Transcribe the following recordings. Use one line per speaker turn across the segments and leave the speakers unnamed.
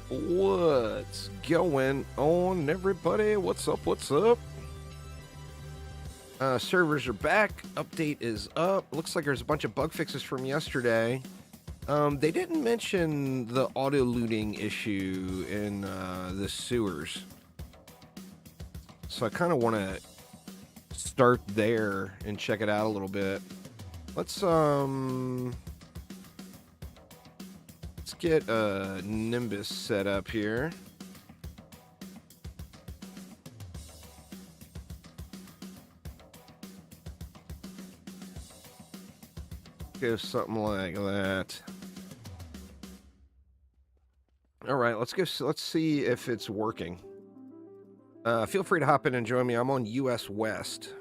What's going on, everybody? What's up? What's up? Servers are back. Update is up. Looks like there's a bunch of bug fixes from yesterday. They didn't mention the auto looting issue in the sewers, so I kind of want to start there and check it out a little bit. Let's get a Nimbus set up here. Go something like that. All right, let's go. Let's see if it's working. Feel free to hop in and join me. I'm on US West.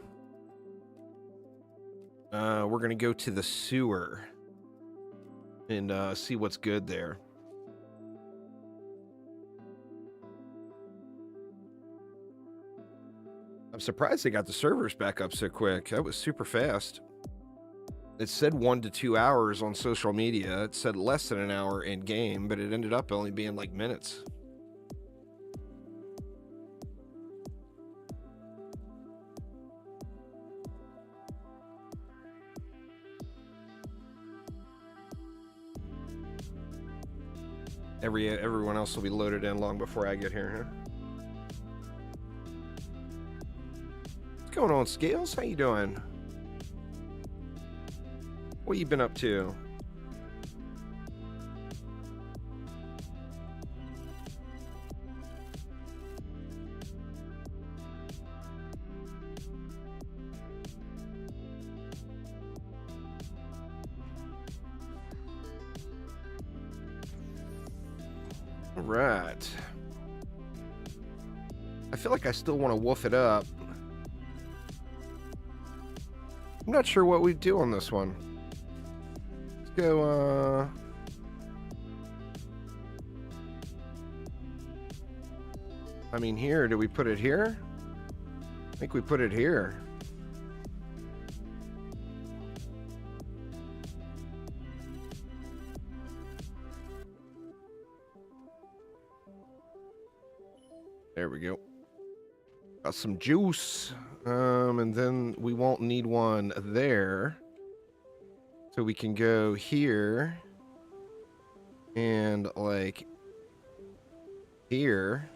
We're gonna go to the sewer and see what's good there. I'm surprised they got the servers back up so quick. That was super fast. It said 1 to 2 hours on social media. It said less than an hour in game, but it ended up only being like minutes. Everyone else will be loaded in long before I get here, huh? What's going on, Scales? How you doing? What you been up to? All right. I feel like I still want to woof it up. I'm not sure what we do on this one. Let's go, I mean, here, do we put it here? I think we put it here. There we go. Got some juice. And then we won't need one there. So we can go here. And like here.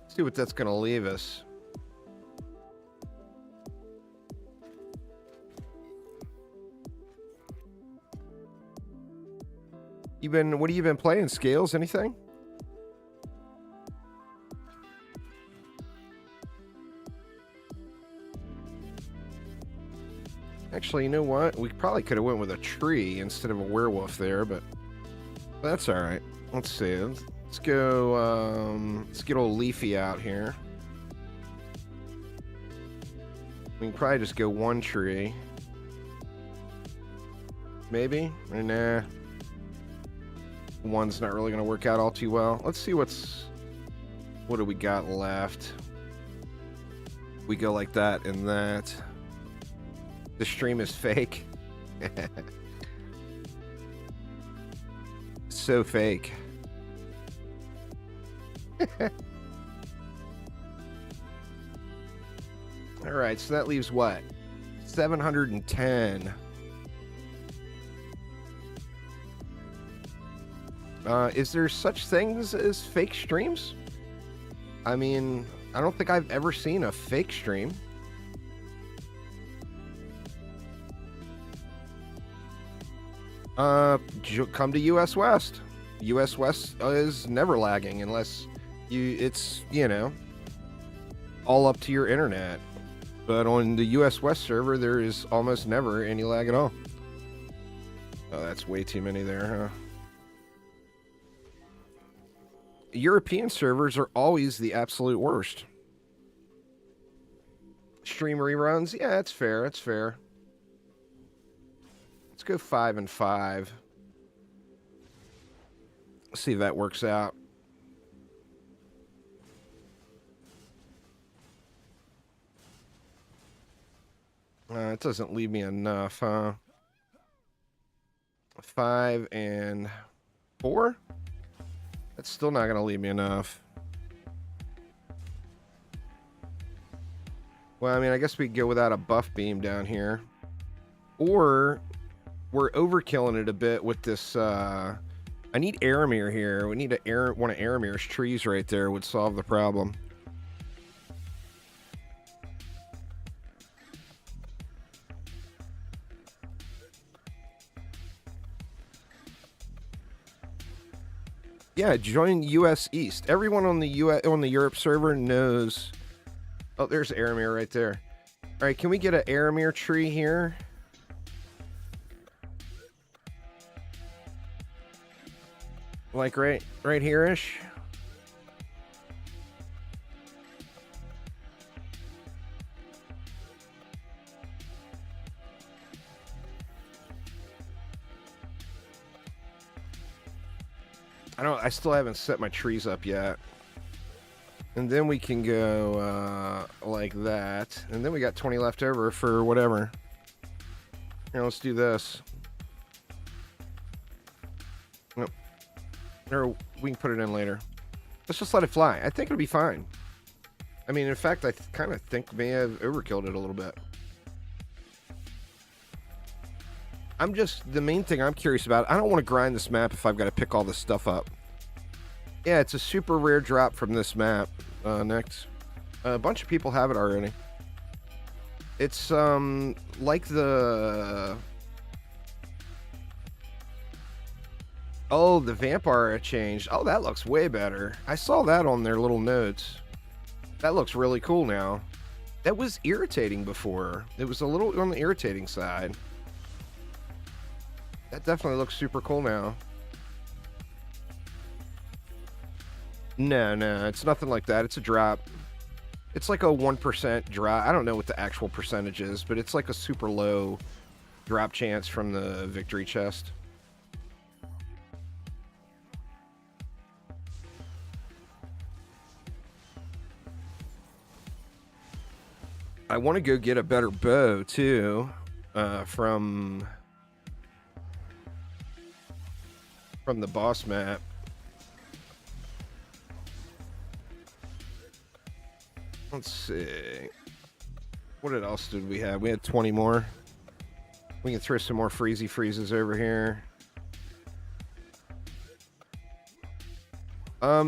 See what that's gonna leave us. What have you been playing, Scales? Anything? Actually, you know what? We probably could have went with a tree instead of a werewolf there, but that's all right. Let's see. Let's go. Let's get old Leafy out here. We can probably just go one tree. Maybe? Or nah. One's not really going to work out all too well. Let's see what do we got left. We go like that and that. The stream is fake. So fake. All right, so that leaves what? 710. Is there such things as fake streams? I mean, I don't think I've ever seen a fake stream. Come to US West. US West is never lagging unless it's, you know, all up to your internet. But on the US West server, there is almost never any lag at all. Oh, that's way too many there, huh? European servers are always the absolute worst. Stream reruns? Yeah, that's fair. That's fair. Let's go 5 and 5. See if that works out. It doesn't leave me enough, huh? 5 and 4. That's still not going to leave me enough. Well, I mean, I guess we could go without a buff beam down here. Or we're overkilling it a bit with this. I need Aramir here. We need one of Aramir's trees right there would solve the problem. Yeah, join US East. Everyone on the Europe server knows. Oh, there's Aramir right there. All right, can we get an Aramir tree here? Like right here-ish. I still haven't set my trees up yet. And then we can go like that. And then we got 20 left over for whatever. Here, let's do this. Nope. Or we can put it in later. Let's just let it fly. I think it'll be fine. I mean, in fact, I kind of think may have overkilled it a little bit. The main thing I'm curious about, I don't want to grind this map if I've got to pick all this stuff up. Yeah, it's a super rare drop from this map. Next. A bunch of people have it already. It's, like the... Oh, the vampire changed. Oh, that looks way better. I saw that on their little notes. That looks really cool now. That was irritating before. It was a little on the irritating side. That definitely looks super cool now. No, it's nothing like that. It's a drop. It's like a 1% drop. I don't know what the actual percentage is, but it's like a super low drop chance from the victory chest. I want to go get a better bow, too, from the boss map. Let's see. What else did we have? We had 20 more. We can throw some more freezes over here.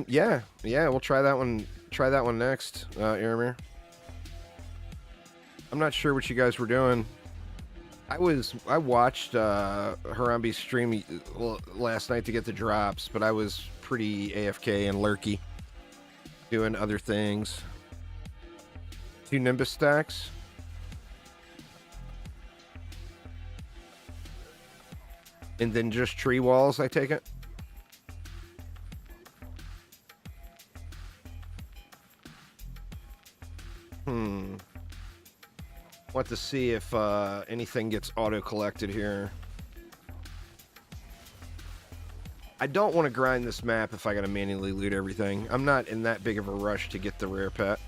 Yeah, we'll try that one. Try that one next, Aramir. I'm not sure what you guys were doing. I watched Harambe's stream last night to get the drops, but I was pretty AFK and lurky, doing other things. 2 Nimbus stacks. And then just tree walls, I take it? Want to see if anything gets auto-collected here. I don't want to grind this map if I gotta manually loot everything. I'm not in that big of a rush to get the rare pet.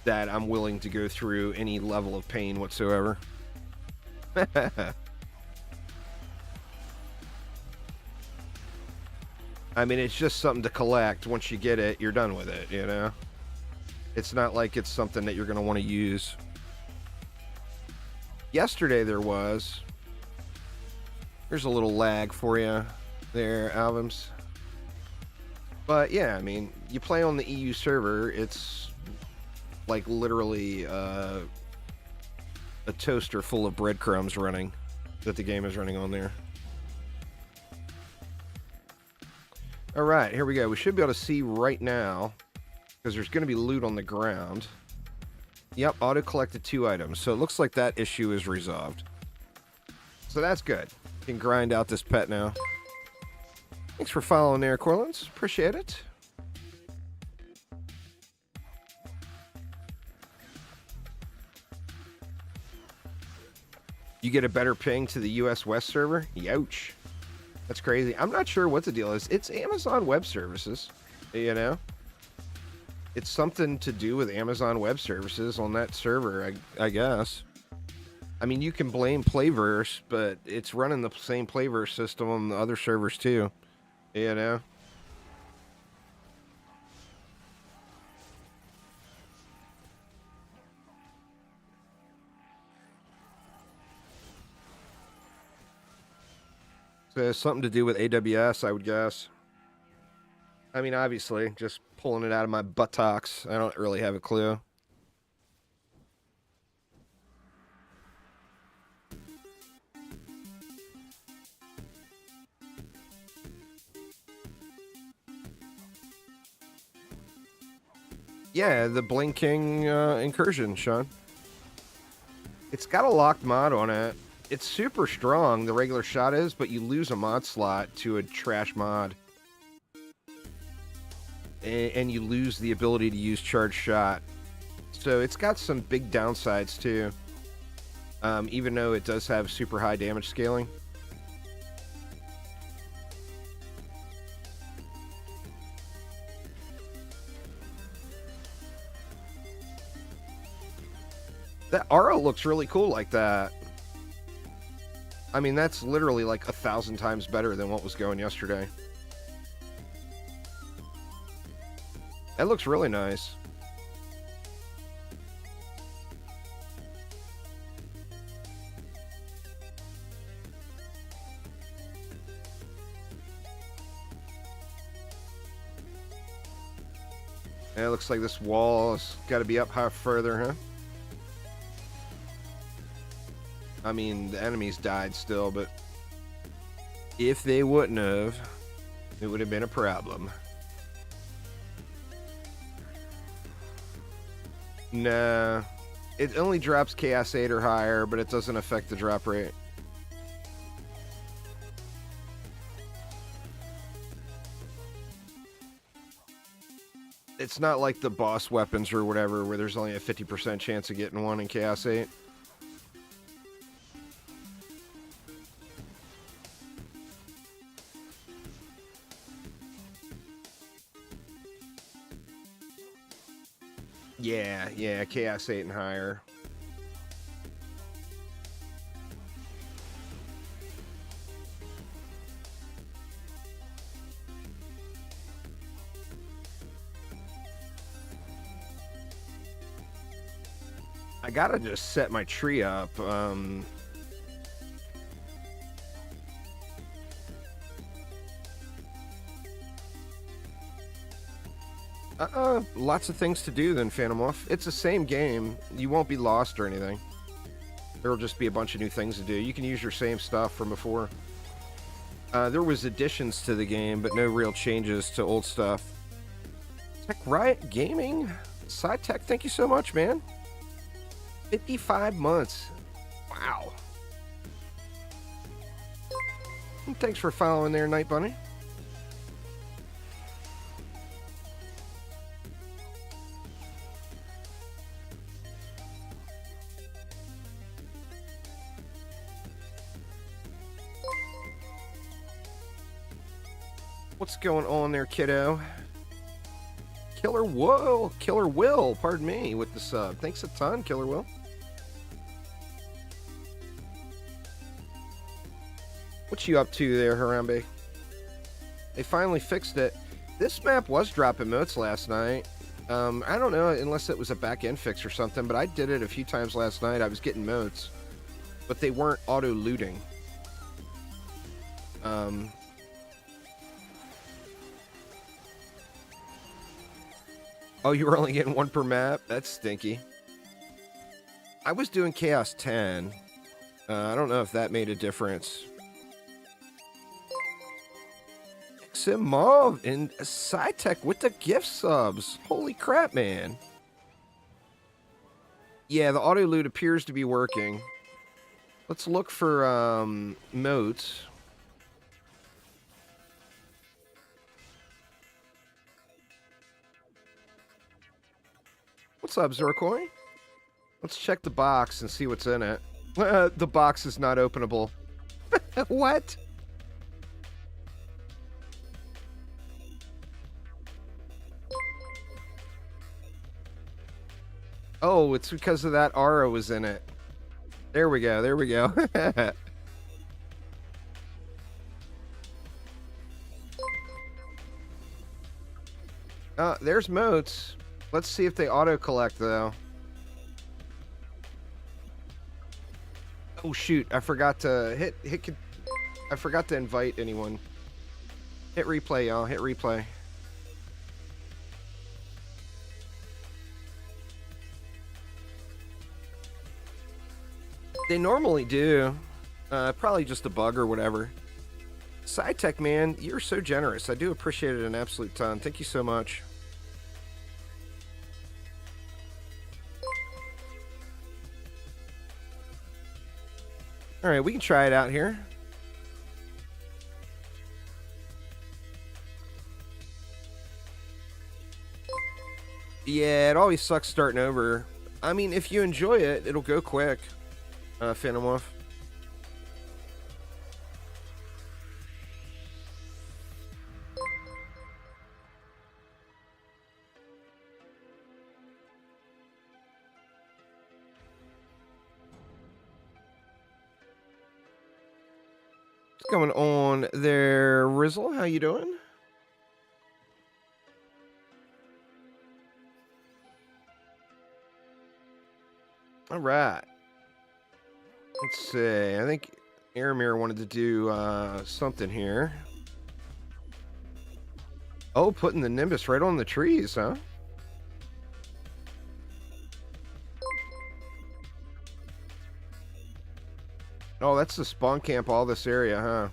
That I'm willing to go through any level of pain whatsoever. I mean, it's just something to collect. Once you get it, you're done with it, you know? It's not like it's something that you're going to want to use. Yesterday there was. There's a little lag for you there, Albums. But yeah, I mean, you play on the EU server, it's like literally a toaster full of breadcrumbs running that the game is running on there. All right, here we go. We should be able to see right now, because there's going to be loot on the ground. Yep, auto-collected 2 items. So it looks like that issue is resolved. So that's good. You can grind out this pet now. Thanks for following there, Corlins. Appreciate it. You get a better ping to the US West server? Youch. That's crazy. I'm not sure what the deal is. It's Amazon Web Services, you know? It's something to do with Amazon Web Services on that server, I guess. I mean, you can blame Playverse, but it's running the same Playverse system on the other servers too. You know? So it has something to do with AWS, I would guess. I mean, obviously, just pulling it out of my buttocks. I don't really have a clue. Yeah, the blinking incursion, Sean. It's got a locked mod on it. It's super strong, the regular shot is, but you lose a mod slot to a trash mod. And you lose the ability to use charged shot. So it's got some big downsides too. Even though it does have super high damage scaling. That Aura looks really cool like that. I mean, that's literally like 1,000 times better than what was going yesterday. That looks really nice. Yeah, it looks like this wall has got to be up high further, huh? I mean, the enemies died still, but if they wouldn't have, it would have been a problem. Nah. It only drops Chaos 8 or higher, but it doesn't affect the drop rate. It's not like the boss weapons or whatever, where there's only a 50% chance of getting one in Chaos 8. Yeah, Chaos 8 and higher. I gotta just set my tree up. Lots of things to do then, Phantom Wolf. It's the same game. You won't be lost or anything. There'll just be a bunch of new things to do. You can use your same stuff from before. There was additions to the game, but no real changes to old stuff. Tech Riot Gaming? Side Tech, thank you so much, man. 55 months. Wow. And thanks for following there, Night Bunny. What's going on there, kiddo? Killer Will, pardon me, with the sub. Thanks a ton, Killer Will. What you up to there, Harambe? They finally fixed it. This map was dropping motes last night. I don't know, unless it was a back-end fix or something, but I did it a few times last night. I was getting motes, but they weren't auto-looting. Oh, you were only getting one per map? That's stinky. I was doing Chaos 10. I don't know if that made a difference. Sim Mauve and SciTech with the gift subs. Holy crap, man. Yeah, the auto loot appears to be working. Let's look for motes. What's up, Zircoin? Let's check the box and see what's in it. The box is not openable. What? Oh, it's because of that Aura was in it. There we go. There we go. There's moats. Let's see if they auto-collect, though. Oh, shoot. I forgot to I forgot to invite anyone. Hit replay, y'all. Hit replay. They normally do. Probably just a bug or whatever. SciTech, man, you're so generous. I do appreciate it an absolute ton. Thank you so much. All right, we can try it out here. Yeah, it always sucks starting over. I mean, if you enjoy it, it'll go quick. Phantom Wolf. What's going on there, Rizzle? How you doing? All right. Let's see. I think Aramir wanted to do something here. Oh, putting the Nimbus right on the trees, huh? Oh, that's the spawn camp, all this area, huh?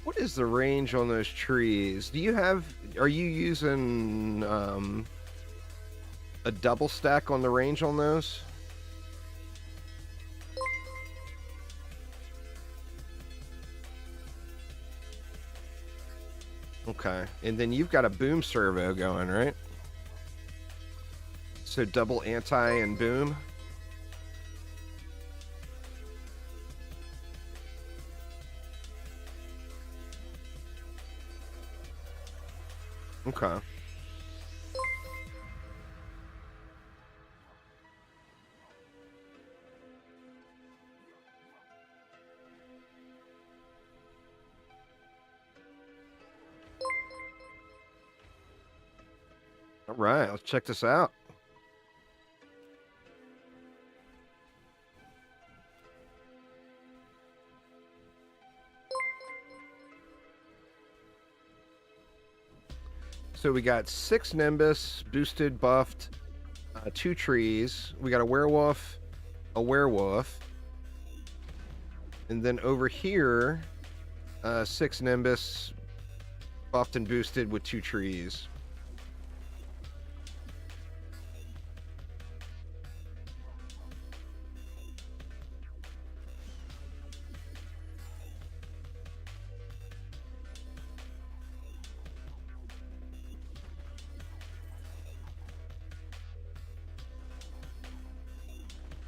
What is the range on those trees? Are you using a double stack on the range on those? Okay, and then you've got a boom servo going, right? So double anti and boom. Okay. All right, let's check this out. So we got 6 Nimbus, boosted, buffed, 2 trees. We got a werewolf, and then over here, 6 Nimbus, buffed and boosted with 2 trees.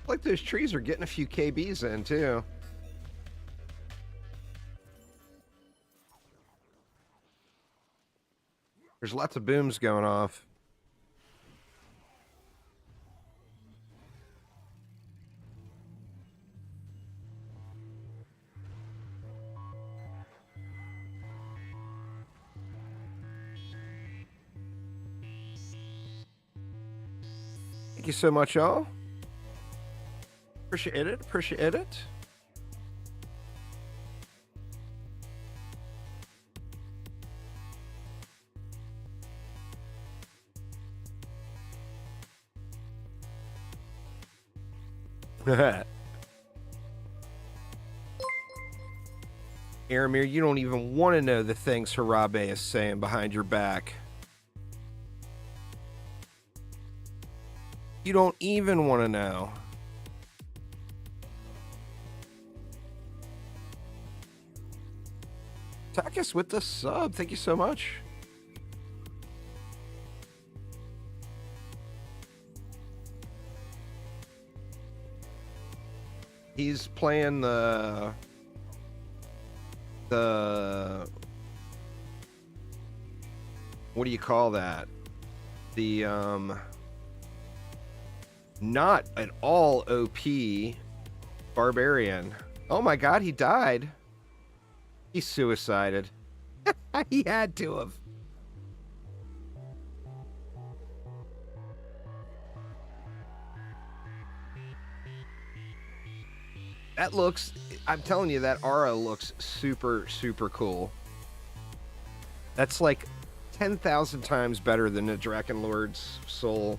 Like those trees are getting a few KBs in too. There's lots of booms going off. Thank you so much, y'all. Appreciate it. Appreciate it. Aramir, you don't even want to know the things Harabe is saying behind your back. You don't even want to know. Takis with the sub. Thank you so much. He's playing the what do you call that? The not at all OP barbarian. Oh my god, he died. He suicided. He had to have. That looks, I'm telling you, that aura looks super, super cool. That's like 10,000 times better than the Drakenlord's soul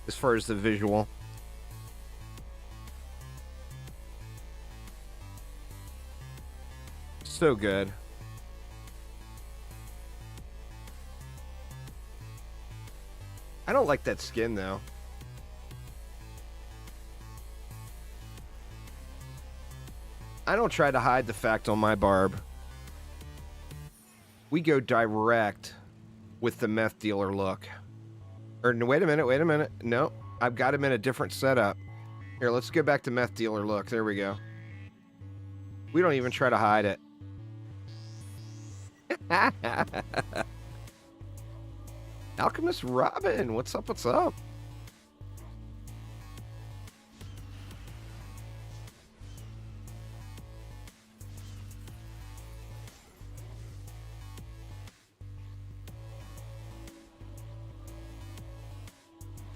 as far as the visual. So good. I don't like that skin though. I don't try to hide the fact on my barb. We go direct with the meth dealer look. Or wait a minute. No, I've got him in a different setup. Here, let's go back to meth dealer look. There we go. We don't even try to hide it. Alchemist Robin, what's up? What's up?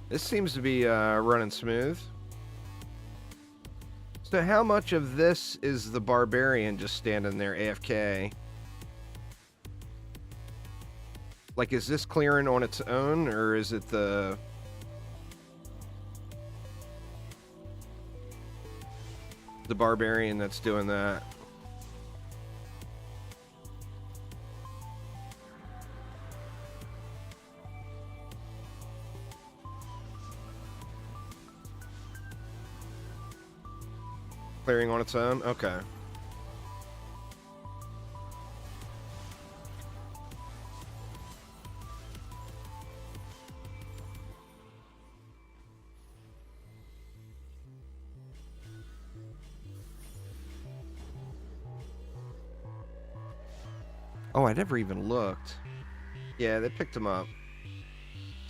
This seems to be running smooth. So how much of this is the barbarian just standing there AFK? Like, is this clearing on its own, or is it the barbarian that's doing that? Clearing on its own? Okay. Oh, I never even looked. Yeah, they picked him up.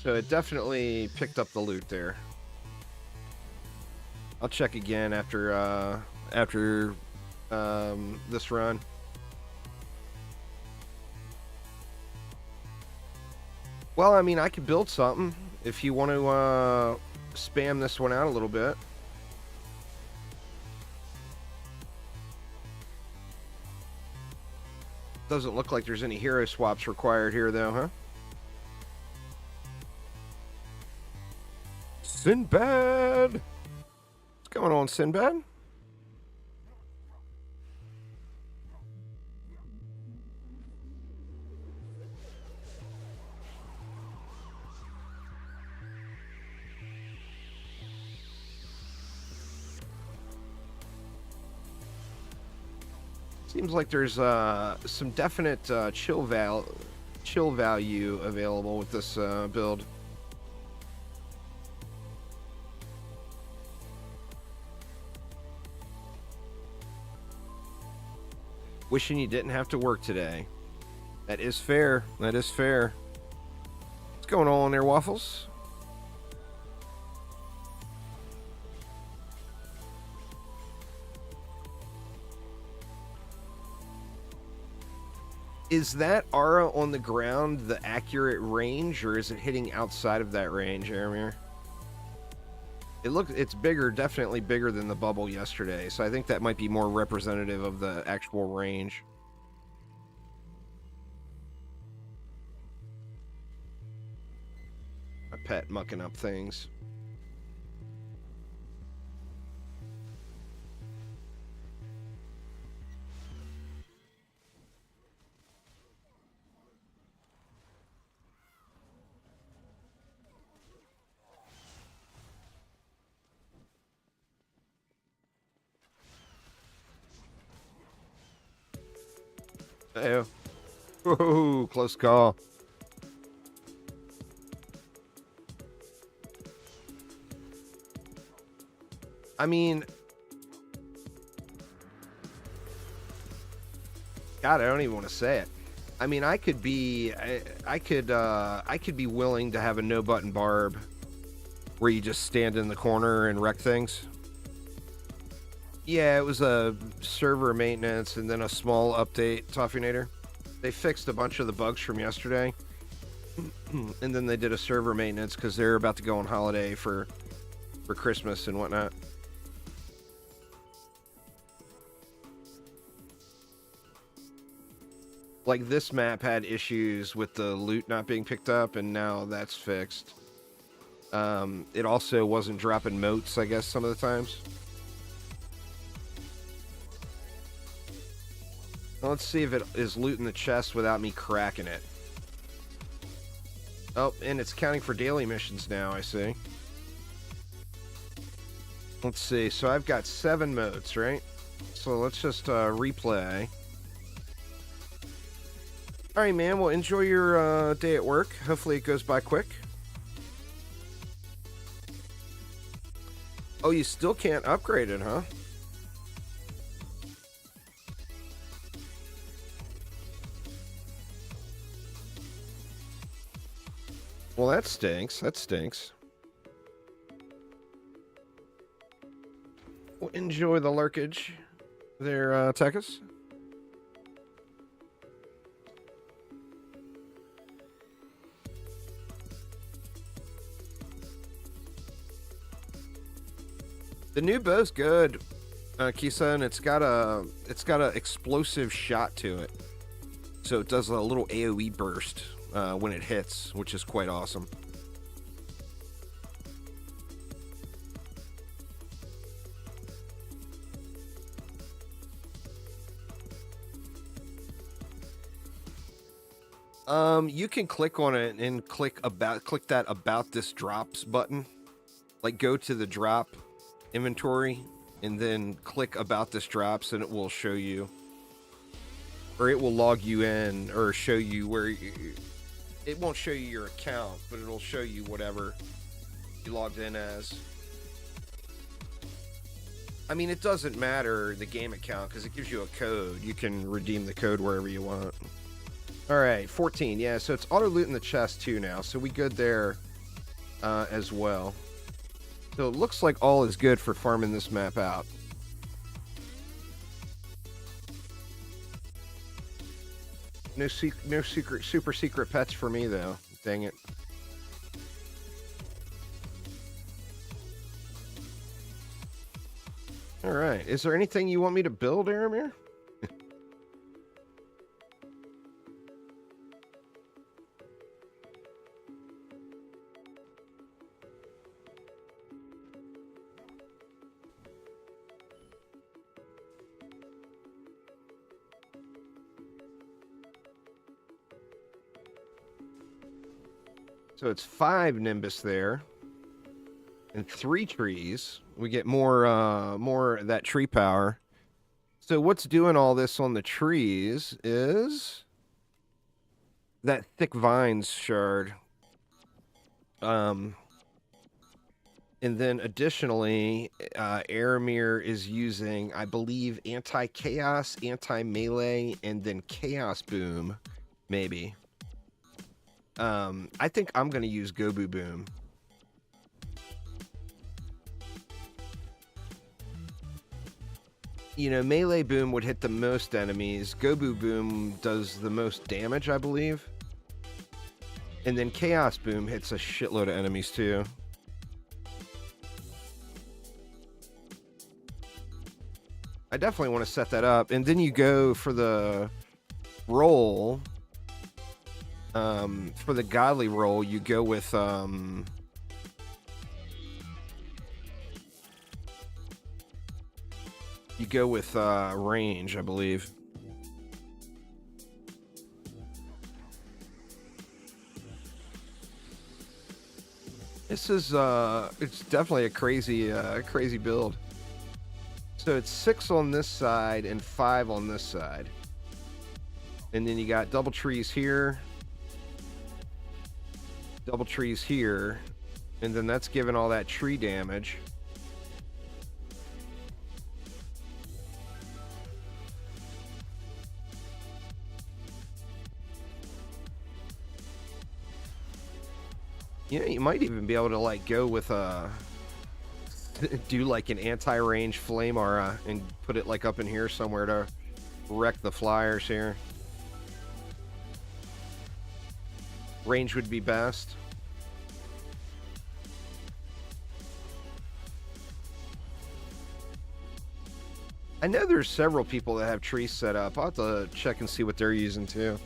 So it definitely picked up the loot there. I'll check again after this run. Well, I mean, I could build something if you want to spam this one out a little bit. Doesn't look like there's any hero swaps required here, though, huh? Sinbad! What's going on, Sinbad? Seems like there's some definite chill value available with this build. Wishing you didn't have to work today. That is fair. That is fair. What's going on there, Waffles? Is that aura on the ground the accurate range, or is it hitting outside of that range, Aramir? It's bigger, definitely bigger than the bubble yesterday, so I think that might be more representative of the actual range. My pet mucking up things. Ew. Whoa, close call. I mean, God, I don't even want to say it. I mean, I could be willing to have a no button barb where you just stand in the corner and wreck things. Yeah, it was a server maintenance and then a small update, Toffinator. They fixed a bunch of the bugs from yesterday. And then they did a server maintenance because they're about to go on holiday for Christmas and whatnot. Like, this map had issues with the loot not being picked up, and now that's fixed. It also wasn't dropping motes, I guess, some of the times. Well, let's see if it is looting the chest without me cracking it. Oh, and it's counting for daily missions now, I see. Let's see, so I've got 7 motes, right? So let's just replay. Alright, man, well, enjoy your day at work. Hopefully it goes by quick. Oh, you still can't upgrade it, huh? Well, that stinks. That stinks. Well, enjoy the lurkage there, Tekis. The new bow's good, Kisa, and it's got a explosive shot to it, so it does a little AOE burst when it hits, which is quite awesome. You can click on it and click that about this drops button. Like, go to the drop inventory and then click about this drops, and it will show you, or it will log you in or show you where it won't show you your account, but it'll show you whatever you logged in as. I mean, it doesn't matter the game account because it gives you a code. You can redeem the code wherever you want. All right, 14. Yeah, so it's auto loot in the chest too now, so we good there as well. So it looks like all is good for farming this map out. No secret, super secret pets for me though. Dang it. All right. Is there anything you want me to build, Aramir? So it's 5 Nimbus there, and 3 trees. We get more of that tree power. So what's doing all this on the trees is that thick vines shard. And then additionally, Aramir is using, I believe, anti-chaos, anti-melee, and then chaos boom, maybe. I think I'm going to use Gobu Boom. You know, Melee Boom would hit the most enemies. Gobu Boom does the most damage, I believe. And then Chaos Boom hits a shitload of enemies, too. I definitely want to set that up. And then you go for the roll... for the godly roll, you go with, range, I believe. This is, it's definitely a crazy build. So it's 6 on this side and 5 on this side. And then you got double trees here, double trees here, and then that's giving all that tree damage. Yeah, you might even be able to like go with do like an anti-range flame aura and put it like up in here somewhere to wreck the flyers here. Range would be best. I know there's several people that have trees set up. I'll have to check and see what they're using too.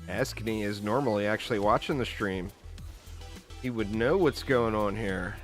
Eskany is normally actually watching the stream. He would know what's going on here.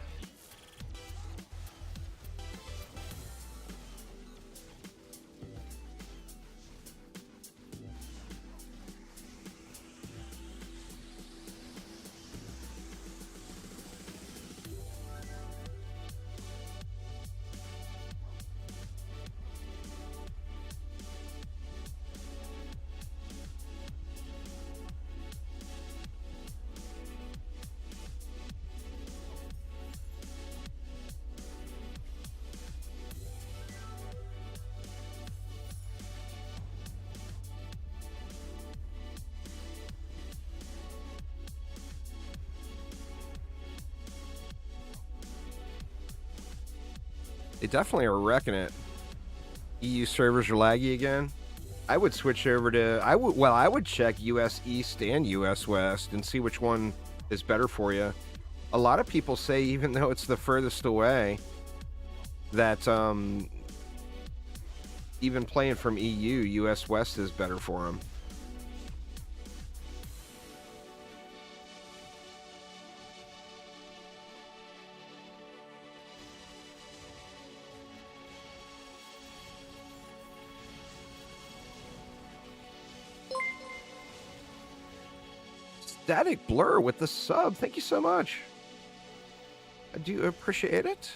They definitely are wrecking it. EU servers are laggy again. I would switch over to I would check US East and US West and see which one is better for you. A lot of people say even though it's the furthest away that even playing from EU, US West is better for them. Static Blur with the sub. Thank you so much. I do appreciate it.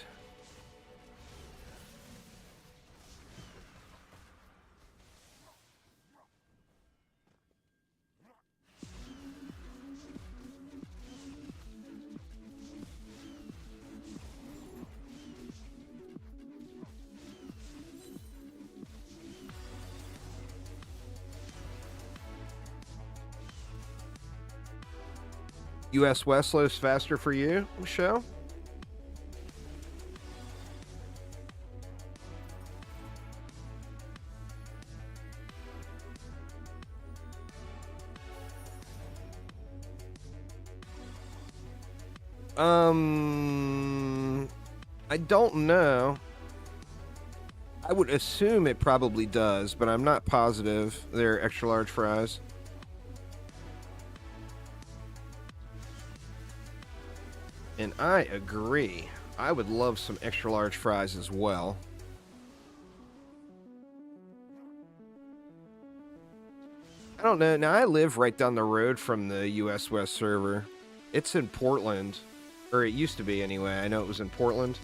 US West loads faster for you, Michelle? I don't know. I would assume it probably does, but I'm not positive. They're extra large fries. And I agree. I would love some extra large fries as well. I don't know. Now, I live right down the road from the US West server. It's in Portland. Or it used to be anyway. I know it was in Portland.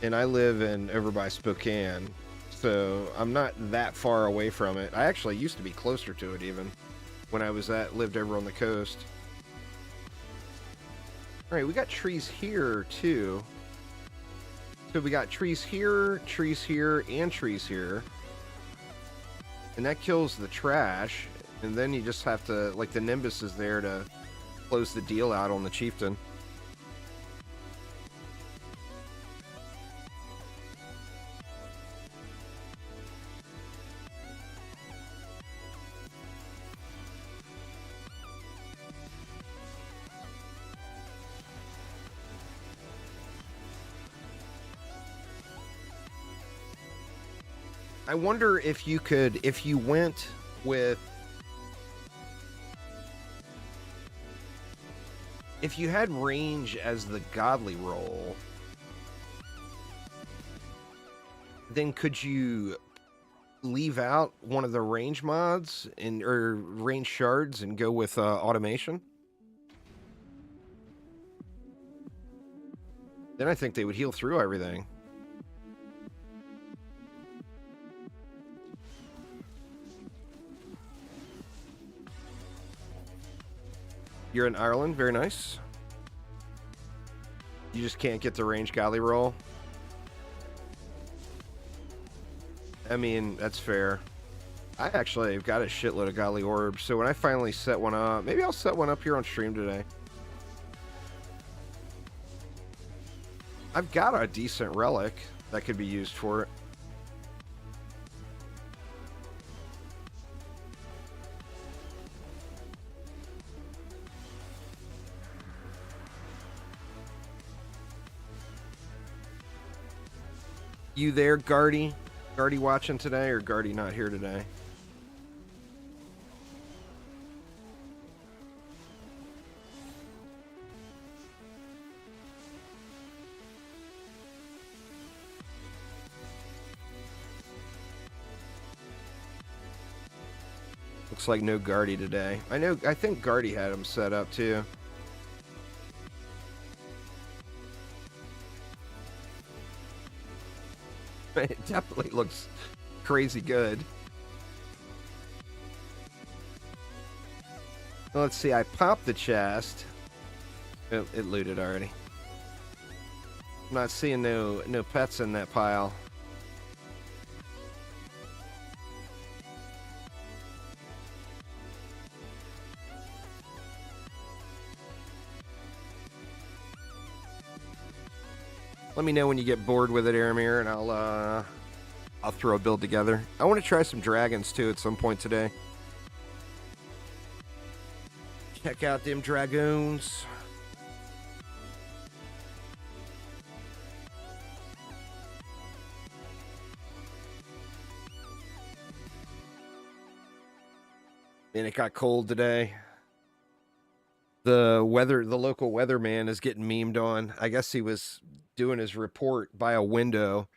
And I live over by Spokane. So I'm not that far away from it. I actually used to be closer to it even. When I lived over on the coast. Alright, we got trees here too. So we got trees here, and trees here. And that kills the trash. And then you just have to, like, the Nimbus is there to close the deal out on the Chieftain. I wonder if you could, if you went with, if you had range as the godly role, then could you leave out one of the range mods or range shards and go with automation? Then I think they would heal through everything. You're in Ireland, very nice. You just can't get the range godly roll. I mean, that's fair. I actually have got a shitload of godly orbs, so when I finally set one up, maybe I'll set one up here on stream today. I've got a decent relic that could be used for it. You there, Guardy? Guardy watching today, or Guardy not here today? Looks like no Guardy today. I think Guardy had him set up too. It definitely looks crazy good. Well, let's see, I popped the chest. Oh, it looted already. I'm not seeing no pets in that pile. Let me know when you get bored with it, Aramir, and I'll throw a build together. I want to try some dragons too at some point today. Check out them dragoons. And it got cold today. The local weatherman is getting memed on. I guess he was doing his report by a window,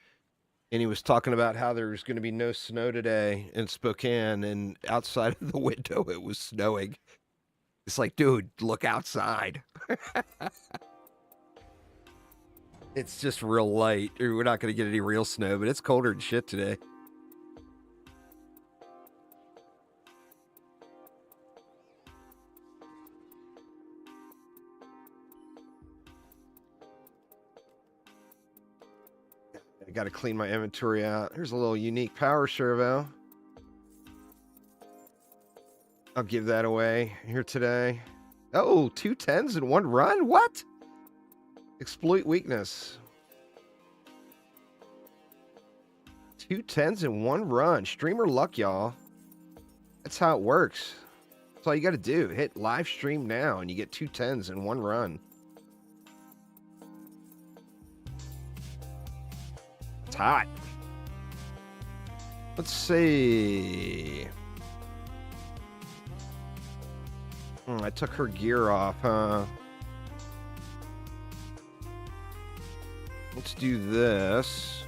and he was talking about how there's going to be no snow today in Spokane, and outside of the window it was snowing. It's like, dude, look outside. It's just real light. We're not going to get any real snow, but it's colder than shit today. I got to clean my inventory out. Here's a little unique power servo. I'll give that away here today. Oh, 2 10s in one run? What? Exploit weakness. 2 10s in one run. Streamer luck, y'all. That's how it works. That's all you got to do. Hit live stream now and you get 2 10s in one run. It's hot. Let's see. I took her gear off, huh? Let's do this.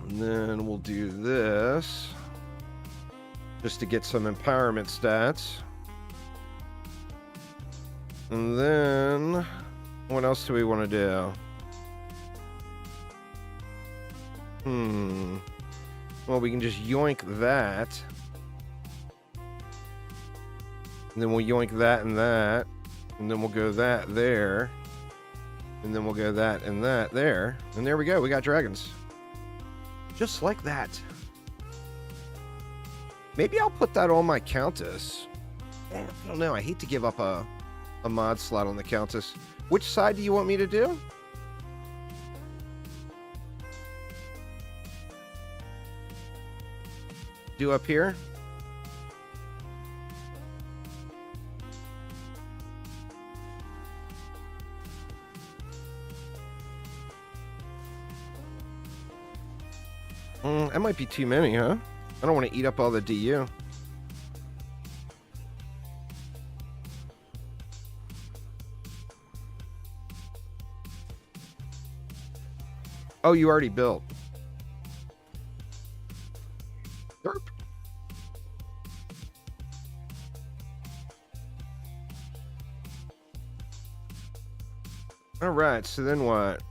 And then we'll do this just to get some empowerment stats. And then what else do we want to do? Well, we can just yoink that. And then we'll yoink that and that. And then we'll go that there. And then we'll go that and that there. And there we go. We got dragons. Just like that. Maybe I'll put that on my Countess. I don't know. I hate to give up a mod slot on the Countess. Which side do you want me to do? Do up here? That might be too many, huh? I don't want to eat up all the DU. Oh, you already built. Derp. All right, so then what?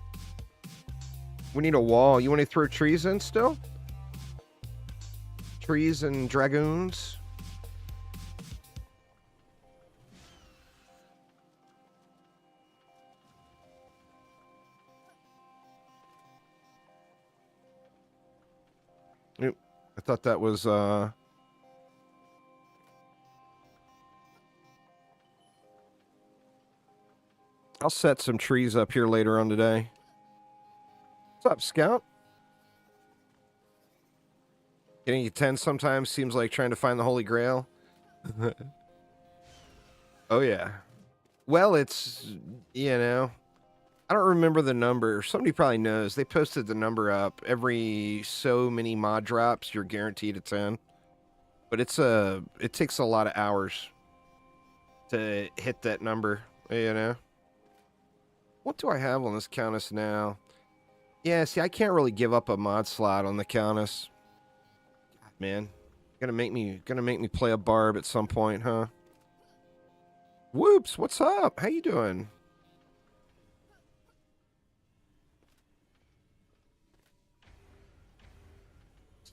We need a wall. You want to throw trees in still? Trees and dragoons? Oop, I thought that was, I'll set some trees up here later on today. What's up, Scout? Getting a 10 sometimes seems like trying to find the Holy Grail. Oh, yeah. Well, it's, you know, I don't remember the number. Somebody probably knows. They posted the number up. Every so many mod drops, you're guaranteed a 10. But it takes a lot of hours to hit that number, you know? What do I have on this Countess now? Yeah, see, I can't really give up a mod slot on the Countess. God, man. Gonna make me play a barb at some point, huh? Whoops, what's up? How you doing?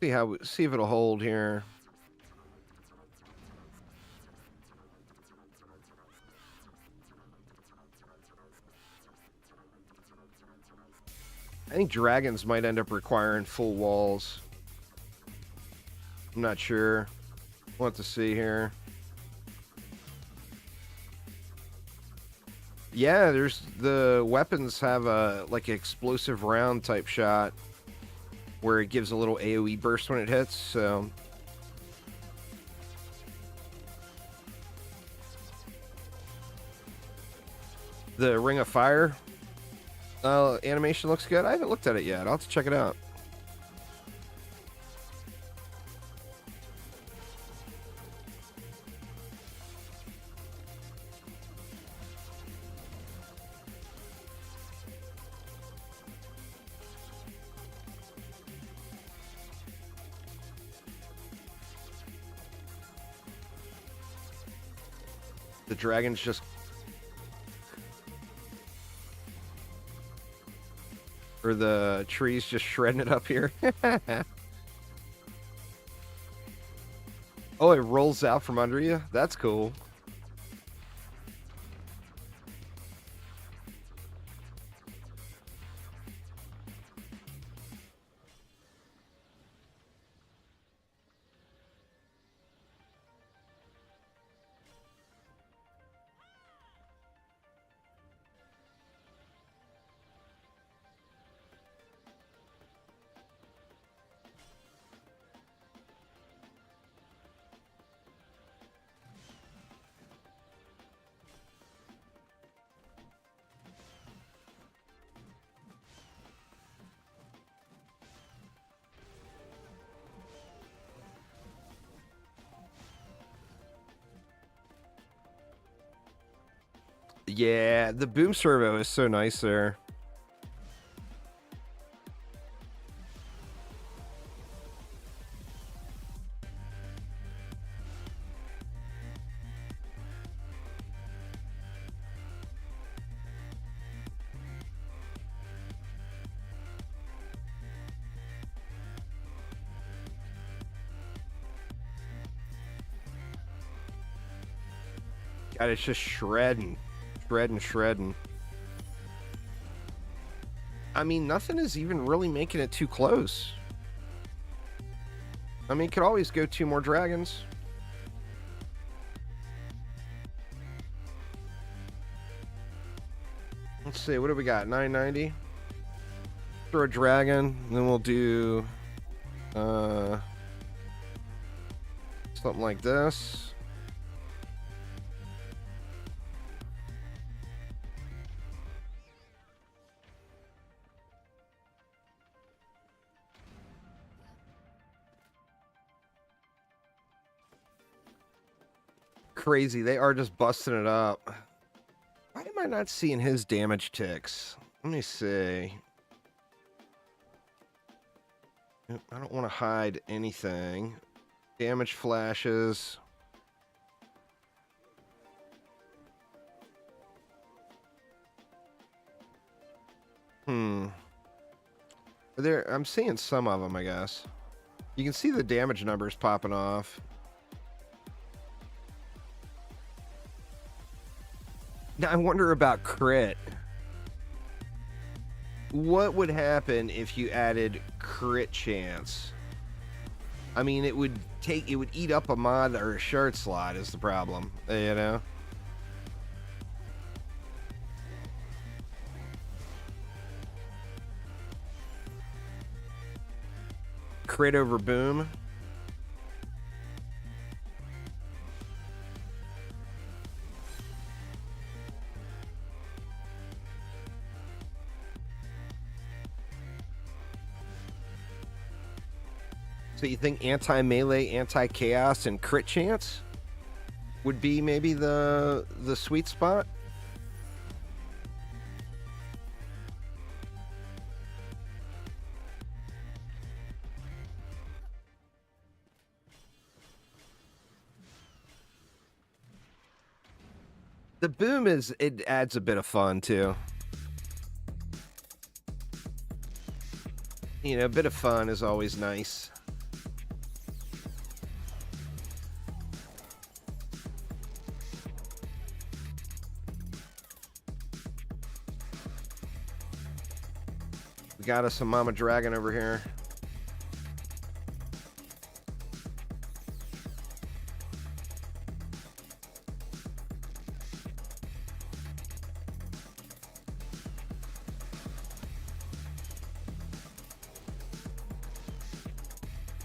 See if it'll hold here. I think dragons might end up requiring full walls. I'm not sure. We'll have to see here. Yeah, there's the weapons have a like explosive round type shot where it gives a little AoE burst when it hits, so the Ring of Fire animation looks good. I haven't looked at it yet. I'll have to check it out. The dragon's just... Or the trees just shredding it up here. Oh, it rolls out from under you? That's cool. Yeah, the boom servo is so nice there. God, it's just shredding. Shredding. I mean, nothing is even really making it too close. I mean, could always go 2 more dragons. Let's see, what do we got? 990. Throw a dragon, and then we'll do something like this. Crazy, they are just busting it up. Why am I not seeing his damage ticks? Let me see. I don't want to hide anything. Damage flashes. I'm seeing some of them, I guess. You can see the damage numbers popping off. Now I wonder about crit. What would happen if you added crit chance? I mean, it would eat up a mod or a shard slot is the problem, you know? Crit over boom. So you think anti-melee, anti-chaos, and crit chance would be maybe the sweet spot? The boom it adds a bit of fun too. You know, a bit of fun is always nice. We got us some Mama Dragon over here.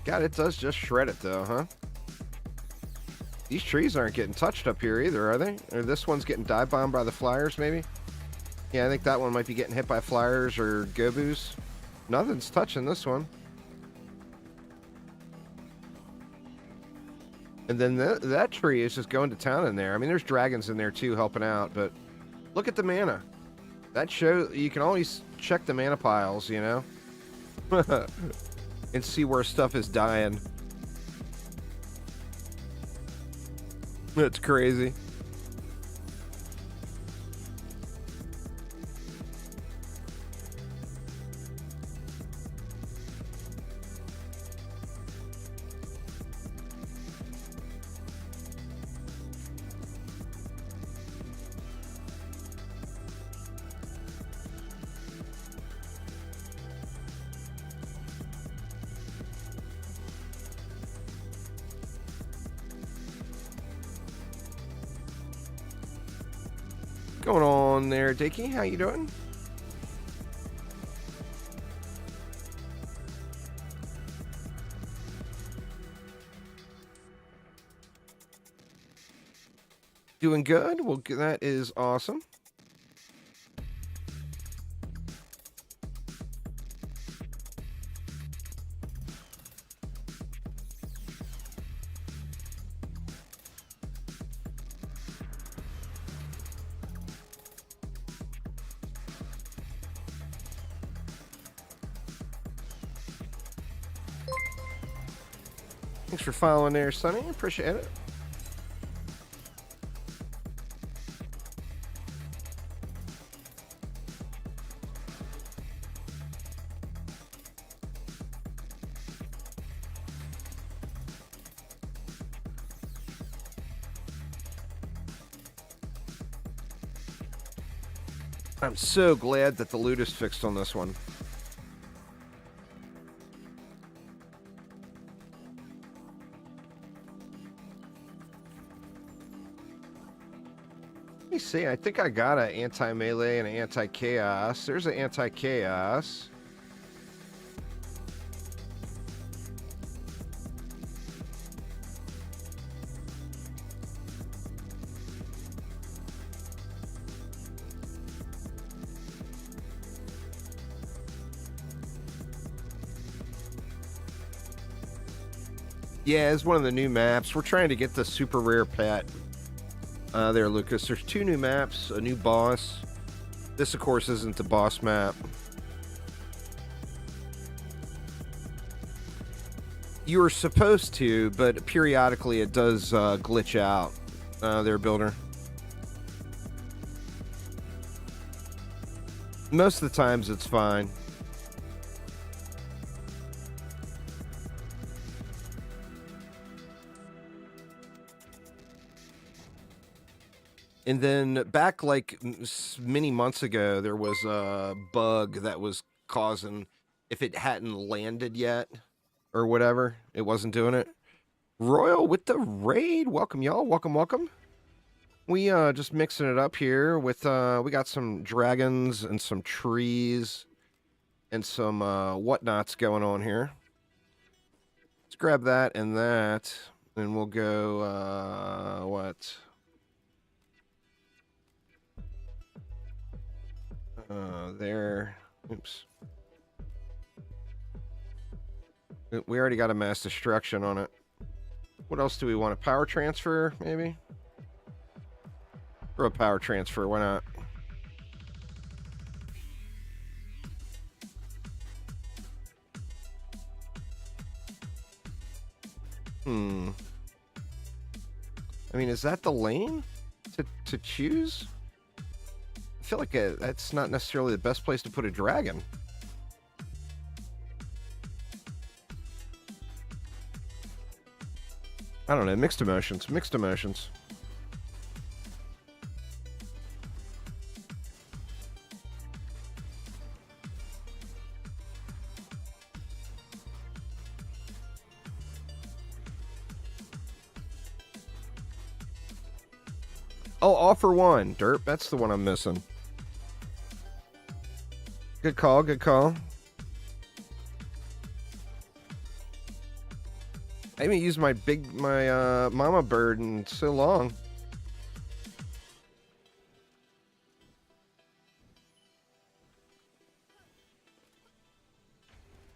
God, it does just shred it though, huh? These trees aren't getting touched up here either, are they? Or this one's getting dive bombed by the flyers, maybe? Yeah, I think that one might be getting hit by flyers or gobus. Nothing's touching this one. And then that tree is just going to town in there. I mean, there's dragons in there too helping out, but look at the mana. That shows you can always check the mana piles, you know? And see where stuff is dying. That's crazy. Going on there, Dickie? How you doing? Doing good? Well, that is awesome. Thanks for following there, Sonny. Appreciate it. I'm so glad that the loot is fixed on this one. Let me see. I think I got an anti-melee and an anti-chaos. There's an anti-chaos. Yeah, it's one of the new maps. We're trying to get the super rare pet. There, Lucas. There's 2 new maps, a new boss. This, of course, isn't the boss map. You were supposed to, but periodically it does glitch out. There, Builder. Most of the times it's fine. And then back like many months ago, there was a bug that was causing, if it hadn't landed yet or whatever, it wasn't doing it. Royal with the raid. Welcome, y'all. Welcome, welcome. We just mixing it up here with, we got some dragons and some trees and some whatnots going on here. Let's grab that and that, and we'll go, what? There. Oops. We already got a mass destruction on it. What else do we want? A power transfer, maybe? Or a power transfer, why not? I mean, is that the lane to choose? I feel like that's not necessarily the best place to put a dragon. I don't know. Mixed emotions. Mixed emotions. Oh, offer one. Derp. That's the one I'm missing. Good call. Good call. I haven't used my mama bird in so long.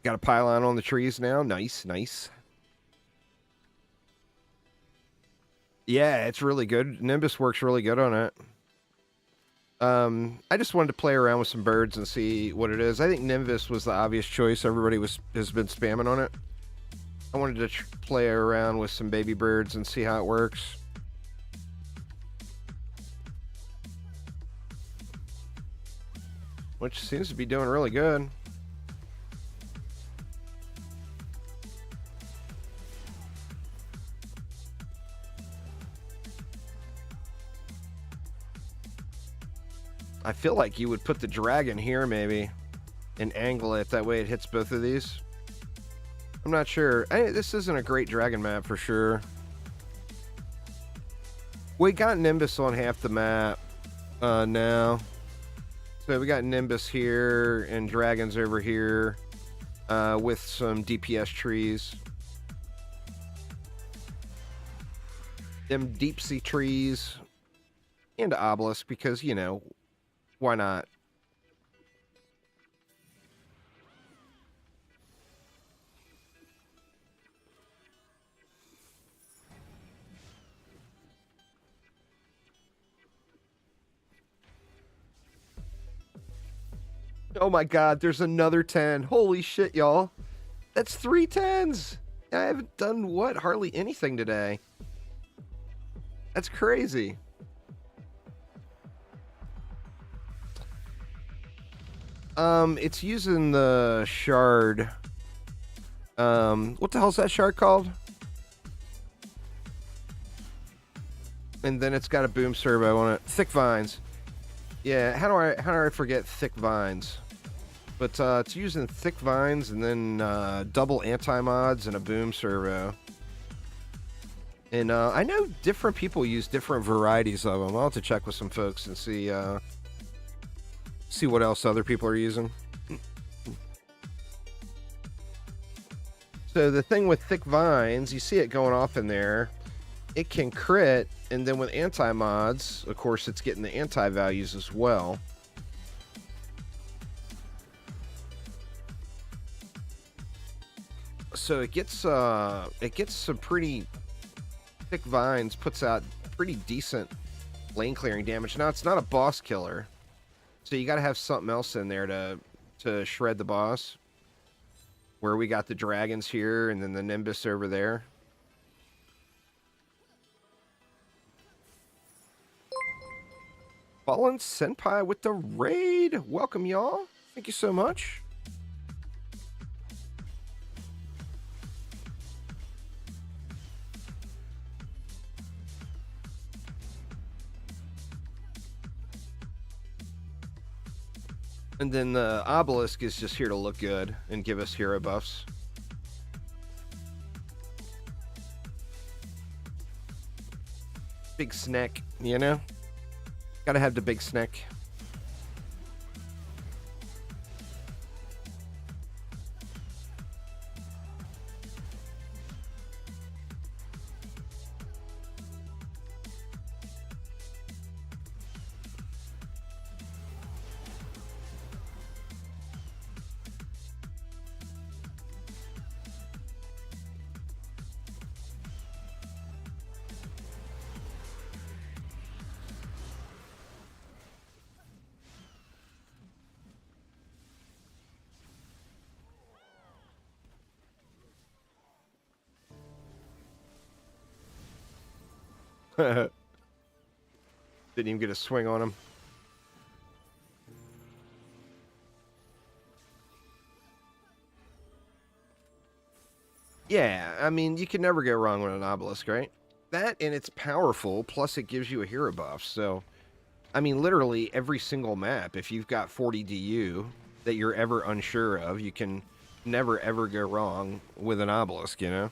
Got a pylon on the trees now. Nice, nice. Yeah, it's really good. Nimbus works really good on it. I just wanted to play around with some birds and see what it is. I think Nimbus was the obvious choice. Everybody has been spamming on it. I wanted to play around with some baby birds and see how it works. Which seems to be doing really good. I feel like you would put the dragon here maybe and angle it. That way it hits both of these. I'm not sure. This isn't a great dragon map for sure. We got Nimbus on half the map now. So we got Nimbus here and dragons over here with some DPS trees. Them deep sea trees and obelisk because, you know, why not? Oh my god, there's another 10. Holy shit, y'all. That's 3 10s. I haven't done, what, hardly anything today. That's crazy. It's using the shard. What the hell's that shard called? And then it's got a boom servo on it. Thick vines. Yeah, how do I forget thick vines? But it's using thick vines and then double anti-mods and a boom servo. And I know different people use different varieties of them. I'll have to check with some folks and see what else other people are using. So the thing with thick vines, you see it going off in there. It can crit, and then with anti-mods, of course, it's getting the anti-values as well. So it gets some pretty thick vines, puts out pretty decent lane clearing damage. Now it's not a boss killer, so you got to have something else in there to shred the boss. Where we got the dragons here, and then the Nimbus over there. Fallen Senpai with the raid. Welcome, y'all. Thank you so much. And then the obelisk is just here to look good and give us hero buffs. Big snack, you know? Gotta have the big snack. Didn't even get a swing on him. Yeah, I mean, you can never go wrong with an obelisk, right? That, and it's powerful, plus it gives you a hero buff. So, I mean, literally every single map, if you've got 40 DU that you're ever unsure of, you can never ever go wrong with an obelisk, you know?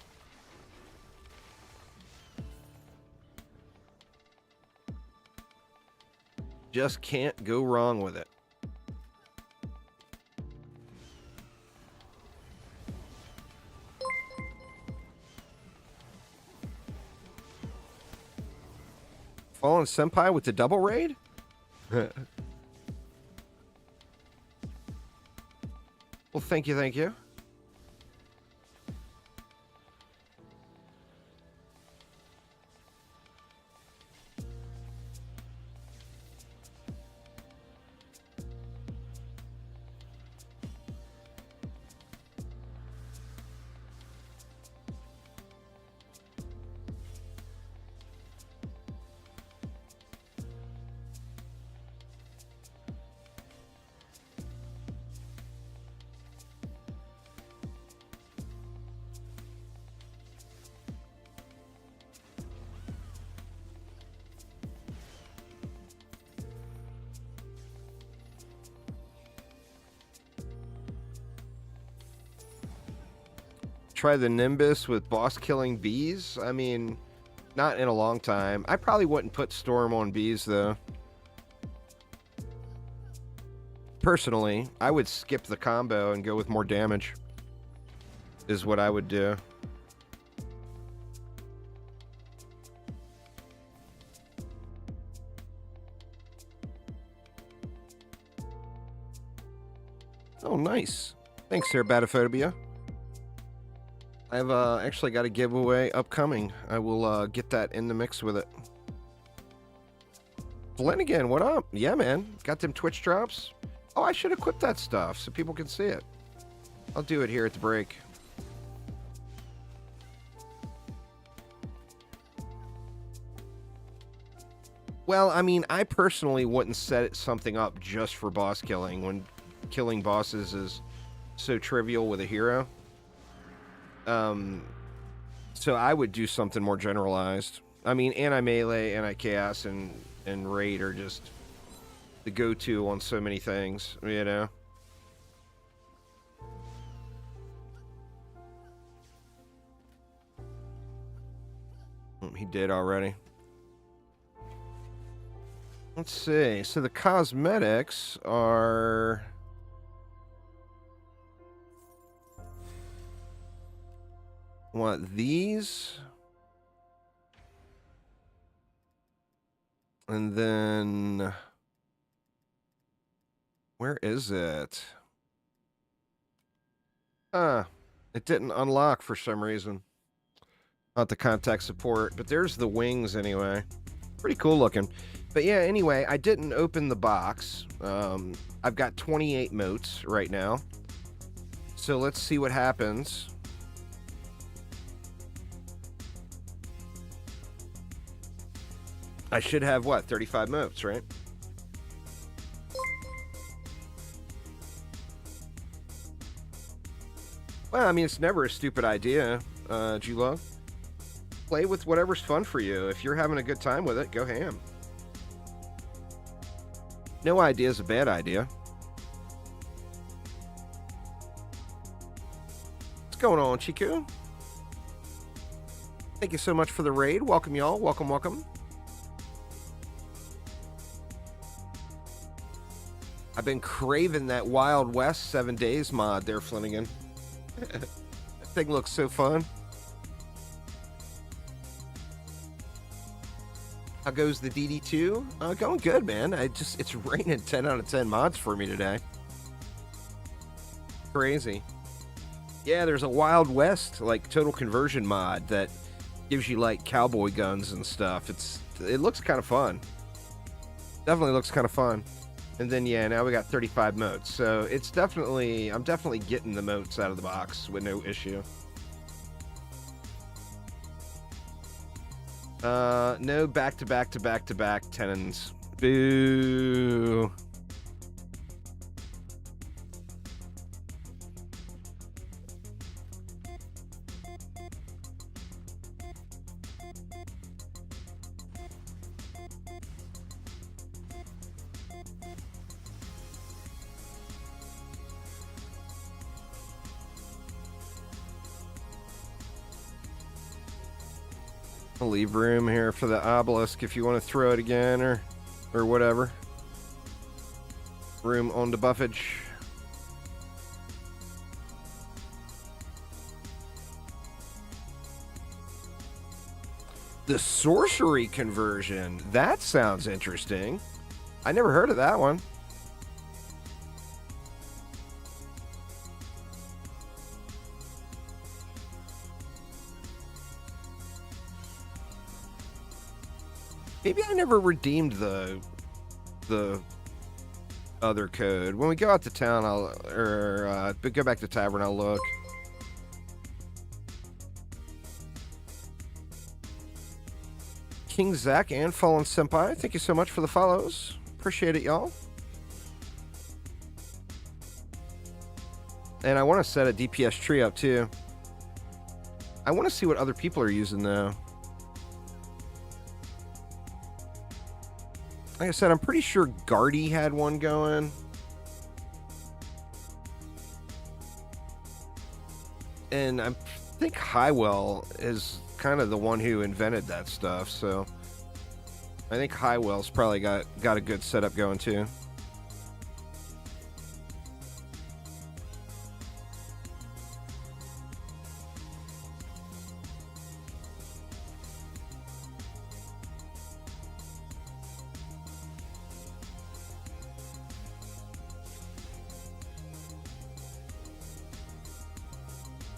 Just can't go wrong with it. Fallen Senpai with the double raid? Well, thank you, thank you. Try the Nimbus with boss killing bees? I mean, not in a long time. I probably wouldn't put Storm on bees, though. Personally, I would skip the combo and go with more damage. Is what I would do. Oh, nice. Thanks, there, Batophobia. I've actually got a giveaway upcoming. I will get that in the mix with it. Flanagan, what up? Yeah, man. Got them Twitch drops. Oh, I should equip that stuff so people can see it. I'll do it here at the break. Well, I mean, I personally wouldn't set something up just for boss killing when killing bosses is so trivial with a hero. So I would do something more generalized. I mean, anti-melee, anti-chaos, and raid are just... the go-to on so many things, you know? He did already. Let's see. So the cosmetics are... What, these? And then... Where is it? It didn't unlock for some reason. Not the contact support, but there's the wings anyway. Pretty cool looking. But yeah, anyway, I didn't open the box. I've got 28 motes right now. So let's see what happens. I should have, what, 35 motes, right? Well, I mean, it's never a stupid idea, G-Log. Play with whatever's fun for you. If you're having a good time with it, go ham. No idea is a bad idea. What's going on, Chiku? Thank you so much for the raid. Welcome, y'all. Welcome, welcome. I've been craving that Wild West 7 Days mod there, Flanagan. That thing looks so fun. How goes the DD2? Going good, man. It's raining 10 out of 10 mods for me today. Crazy. Yeah, there's a Wild West, like, total conversion mod that gives you, like, cowboy guns and stuff. It looks kind of fun. Definitely looks kind of fun. And then, yeah, now we got 35 motes. So it's definitely, I'm definitely getting the motes out of the box with no issue. No back-to-back-to-back-to-back tenons. Boo. I'll leave room here for the obelisk if you want to throw it again or whatever. Room on the buffage. The sorcery conversion. That sounds interesting. I never heard of that one. Maybe I never redeemed the other code. When we go out to town, go back to Tavern, I'll look. King Zach and Fallen Senpai, thank you so much for the follows. Appreciate it, y'all. And I want to set a DPS tree up, too. I want to see what other people are using, though. Like I said, I'm pretty sure Guardy had one going. And I think Highwell is kind of the one who invented that stuff, so I think Highwell's probably got a good setup going too.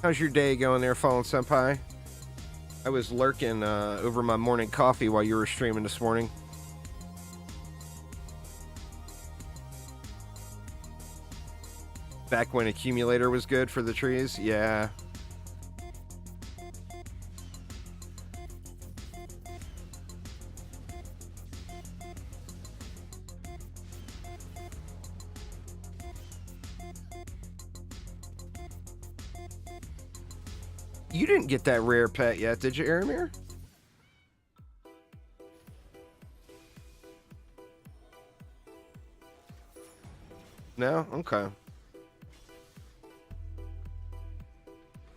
How's your day going there, Fallen Senpai? I was lurking over my morning coffee while you were streaming this morning. Back when Accumulator was good for the trees? Yeah. You didn't get that rare pet yet, did you, Aramir? No? Okay.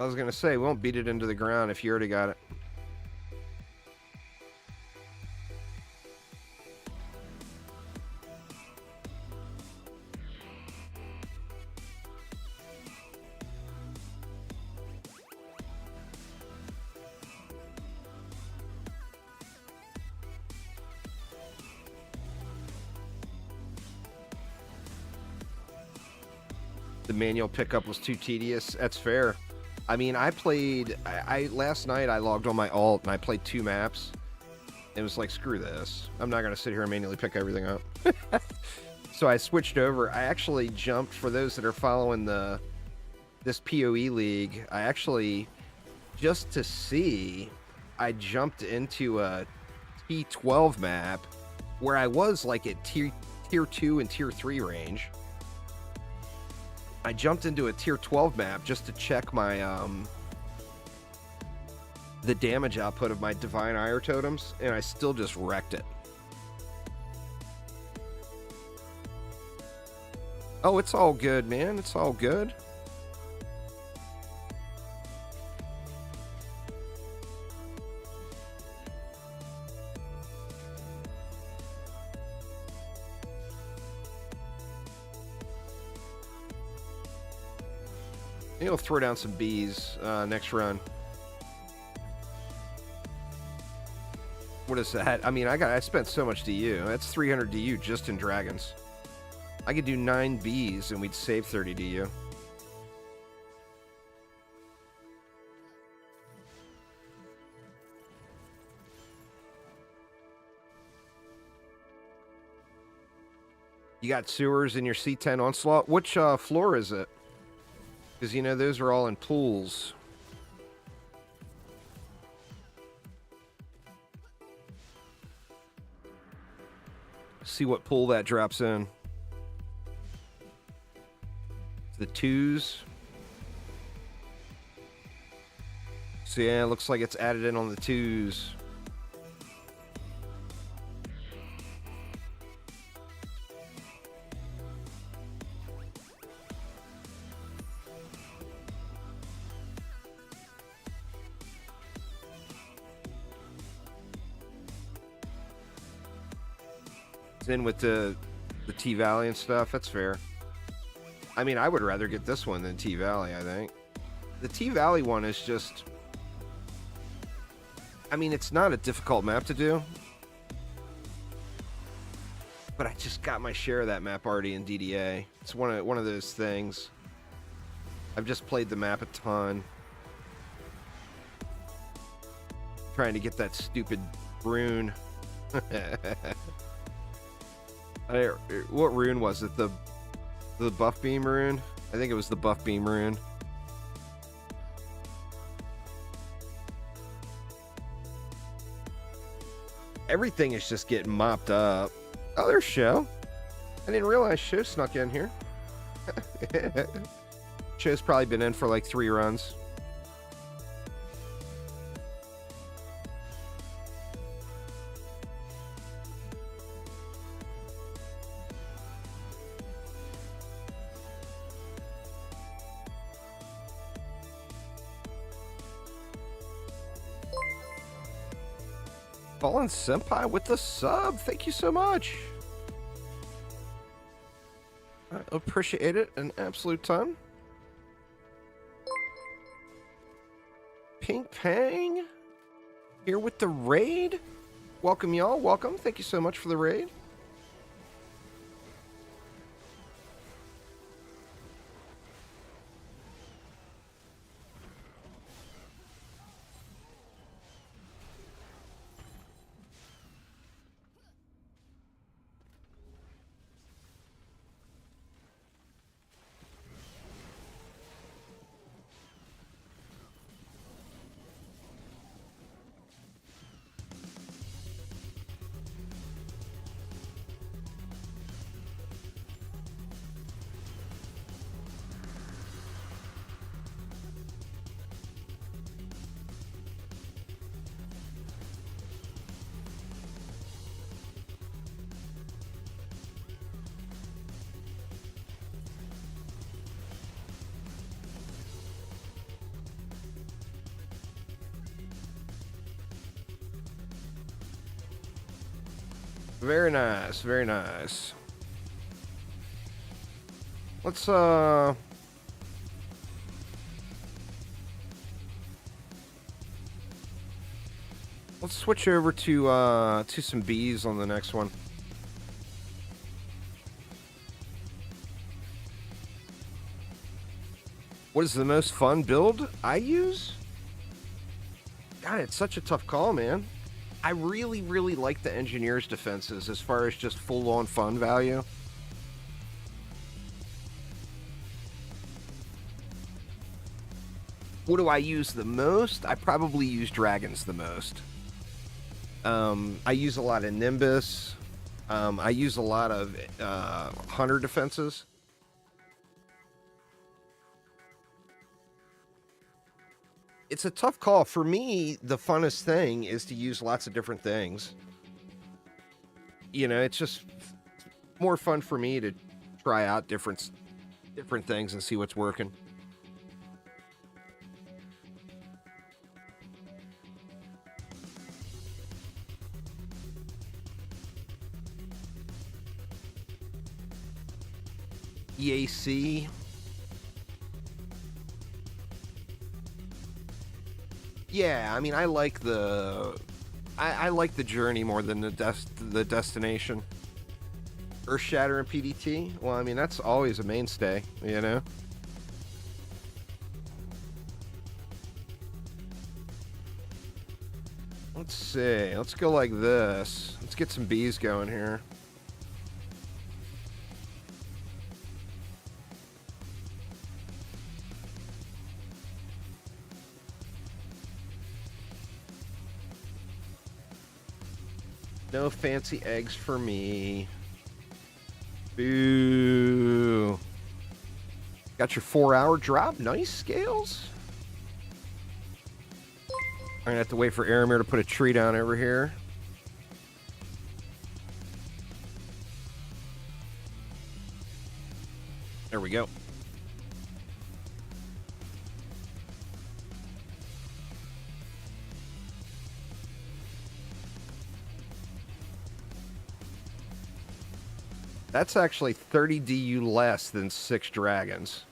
I was gonna say, we won't beat it into the ground if you already got it. The manual pickup was too tedious. That's fair. I mean, I played... last night, I logged on my alt, and I played 2 maps. It was like, screw this. I'm not going to sit here and manually pick everything up. So I switched over. I actually jumped, for those that are following this PoE league, I actually, just to see, I jumped into a T12 map where I was like at tier 2 and tier 3 range. I jumped into a tier 12 map just to check my the damage output of my divine ire totems, and I still just wrecked it. Oh, it's all good, man. It's all good. Maybe I'll throw down some bees next run. What is that? I mean, I spent so much DU. That's 300 DU just in dragons. I could do 9 bees and we'd save 30 DU. You got sewers in your C10 onslaught? Which floor is it? Because, you know, those are all in pools. See what pool that drops in. The 2s. So yeah, it looks like it's added in on the 2s. It's in with the T-Valley and stuff. That's fair. I mean, I would rather get this one than T-Valley, I think. The T-Valley one is just... I mean, it's not a difficult map to do. But I just got my share of that map already in DDA. It's one of those things. I've just played the map a ton. Trying to get that stupid rune. What rune was it? The buff beam rune? I think it was the buff beam rune. Everything is just getting mopped up. Oh, there's Show. I didn't realize Show snuck in here. Show's probably been in for like 3 runs. Fallen Senpai with the sub. Thank you so much. I appreciate it an absolute ton. Pink Pang here with the raid. Welcome, y'all. Welcome. Thank you so much for the raid. Very nice, very nice. Let's switch over to some bees on the next one. What is the most fun build I use? God, it's such a tough call, man. I really, really like the engineer's defenses as far as just full-on fun value. What do I use the most? I probably use dragons the most. I use a lot of Nimbus. I use a lot of hunter defenses. It's a tough call. For me, the funnest thing is to use lots of different things. You know, it's just more fun for me to try out different things and see what's working. EAC. Yeah, I mean, I like the journey more than the destination. Earthshatter and PDT. Well, I mean, that's always a mainstay, you know. Let's see. Let's go like this. Let's get some bees going here. No fancy eggs for me. Boo. Got your 4-hour drop. Nice, Scales. I'm gonna have to wait for Aramir to put a tree down over here. There we go. That's actually 30 DU less than 6 dragons.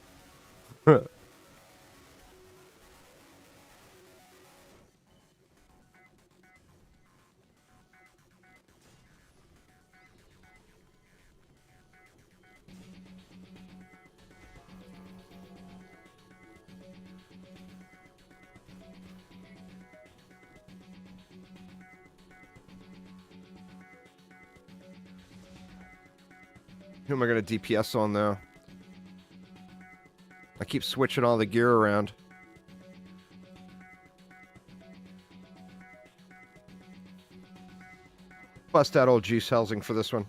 Who am I going to DPS on, though? I keep switching all the gear around. Bust out old Juice Helsing for this one.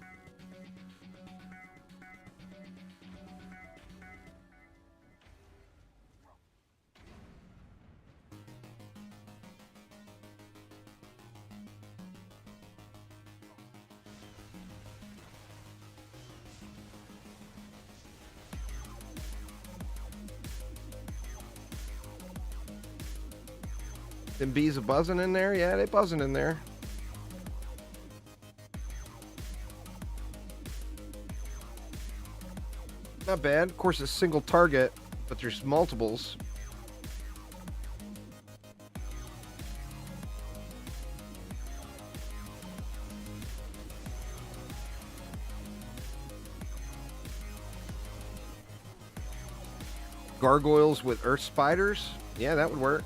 Them bees a buzzing in there? Yeah, they buzzing in there. Not bad. Of course, it's a single target, but there's multiples. Gargoyles with earth spiders? Yeah, that would work.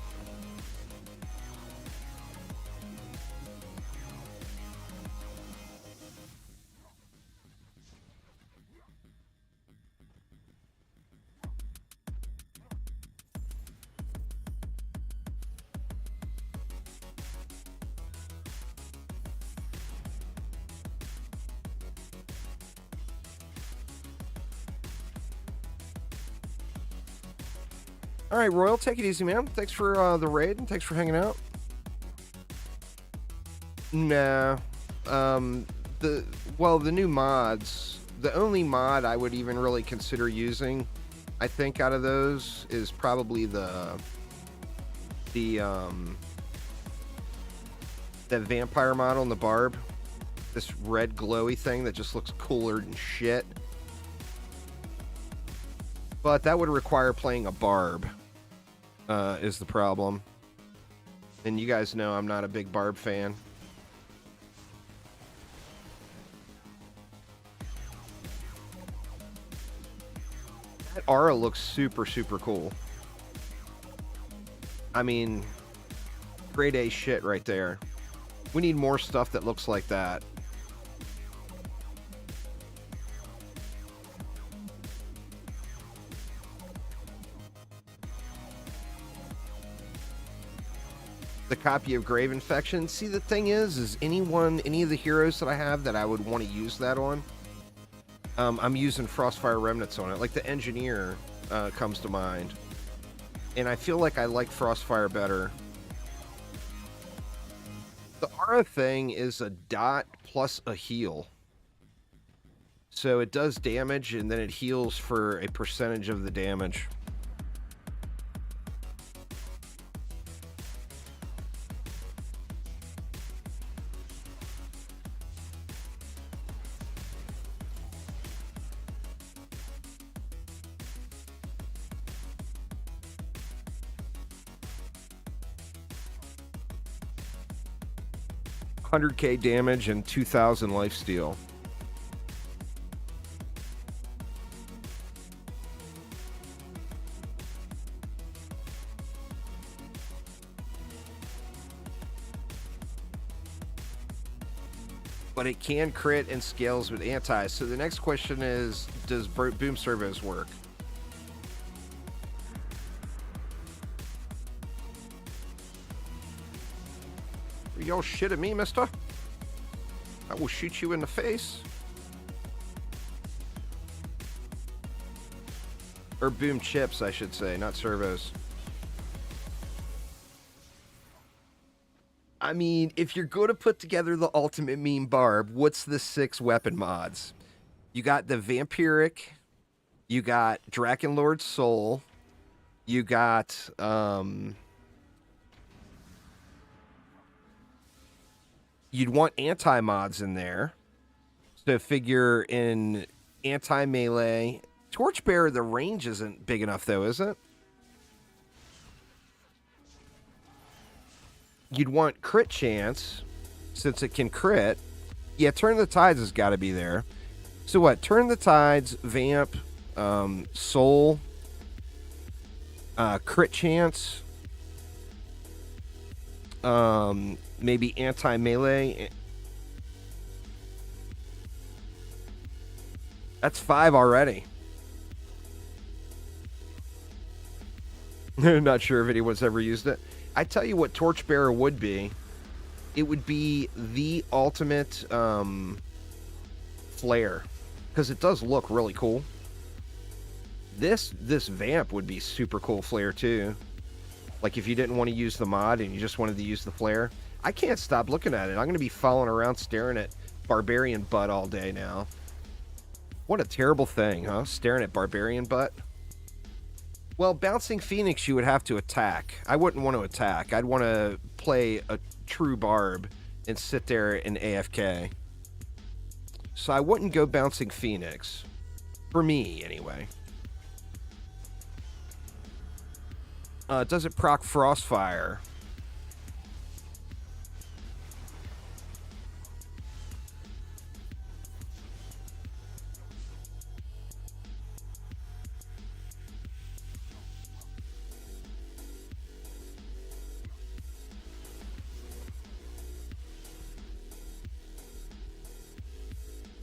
All right, Royal, take it easy, man. Thanks for the raid, and thanks for hanging out. Nah. The new mods, the only mod I would even really consider using, I think, out of those is probably the vampire model and the barb. This red glowy thing that just looks cooler than shit. But that would require playing a Barb, is the problem. And you guys know I'm not a big Barb fan. That aura looks super, super cool. I mean, grade A shit right there. We need more stuff that looks like that. The copy of Grave Infection. See, the thing is any of the heroes that I have that I would want to use that on, I'm using Frostfire Remnants on it. Like the Engineer comes to mind. And I feel like I like Frostfire better. The aura thing is a dot plus a heal. So it does damage and then it heals for a percentage of the damage. $100k damage and 2,000 lifesteal. But it can crit and scales with anti. So the next question is, does boom servos work? Y'all shit at me, mister? I will shoot you in the face. Or boom chips, I should say, not servos. I mean, if you're going to put together the ultimate meme Barb, what's the 6 weapon mods? You got the Vampiric, you got Drakenlord Soul, you got, you'd want anti-mods in there. So figure in anti-melee. Torchbearer, the range isn't big enough though, is it? You'd want crit chance, since it can crit. Yeah, Turn the Tides has got to be there. So what? Turn the Tides, Vamp, Soul, crit chance, maybe anti-melee. That's 5 already. Not sure if anyone's ever used it. I tell you what Torchbearer would be. It would be the ultimate Flair. Because it does look really cool. This Vamp would be super cool Flair too. Like if you didn't want to use the mod and you just wanted to use the Flair. I can't stop looking at it. I'm going to be following around staring at Barbarian Butt all day now. What a terrible thing, huh? Staring at Barbarian Butt. Well, Bouncing Phoenix you would have to attack. I wouldn't want to attack. I'd want to play a true Barb and sit there in AFK. So I wouldn't go Bouncing Phoenix. For me, anyway. Does it proc Frostfire?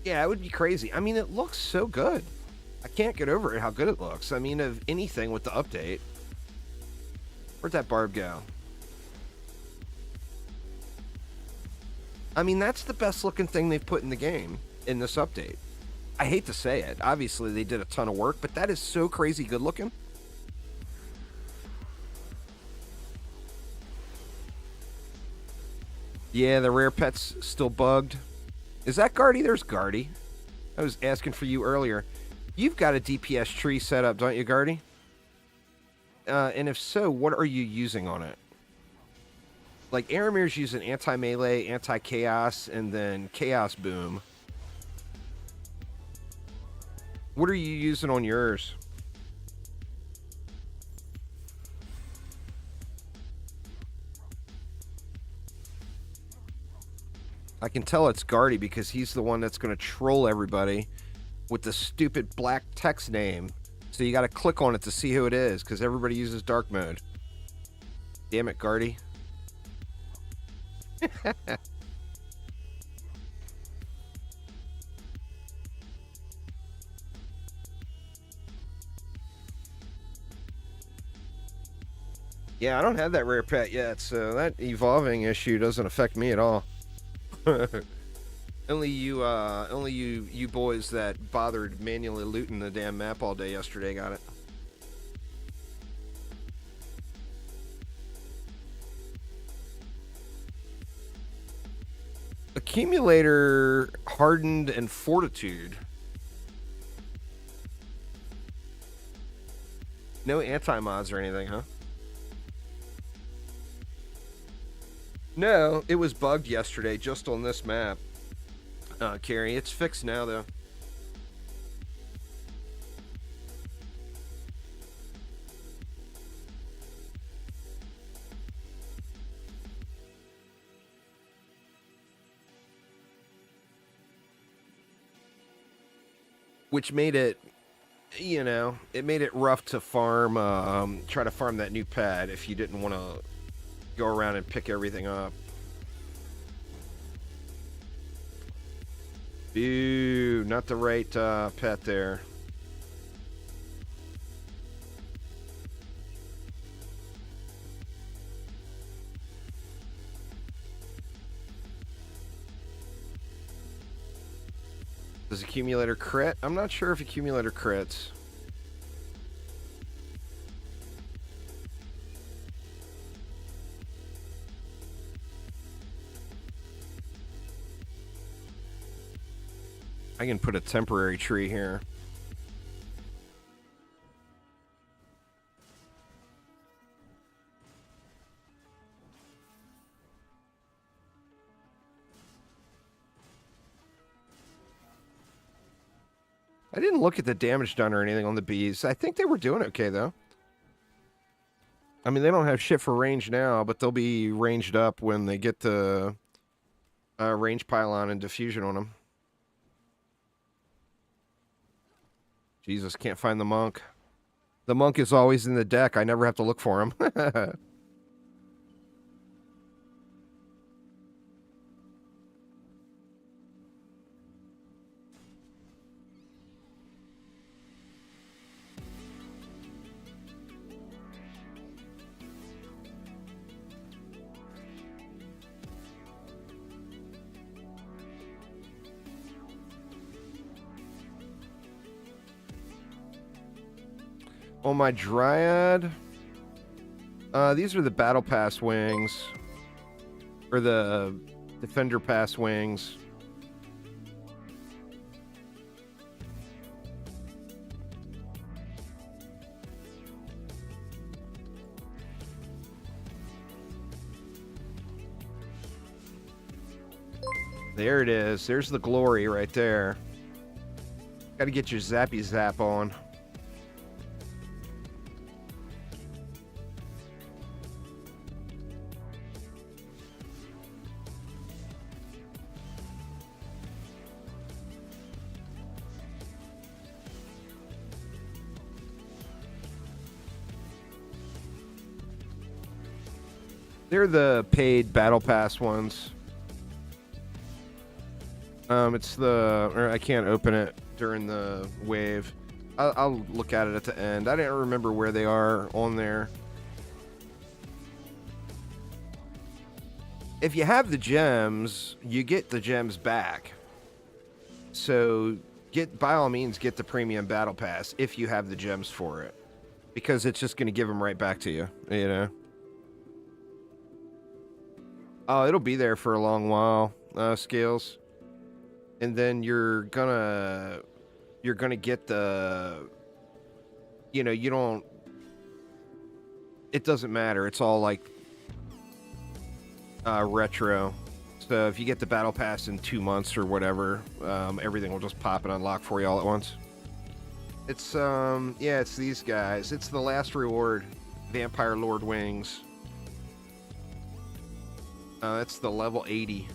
Yeah, it would be crazy. I mean, it looks so good. I can't get over it, how good it looks. I mean, of anything with the update. Where'd that Barb go? I mean, that's the best looking thing they've put in the game in this update. I hate to say it. Obviously, they did a ton of work, but that is so crazy good looking. Yeah, the rare pet's still bugged. Is that Guardy? There's Guardy. I was asking for you earlier. You've got a DPS tree set up, don't you, Guardy? And if so, what are you using on it? Like, Aramir's using anti-melee, anti-chaos, and then chaos boom. What are you using on yours? I can tell it's Guardy because he's the one that's going to troll everybody with the stupid black text name. So you got to click on it to see who it is because everybody uses dark mode. Damn it, Guardy. Yeah, I don't have that rare pet yet, so that evolving issue doesn't affect me at all. only you boys that bothered manually looting the damn map all day yesterday got it. Accumulator, hardened, and fortitude. No anti-mods or anything, huh? No, it was bugged yesterday just on this map. Carrie, it's fixed now, though. Which made it, you know, it made it rough to farm, try to farm that new pad if you didn't want to go around and pick everything up. Ew, not the right pet there. Does accumulator crit? I'm not sure if accumulator crits. I can put a temporary tree here. I didn't look at the damage done or anything on the bees. I think they were doing okay, though. I mean, they don't have shit for range now, but they'll be ranged up when they get the range pylon and diffusion on them. Jesus, can't find the monk. The monk is always in the deck. I never have to look for him. On my Dryad, these are the Battle Pass wings, or the Defender Pass wings. There it is. There's the glory right there. Got to get your zappy zap on. They're the paid Battle Pass ones. It's the... Or I can't open it during the wave. I'll look at it at the end. I didn't remember where they are on there. If you have the gems, you get the gems back. So, by all means, get the premium Battle Pass if you have the gems for it. Because it's just going to give them right back to you, you know? Oh, it'll be there for a long while, Scales. And then you're gonna get the, you know, you don't, it doesn't matter. It's all like, retro. So if you get the battle pass in 2 months or whatever, everything will just pop and unlock for you all at once. It's yeah, it's these guys. It's the last reward, Vampire Lord Wings. That's the level 80.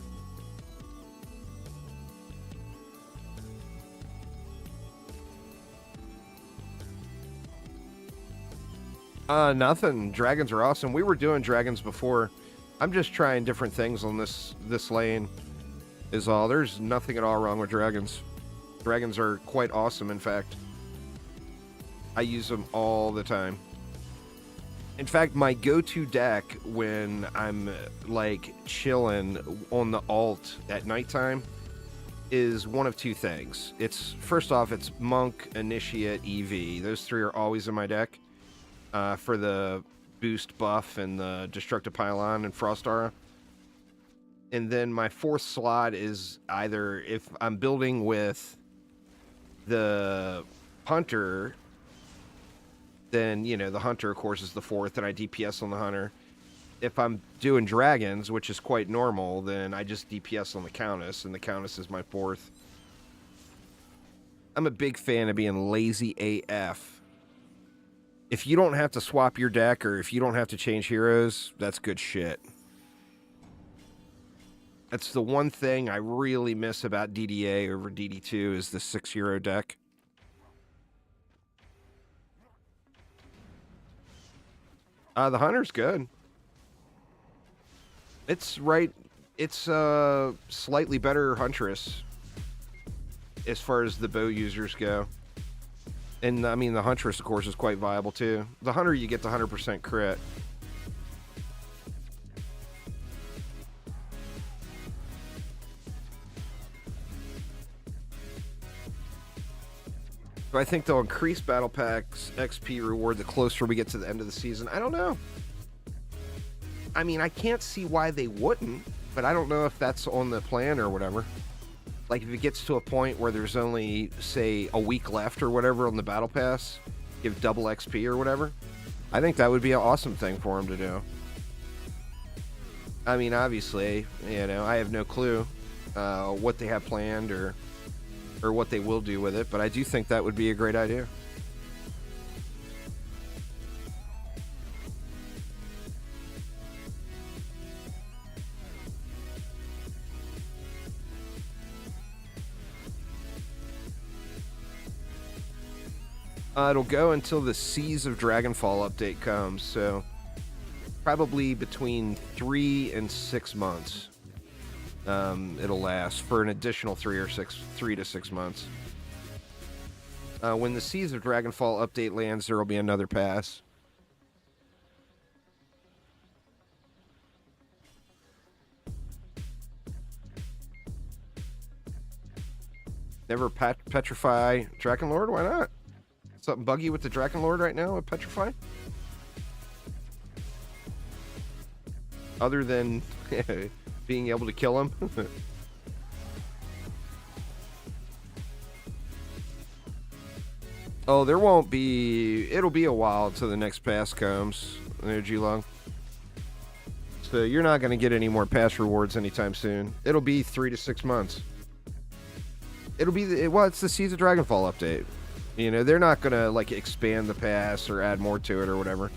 Nothing. Dragons are awesome. We were doing dragons before. I'm just trying different things on this lane is all. There's nothing at all wrong with dragons. Dragons are quite awesome, in fact. I use them all the time. In fact, my go-to deck when I'm, like, chilling on the alt at nighttime is one of two things. It's, first off, it's Monk, Initiate, EV. Those three are always in my deck for the boost buff and the Destructive Pylon and Frost Aura. And then my fourth slot is either if I'm building with the Hunter, then, you know, the Hunter, of course, is the fourth, and I DPS on the Hunter. If I'm doing Dragons, which is quite normal, then I just DPS on the Countess, and the Countess is my fourth. I'm a big fan of being lazy AF. If you don't have to swap your deck, or if you don't have to change heroes, that's good shit. That's the one thing I really miss about DDA over DD2 is the 6-hero deck. The Hunter's good. It's right. It's slightly better Huntress as far as the bow users go. And, I mean, the Huntress, of course, is quite viable, too. The Hunter, you get the 100% crit. So I think they'll increase Battle Pack's XP reward the closer we get to the end of the season. I don't know. I mean, I can't see why they wouldn't, but I don't know if that's on the plan or whatever. Like, if it gets to a point where there's only, say, a week left or whatever on the Battle Pass, give double XP or whatever, I think that would be an awesome thing for them to do. I mean, obviously, you know, I have no clue what they have planned or what they will do with it, but I do think that would be a great idea. It'll go until the Seas of Dragonfall update comes, so probably between 3 and 6 months. It'll last for an additional 3 to 6 months. When the Seas of Dragonfall update lands, there will be another pass. Never petrify Dragonlord? Why not? Something buggy with the Dragonlord right now with Petrify? Other than being able to kill him? Oh, there won't be... It'll be a while until the next pass comes. Energy Long. So you're not going to get any more pass rewards anytime soon. It'll be 3 to 6 months. It'll be... Well, it's the Seas of Dragonfall update. You know, they're not going to, like, expand the pass or add more to it or whatever.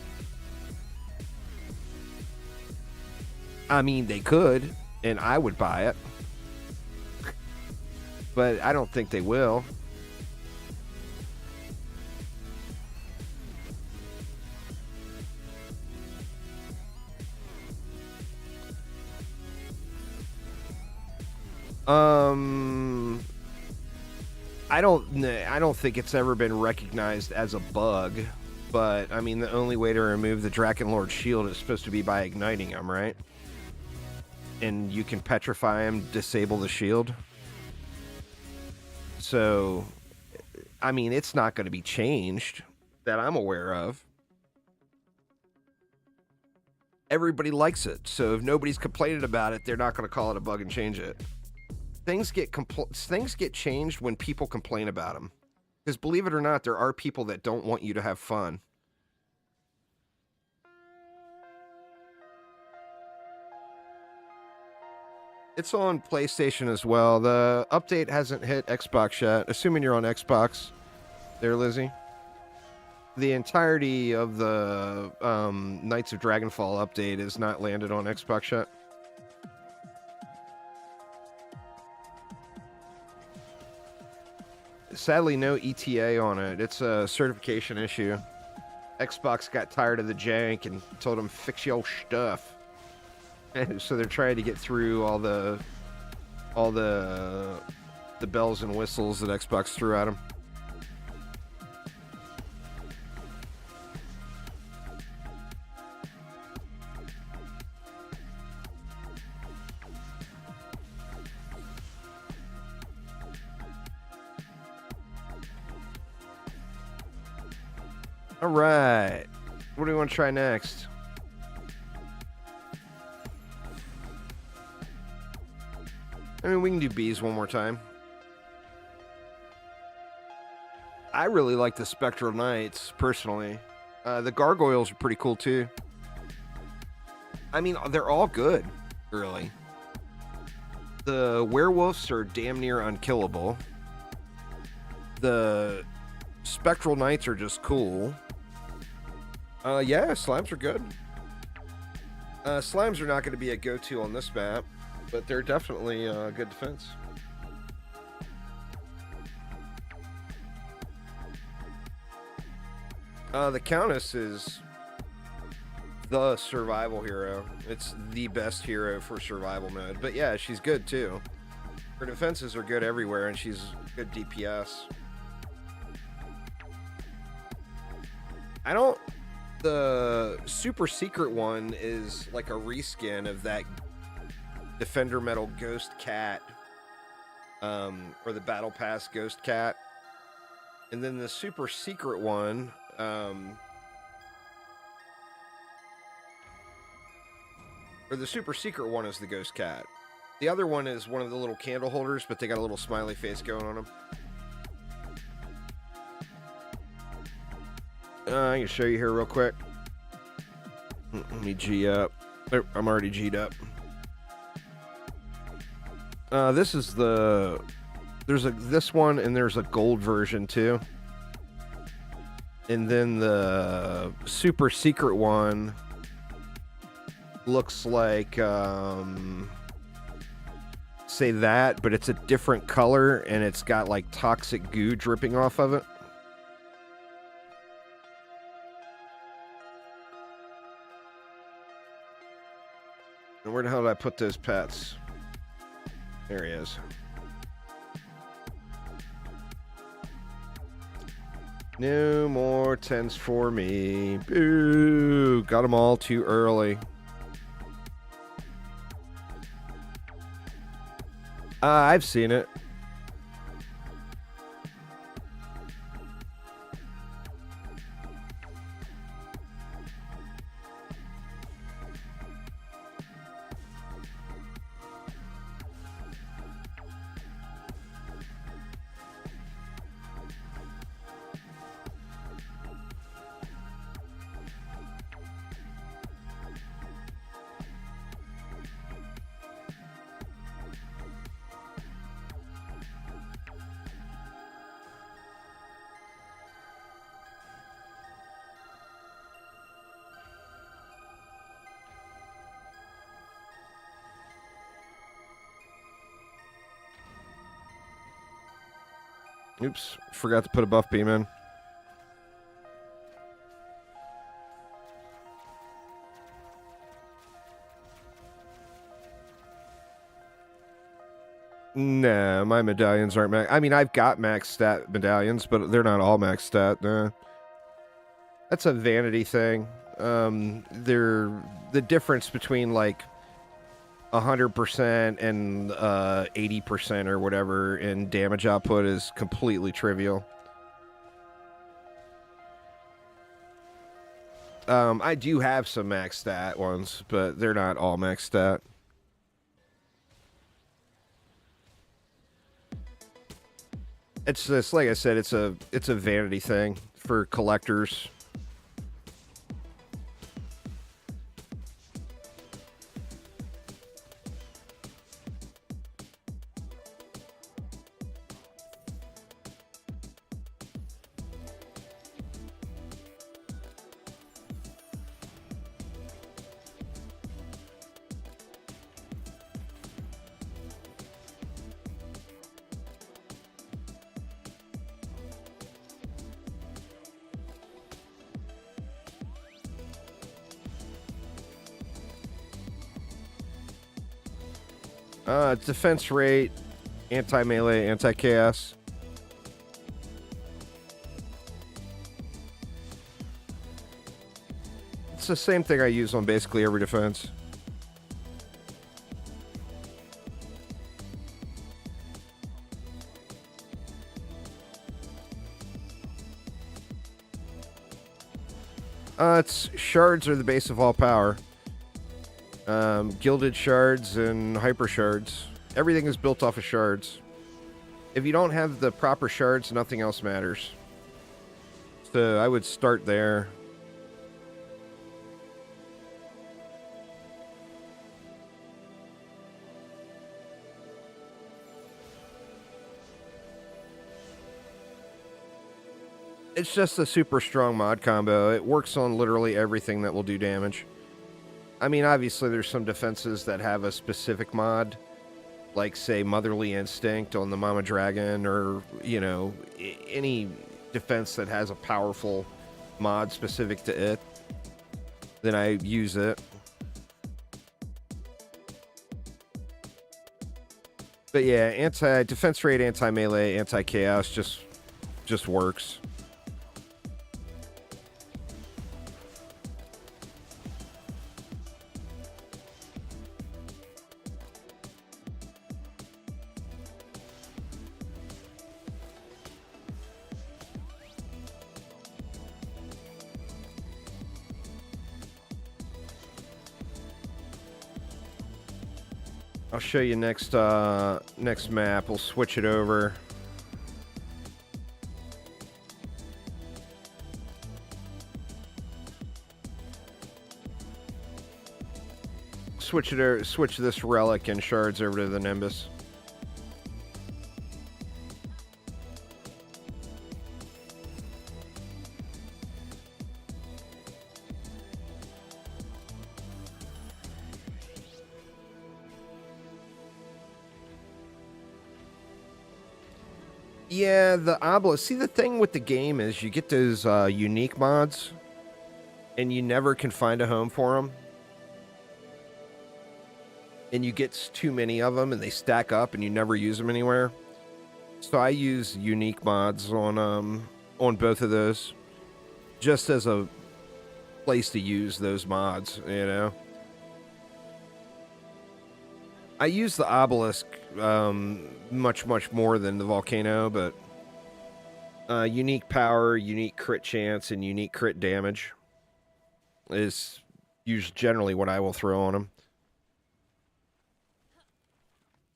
I mean, they could, and I would buy it. But I don't think they will. I don't think it's ever been recognized as a bug, but I mean the only way to remove the Dragonlord shield is supposed to be by igniting him, right? And you can petrify him, disable the shield. So, I mean, it's not going to be changed that I'm aware of. Everybody likes it, so if nobody's complaining about it, they're not going to call it a bug and change it. Things get changed when people complain about them. Because believe it or not, there are people that don't want you to have fun. It's on PlayStation as well. The update hasn't hit Xbox yet. Assuming you're on Xbox there, Lizzie. The entirety of the Knights of Dragonfall update is not landed on Xbox yet. Sadly, no ETA on it. It's a certification issue. Xbox got tired of the jank and told them, fix your stuff. So they're trying to get through all the bells and whistles that Xbox threw at them. All right. What do we want to try next? I mean, we can do bees one more time. I really like the Spectral Knights, personally. The Gargoyles are pretty cool, too. I mean, they're all good, really. The Werewolves are damn near unkillable. The Spectral Knights are just cool. Yeah, Slimes are good. Slimes are not going to be a go-to on this map, but they're definitely a good defense. The Countess is the survival hero. It's the best hero for survival mode. But yeah, she's good too. Her defenses are good everywhere, and she's good DPS. The super secret one is like a reskin of that Defender Metal Ghost Cat, or the Battle Pass Ghost Cat. And then the super secret one, or the super secret one is the Ghost Cat. The other one is one of the little candle holders, but they got a little smiley face going on them. I can show you here real quick. Let me G up. Oh, I'm already G'd up. This is this one, and there's a gold version too. And then the super secret one looks like, say that, but it's a different color, and it's got like toxic goo dripping off of it. And where the hell did I put those pets? There he is. No more tents for me. Boo! Got them all too early. I've seen it. Oops, forgot to put a buff beam in. Nah, my medallions aren't max. I mean, I've got max stat medallions, but they're not all max stat. Nah. That's a vanity thing. They're the difference between like 100% and 80% or whatever in damage output is completely trivial. I do have some max stat ones, but they're not all max stat. It's just like I said, it's a vanity thing for collectors. Defense rate, anti-melee, anti-chaos. It's the same thing I use on basically every defense. It's shards are the base of all power. Gilded shards and hyper shards. Everything is built off of shards. If you don't have the proper shards, nothing else matters. So I would start there. It's just a super strong mod combo. It works on literally everything that will do damage. I mean, obviously there's some defenses that have a specific mod, like, say, Motherly Instinct on the Mama Dragon, or, you know, any defense that has a powerful mod specific to it. Then I use it. But yeah, defense rate, anti-melee, anti-chaos just works. I'll show you next map. We'll switch it over. Switch this relic and shards over to the Nimbus. Yeah, the obelisk. See, the thing with the game is you get those unique mods, and you never can find a home for them. And you get too many of them, and they stack up, and you never use them anywhere. So I use unique mods on both of those, just as a place to use those mods, you know. I use the obelisk much more than the volcano, but unique power, unique crit chance, and unique crit damage is generally what I will throw on them.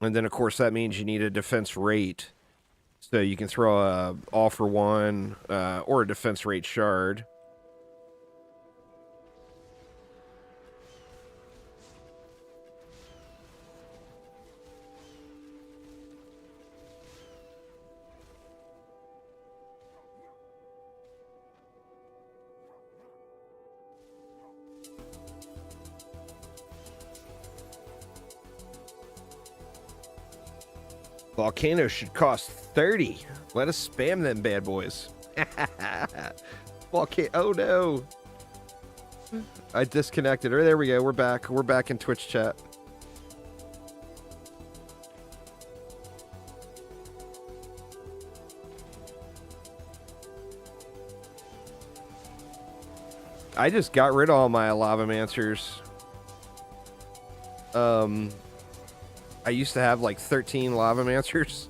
And then, of course, that means you need a defense rate, so you can throw a all for one or a defense rate shard. Volcano should cost 30. Let us spam them bad boys. Volcano. Oh no. I disconnected. Oh, there we go. We're back. We're back in Twitch chat. I just got rid of all my Lavamancers. I used to have like 13 Lavamancers.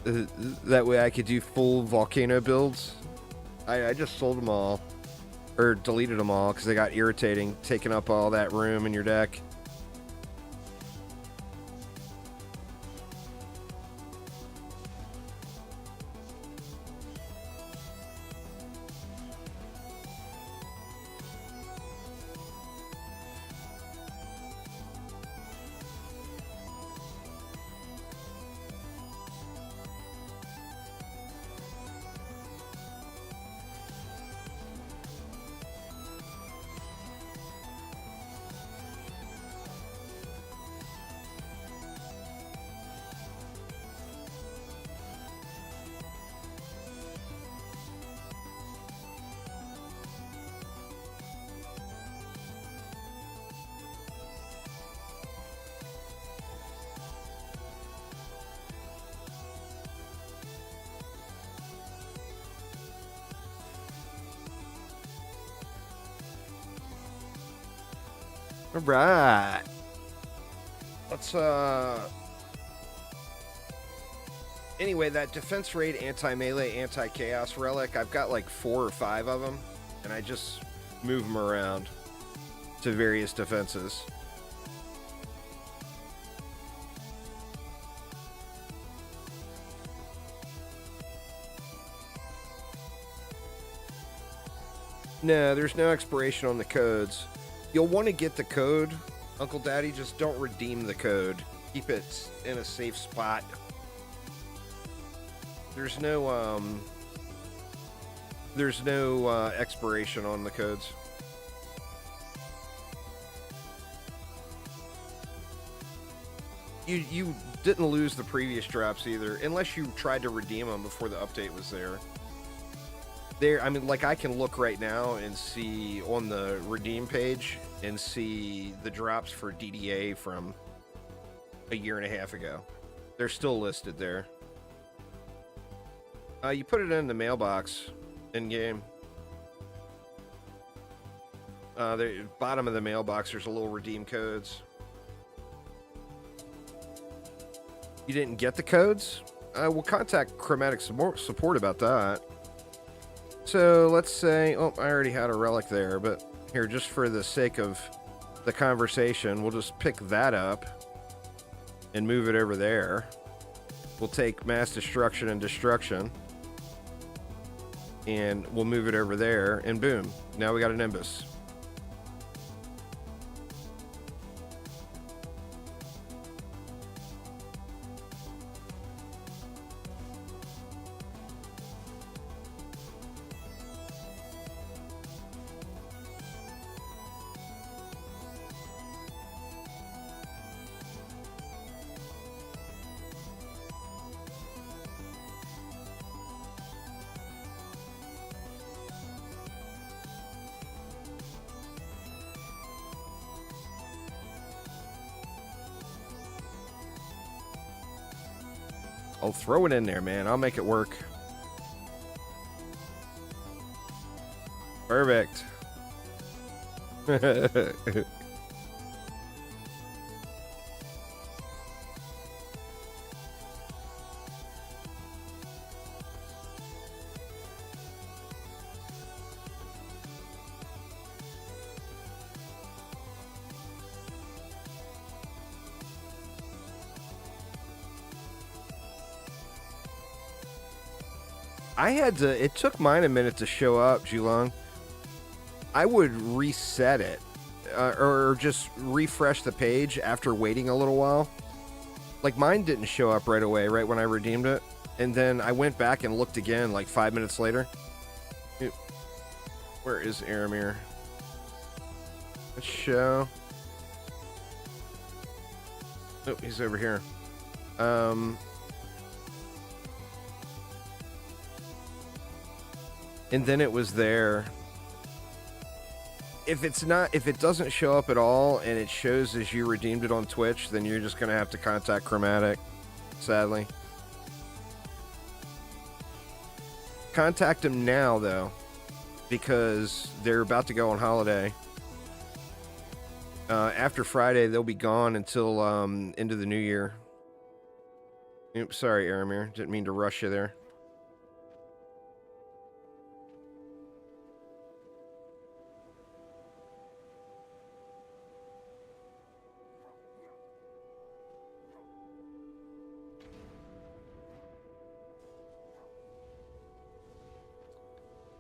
That way I could do full volcano builds. I just sold them all. Or deleted them all because they got irritating, taking up all that room in your deck. All right. Let's, anyway, that defense raid, anti-melee, anti-chaos relic, I've got like 4 or 5 of them, and I just move them around to various defenses. No, there's no expiration on the codes. You'll want to get the code, Uncle Daddy, just don't redeem the code. Keep it in a safe spot. There's no expiration on the codes. You didn't lose the previous drops either, unless you tried to redeem them before the update was there. I mean, like, I can look right now and see on the redeem page and see the drops for DDA from a year and a half ago. They're still listed there. You put it in the mailbox in game. The bottom of the mailbox, there's a little redeem codes. You didn't get the codes? We'll contact Chromatic support about that. So let's say, oh, I already had a relic there, but here, just for the sake of the conversation, we'll just pick that up and move it over there. We'll take mass destruction and destruction, and we'll move it over there, and boom, now we got a Nimbus. I'll throw it in there, man. I'll make it work. Perfect. It took mine a minute to show up, Julong. I would reset it, or just refresh the page after waiting a little while. Like, mine didn't show up right away, right when I redeemed it. And then I went back and looked again, like 5 minutes later. Where is Aramir? Let's show. Oh, he's over here. And then it was there. If it doesn't show up at all and it shows as you redeemed it on Twitch, then you're just going to have to contact Chromatic, sadly. Contact them now, though, because they're about to go on holiday. After Friday, they'll be gone until into the new year. Oops, sorry, Aramir. Didn't mean to rush you there.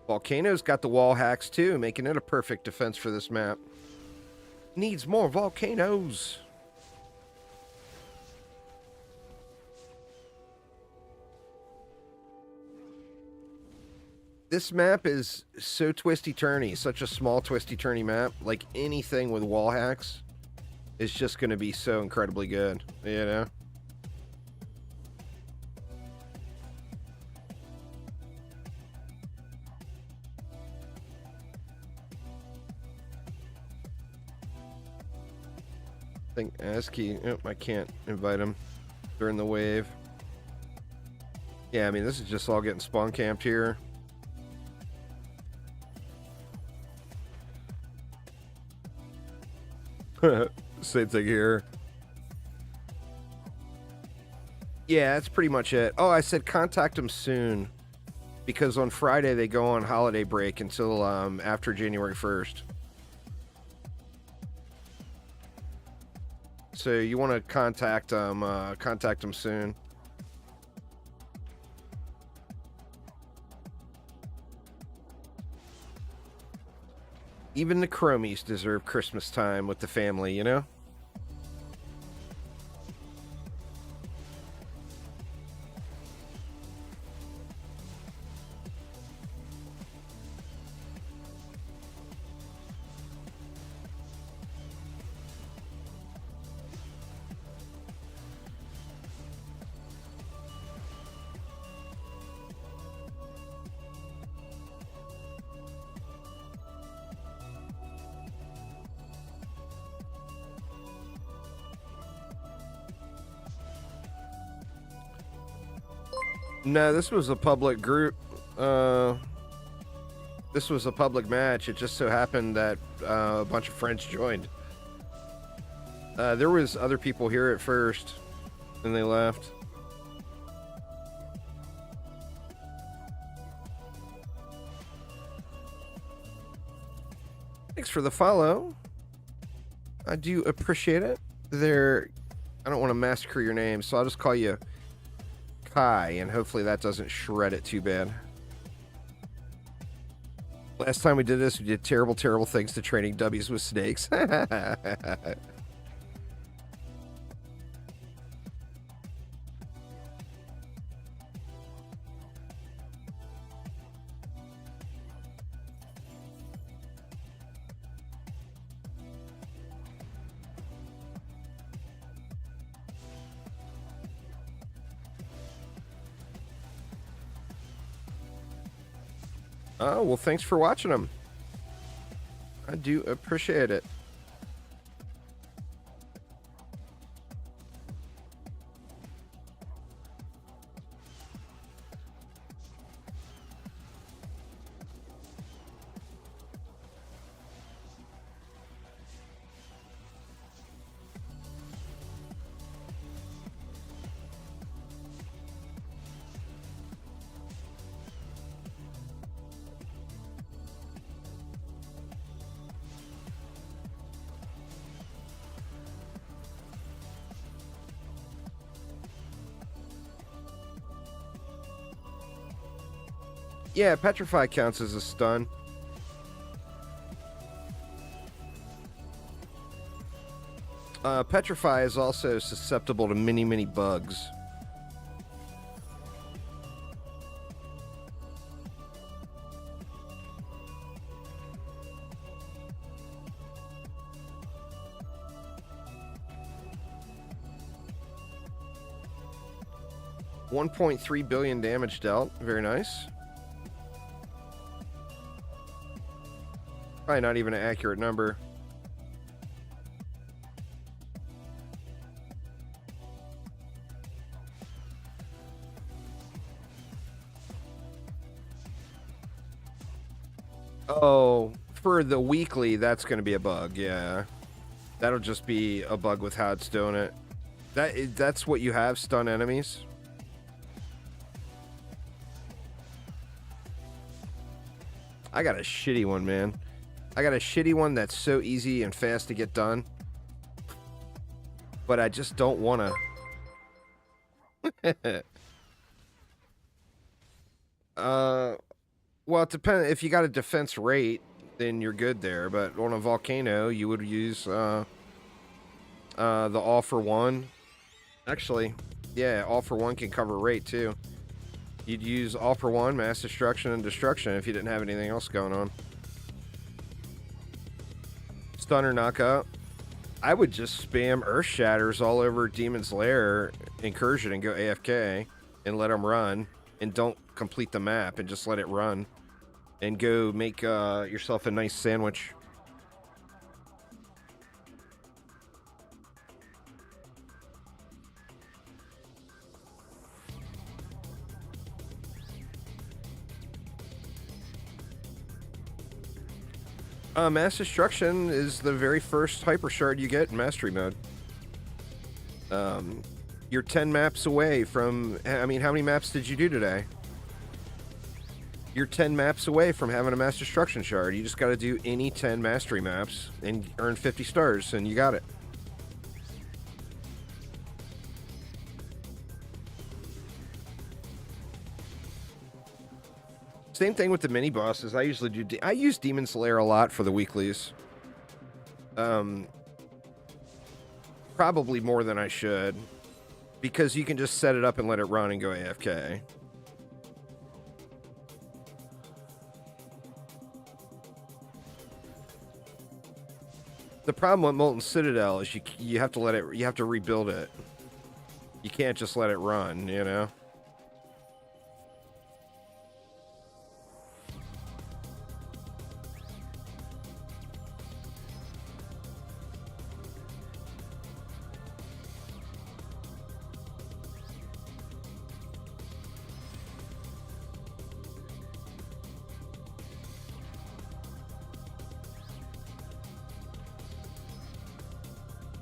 Volcano's got the wall hacks too, making it a perfect defense for this map. Needs more volcanoes. This map is so twisty-turny, such a small twisty-turny map. Like, anything with wall hacks is just going to be so incredibly good, you know? I think ASCII, oh, I can't invite him during the wave. Yeah, I mean, this is just all getting spawn camped here. Same thing here. Yeah, that's pretty much it. Oh, I said contact them soon because on Friday they go on holiday break until after January 1st. So you want to contact them soon. Even the Chromies deserve Christmas time with the family, you know? No, this was a public group. This was a public match. It just so happened that a bunch of friends joined. There was other people here at first, and they left. Thanks for the follow. I do appreciate it. I don't want to massacre your name, so I'll just call you Kai, and hopefully that doesn't shred it too bad. Last time we did this, we did terrible, terrible things to training W's with snakes. Oh, well, thanks for watching them. I do appreciate it. Yeah, Petrify counts as a stun. Petrify is also susceptible to many, many bugs. $1.3 billion damage dealt. Very nice. Probably not even an accurate number. Oh, for the weekly, that's going to be a bug, yeah. That'll just be a bug with how it's doing it. That's what you have, stun enemies? I got a shitty one, man. I got a shitty one that's so easy and fast to get done. But I just don't want to. Well, it depends. If you got a defense rate, then you're good there. But on a volcano, you would use the all for one. Actually, yeah, all for one can cover rate too. You'd use all for one, mass destruction, and destruction if you didn't have anything else going on. Stunner knockout. I would just spam Earth Shatters all over Demon's Lair Incursion and go AFK and let them run, and don't complete the map and just let it run and go make yourself a nice sandwich. Mass Destruction is the very first Hyper Shard you get in Mastery Mode. You're 10 maps away from... I mean, how many maps did you do today? You're 10 maps away from having a Mass Destruction Shard. You just got to do any 10 Mastery maps and earn 50 stars, and you got it. Same thing with the mini bosses. I usually do. I use Demon Slayer a lot for the weeklies. Probably more than I should, because you can just set it up and let it run and go AFK. The problem with Molten Citadel is you have to let it. You have to rebuild it. You can't just let it run. You know.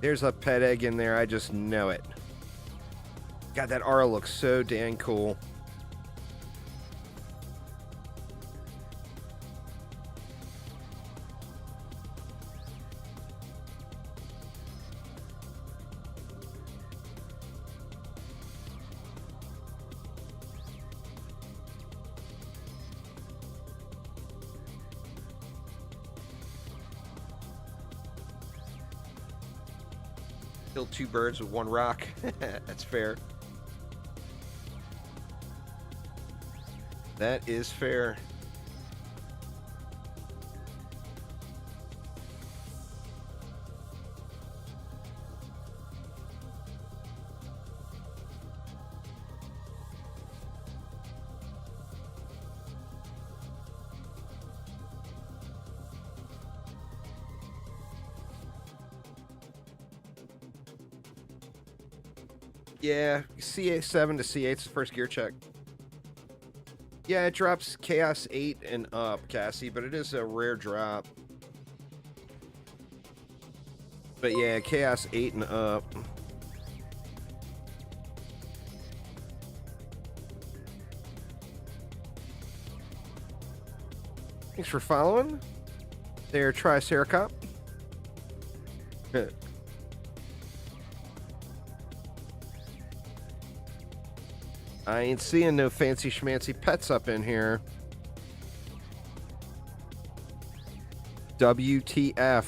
There's a pet egg in there. I just know it. God, that aura looks so dang cool. Kill two birds with one rock. That's fair. That is fair. Yeah, CA7 to C8's the first gear check. Yeah, it drops Chaos 8 and up, Cassie, but it is a rare drop. But yeah, Chaos 8 and up. Thanks for following. There, Triceracop. I ain't seeing no fancy schmancy pets up in here. WTF.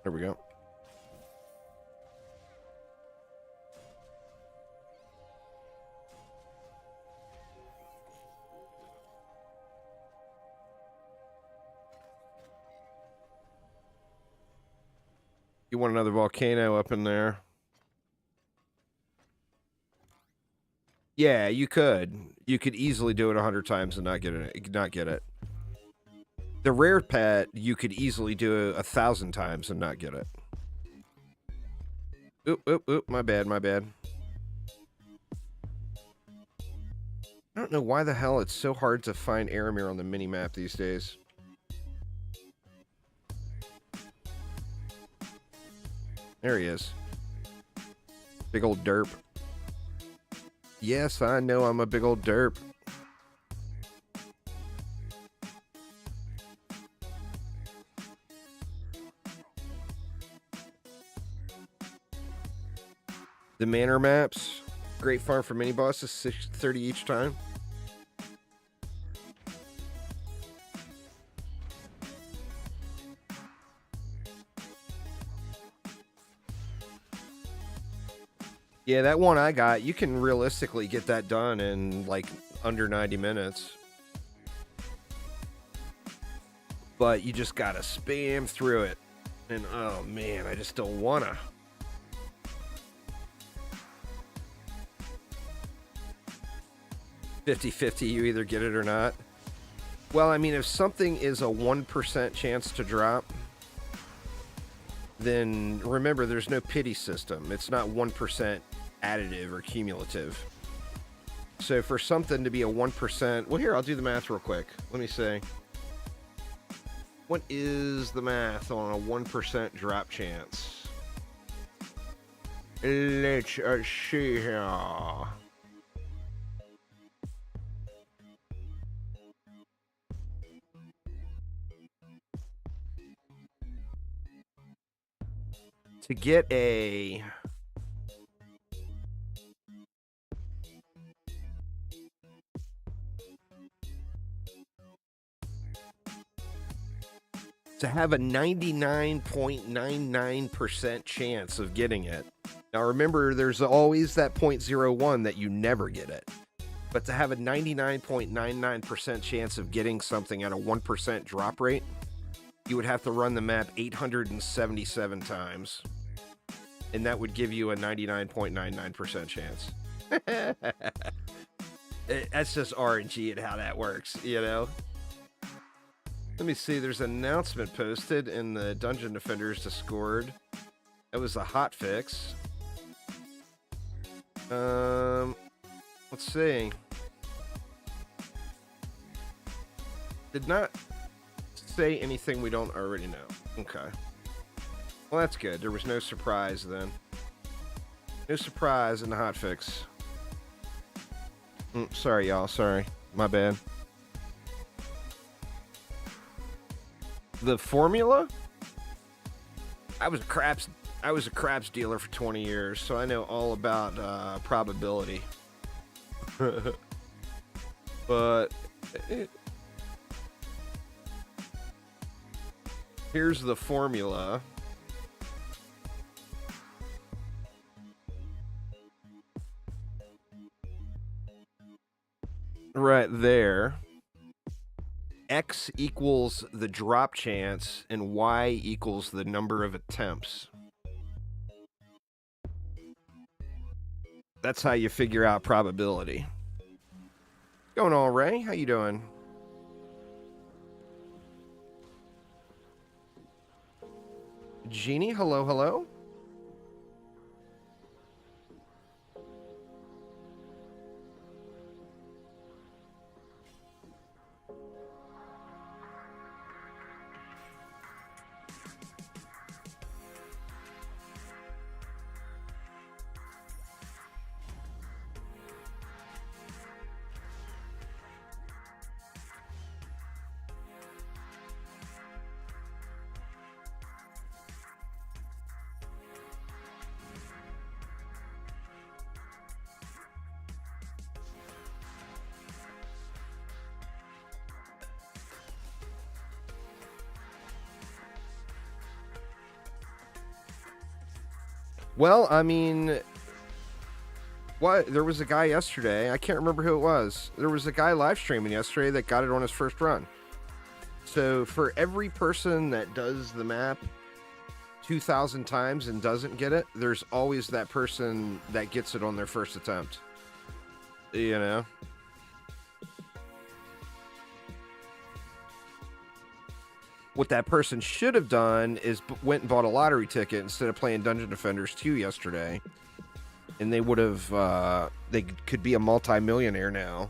There we go. You want another volcano up in there? Yeah, you could. You could easily do it 100 times and not get it. The rare pet, you could easily do it 1,000 times and not get it. Oop, my bad. I don't know why the hell it's so hard to find Aramir on the mini-map these days. There he is. Big old derp. Yes, I know I'm a big old derp. The manor maps, great farm for mini bosses, 630 each time. Yeah, that one I got, you can realistically get that done in like under 90 minutes. But you just gotta spam through it. And oh man, I just don't wanna. 50-50, you either get it or not. Well, I mean, if something is a 1% chance to drop, then remember there's no pity system. It's not 1% additive or cumulative. So for something to be a 1%, well, here, I'll do the math real quick. Let me see. What is the math on a 1% drop chance? Let's see here. To get a... to have a 99.99% chance of getting it. Now remember, there's always that 0.01 that you never get it. But to have a 99.99% chance of getting something at a 1% drop rate, you would have to run the map 877 times. And that would give you a 99.99% chance. That's just RNG and how that works, you know? Let me see, there's an announcement posted in the Dungeon Defenders Discord. That was a hot fix. Let's see. Did not say anything we don't already know. Okay. Well, that's good. There was no surprise then. No surprise in the hotfix. Sorry, y'all. Sorry. My bad. The formula? I was a craps dealer for 20 years, so I know all about probability. But here's the formula. Right there. X equals the drop chance and Y equals the number of attempts. That's how you figure out probability. What's going on, Ray? How you doing? Jeannie, hello, hello. Well, I mean, what? There was a guy yesterday. I can't remember who it was. There was a guy live streaming yesterday that got it on his first run. So for every person that does the map 2,000 times and doesn't get it, there's always that person that gets it on their first attempt. You know? What that person should have done is went and bought a lottery ticket instead of playing Dungeon Defenders 2 yesterday. And they would have, they could be a multi-millionaire now.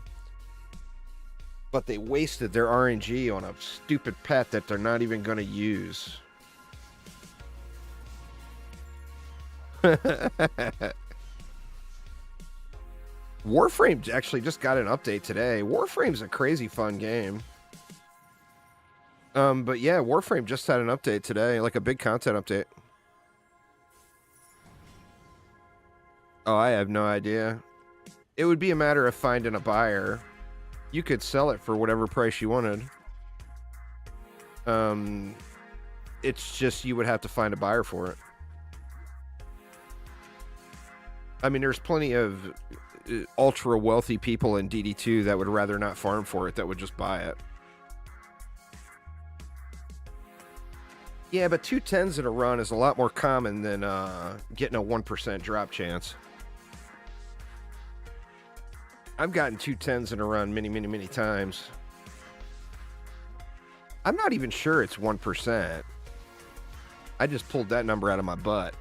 But they wasted their RNG on a stupid pet that they're not even going to use. Warframe actually just got an update today. Warframe's a crazy fun game. But yeah, Warframe just had an update today, like a big content update. Oh, I have no idea. It would be a matter of finding a buyer. You could sell it for whatever price you wanted. It's just you would have to find a buyer for it. I mean, there's plenty of ultra wealthy people in DD2 that would rather not farm for it, that would just buy it. Yeah, but 2 10s in a run is a lot more common than getting a 1% drop chance. I've gotten 210s in a run many, many, many times. I'm not even sure it's 1%. I just pulled that number out of my butt.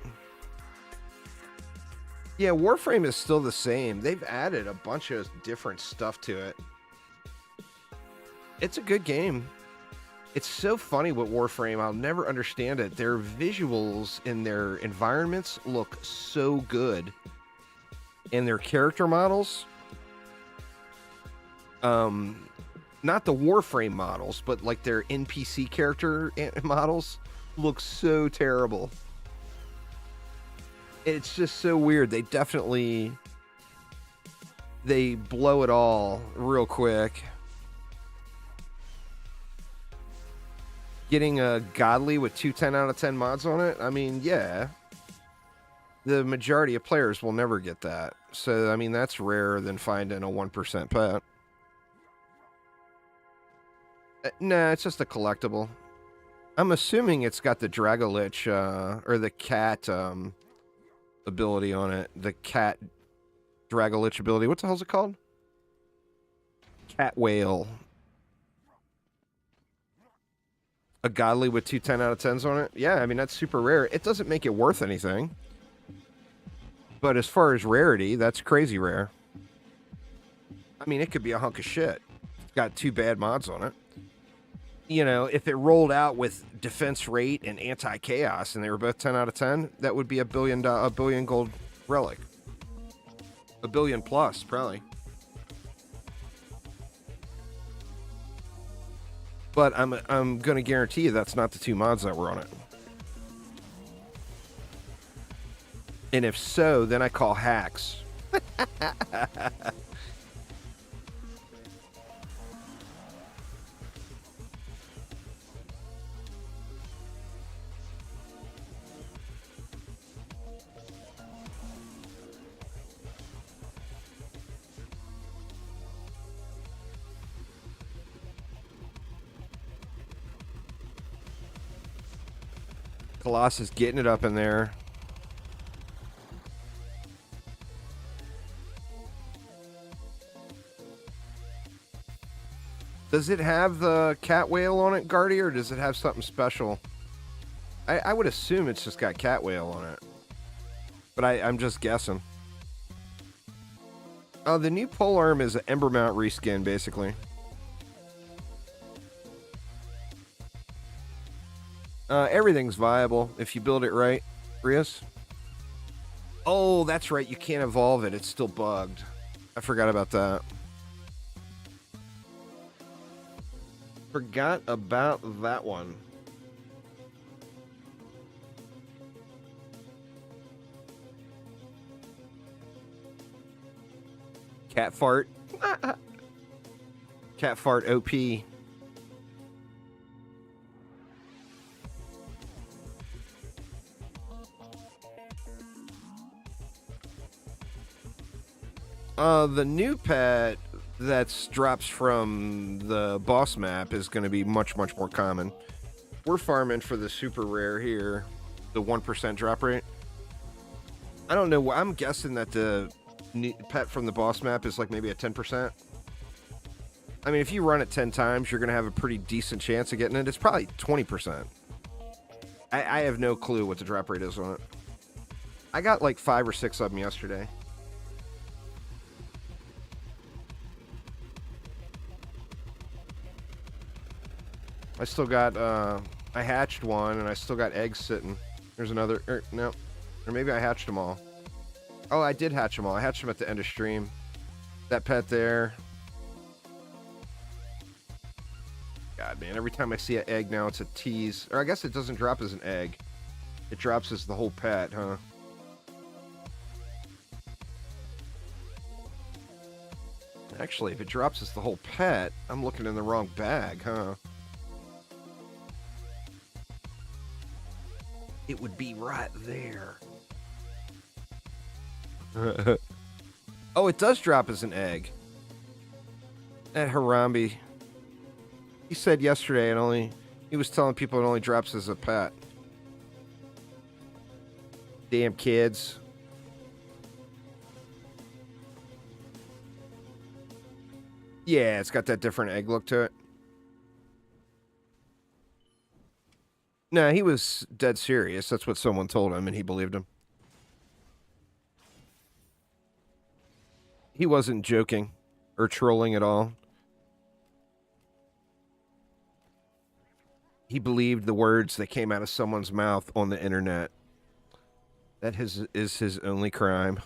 Yeah, Warframe is still the same. They've added a bunch of different stuff to it. It's a good game. It's so funny with Warframe. I'll never understand it. Their visuals in their environments look so good. And their character models, not the Warframe models, but like their NPC character models look so terrible. It's just so weird. They blow it all real quick. Getting a godly with 2 10 out of 10 mods on it, I mean, yeah. The majority of players will never get that. So, I mean, that's rarer than finding a 1% pet. Nah, it's just a collectible. I'm assuming it's got the Dragolich, or the cat, ability on it. The cat Dragolich ability. What the hell's it called? Cat Whale. A godly with 2 10 out of 10s on it? Yeah, I mean, that's super rare. It doesn't make it worth anything. But as far as rarity, that's crazy rare. I mean, it could be a hunk of shit. It's got 2 bad mods on it. You know, if it rolled out with defense rate and anti-chaos and they were both 10 out of 10, that would be a billion gold relic. A billion plus, probably. But I'm going to guarantee you that's not the 2 mods that were on it. And if so, then I call hacks. Colossus getting it up in there. Does it have the cat whale on it, Guardy, or does it have something special? I would assume it's just got cat whale on it. But I'm just guessing. Oh, the new polearm is an Ember Mount reskin, basically. Everything's viable if you build it right. Rios? Oh, that's right. You can't evolve it. It's still bugged. I forgot about that. Forgot about that one. Cat fart. Cat fart OP. The new pet that drops from the boss map is going to be much, much more common. We're farming for the super rare here, the 1% drop rate. I don't know. I'm guessing that the new pet from the boss map is like maybe a 10%. I mean, if you run it 10 times, you're going to have a pretty decent chance of getting it. It's probably 20%. I have no clue what the drop rate is on it. I got like 5 or 6 of them yesterday. I still got, I hatched one, and I still got eggs sitting. There's another, no. Or maybe I hatched them all. Oh, I did hatch them all. I hatched them at the end of stream. That pet there. God, man, every time I see an egg now, it's a tease. Or I guess it doesn't drop as an egg. It drops as the whole pet, huh? Actually, if it drops as the whole pet, I'm looking in the wrong bag, huh? It would be right there. Oh, it does drop as an egg. That Harambe. He said yesterday he was telling people it only drops as a pet. Damn kids. Yeah, it's got that different egg look to it. No, he was dead serious. That's what someone told him, and he believed him. He wasn't joking or trolling at all. He believed the words that came out of someone's mouth on the internet. That is his only crime.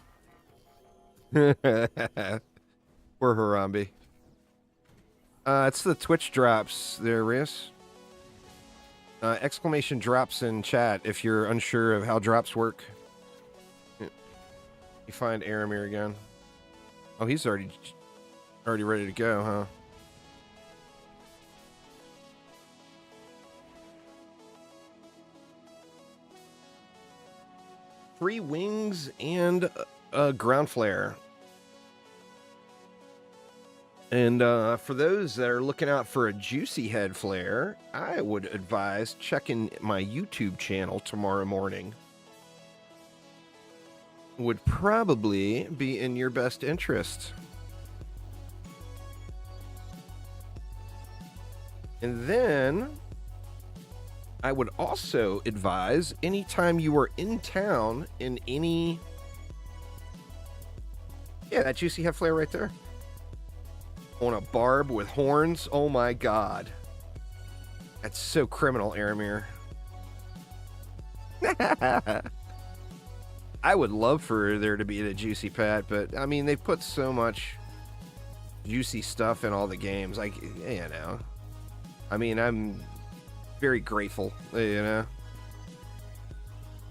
Poor Harambe. It's the Twitch drops there, Rios. Exclamation drops in chat if you're unsure of how drops work. You find Aramir again. Oh, he's already ready to go, huh? Free wings and a ground flare. And for those that are looking out for a juicy head flare, I would advise checking my YouTube channel tomorrow morning. Would probably be in your best interest. And then I would also advise anytime you are in town in any... Yeah, that juicy head flare right there. On a barb with horns. Oh my god. That's so criminal, Aramir. I would love for there to be the juicy pet, but I mean, they put so much juicy stuff in all the games. Like, you know. I mean, I'm very grateful, you know.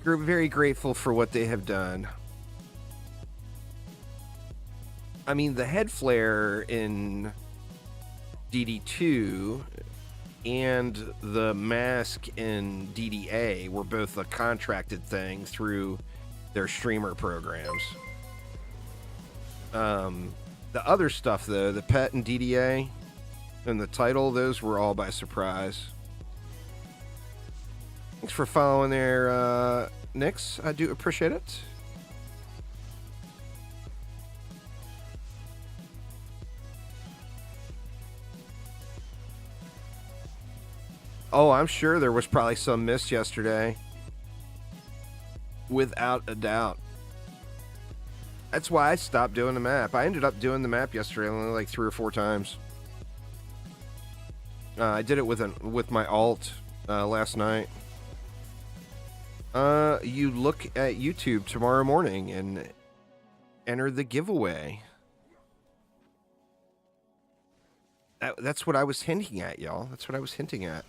Very grateful for what they have done. I mean, the head flare in DD2 and the mask in DDA were both a contracted thing through their streamer programs. The other stuff, though, the pet and DDA and the title, those were all by surprise. Thanks for following there, Nix. I do appreciate it. Oh, I'm sure there was probably some missed yesterday. Without a doubt. That's why I stopped doing the map. I ended up doing the map yesterday only like 3 or 4 times. I did it with my alt last night. You look at YouTube tomorrow morning and enter the giveaway. That's what I was hinting at, y'all. That's what I was hinting at.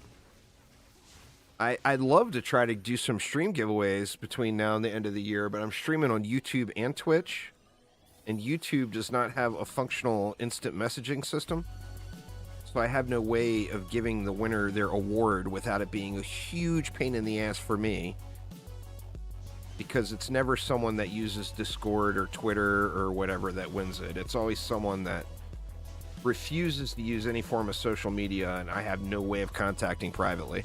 I'd love to try to do some stream giveaways between now and the end of the year, but I'm streaming on YouTube and Twitch, and YouTube does not have a functional instant messaging system, so I have no way of giving the winner their award without it being a huge pain in the ass for me, because it's never someone that uses Discord or Twitter or whatever that wins it. It's always someone that refuses to use any form of social media, and I have no way of contacting privately.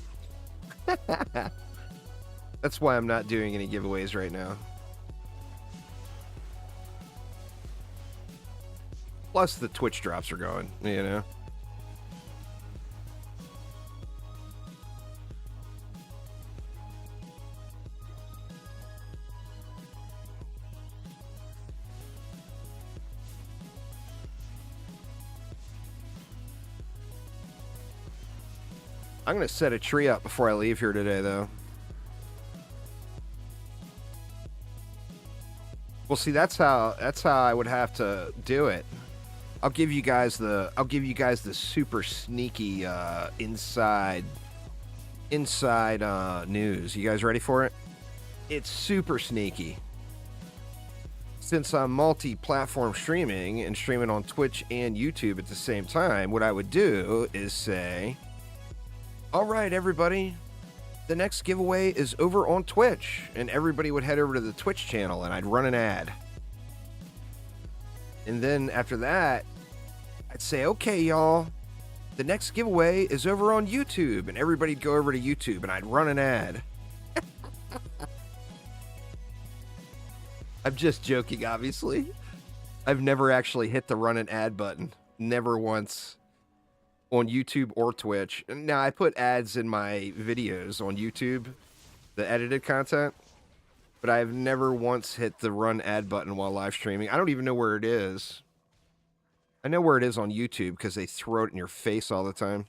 That's why I'm not doing any giveaways right now. Plus the Twitch drops are going, you know. I'm going to set a tree up before I leave here today, though. Well, see, that's how I would have to do it. I'll give you guys the super sneaky inside news. You guys ready for it? It's super sneaky. Since I'm multi-platform streaming and streaming on Twitch and YouTube at the same time, what I would do is say, all right, everybody, the next giveaway is over on Twitch. And everybody would head over to the Twitch channel and I'd run an ad. And then after that, I'd say, okay, y'all, the next giveaway is over on YouTube. And everybody'd go over to YouTube and I'd run an ad. I'm just joking, obviously. I've never actually hit the run an ad button. Never once on YouTube or Twitch. Now, I put ads in my videos on YouTube, the edited content, but I've never once hit the run ad button while live streaming. I don't even know where it is. I know where it is on YouTube because they throw it in your face all the time.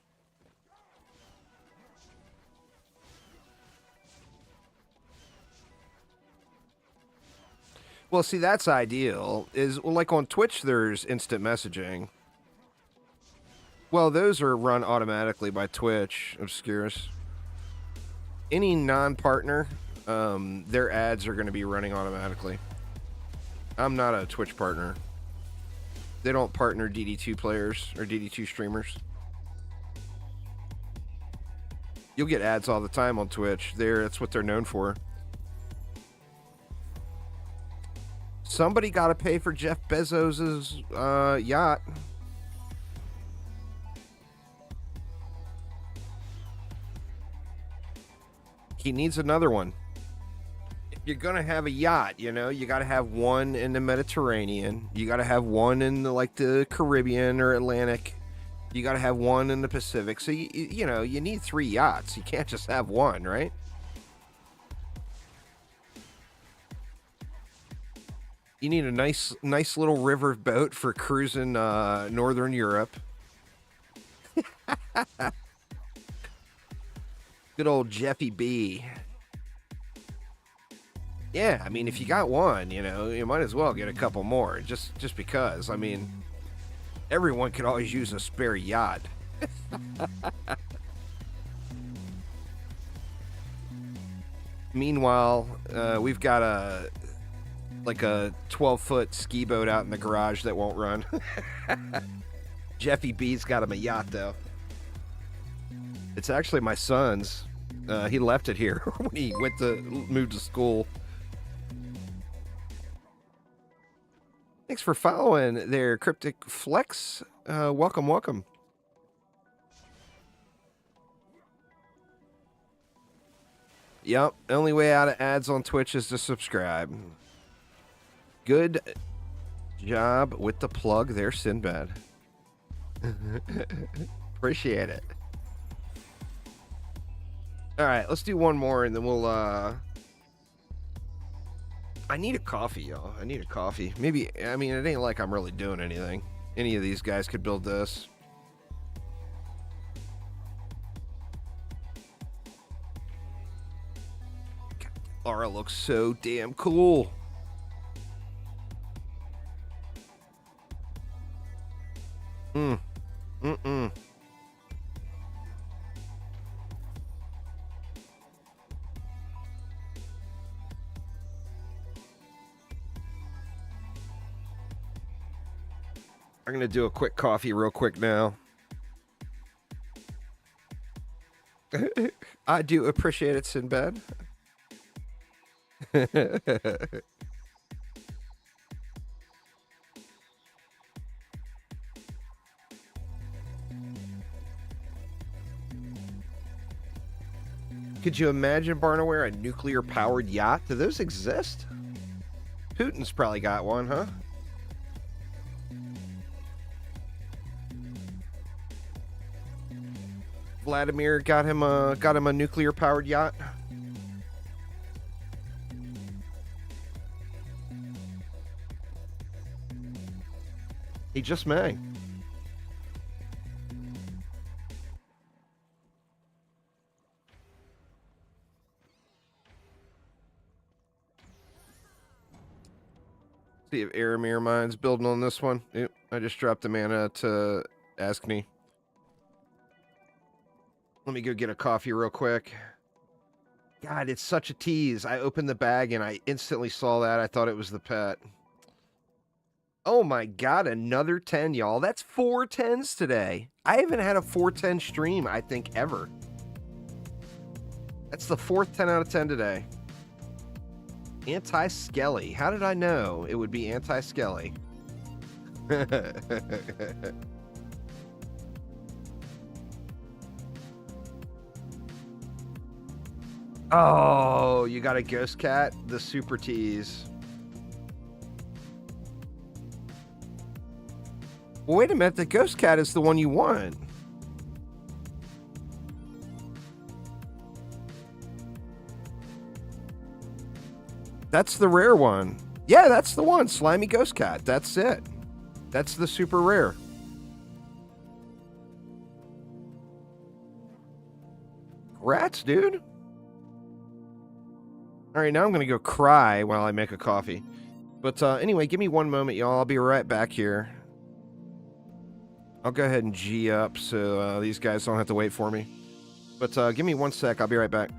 Well, see, that's ideal. Like on Twitch, there's instant messaging. Well, those are run automatically by Twitch, Obscurus. Any non-partner, their ads are going to be running automatically. I'm not a Twitch partner. They don't partner DD2 players or DD2 streamers. You'll get ads all the time on Twitch. That's what they're known for. Somebody got to pay for Jeff Bezos's yacht. He needs another one. If you're gonna have a yacht, you know, you got to have one in the Mediterranean. You got to have one in the Caribbean or Atlantic. You got to have one in the Pacific. So you know, you need 3 yachts. You can't just have one, right? You need a nice little river boat for cruising northern Europe. Good old Jeffy B. Yeah, I mean, if you got one, you know, you might as well get a couple more, just because. I mean, everyone could always use a spare yacht. Meanwhile, we've got a 12-foot ski boat out in the garage that won't run. Jeffy B's got him a yacht, though. It's actually my son's. He left it here when he moved to school. Thanks for following there, Cryptic Flex. Welcome. Yep, only way out of ads on Twitch is to subscribe. Good job with the plug there, Sinbad. Appreciate it. All right, let's do one more and then we'll I need a coffee, y'all. I need a coffee. Maybe, I mean, it ain't like I'm really doing anything. Any of these guys could build this. God, Laura looks so damn cool. Mm-mm. I'm going to do a quick coffee real quick now. I do appreciate it, Sinbad. Could you imagine, Barnaware, a nuclear-powered yacht? Do those exist? Putin's probably got one, huh? Vladimir got him a nuclear-powered yacht. He just may. See if Aramir Mine's building on this one. Yep, I just dropped the mana to ask me. Let me go get a coffee real quick. God, it's such a tease. I opened the bag and I instantly saw that. I thought it was the pet. Oh my God, another 10, y'all. That's 4 10s today. I haven't had a 410 stream, I think, ever. That's the 4th 10 out of 10 today. Anti-Skelly. How did I know it would be anti-Skelly? Oh, you got a ghost cat? The super tease. Well, wait a minute. The ghost cat is the one you want. That's the rare one. Yeah, that's the one. Slimy ghost cat. That's it. That's the super rare. Rats, dude. All right, now I'm going to go cry while I make a coffee. But anyway, give me one moment, y'all. I'll be right back here. I'll go ahead and G up so these guys don't have to wait for me. But give me 1 sec. I'll be right back.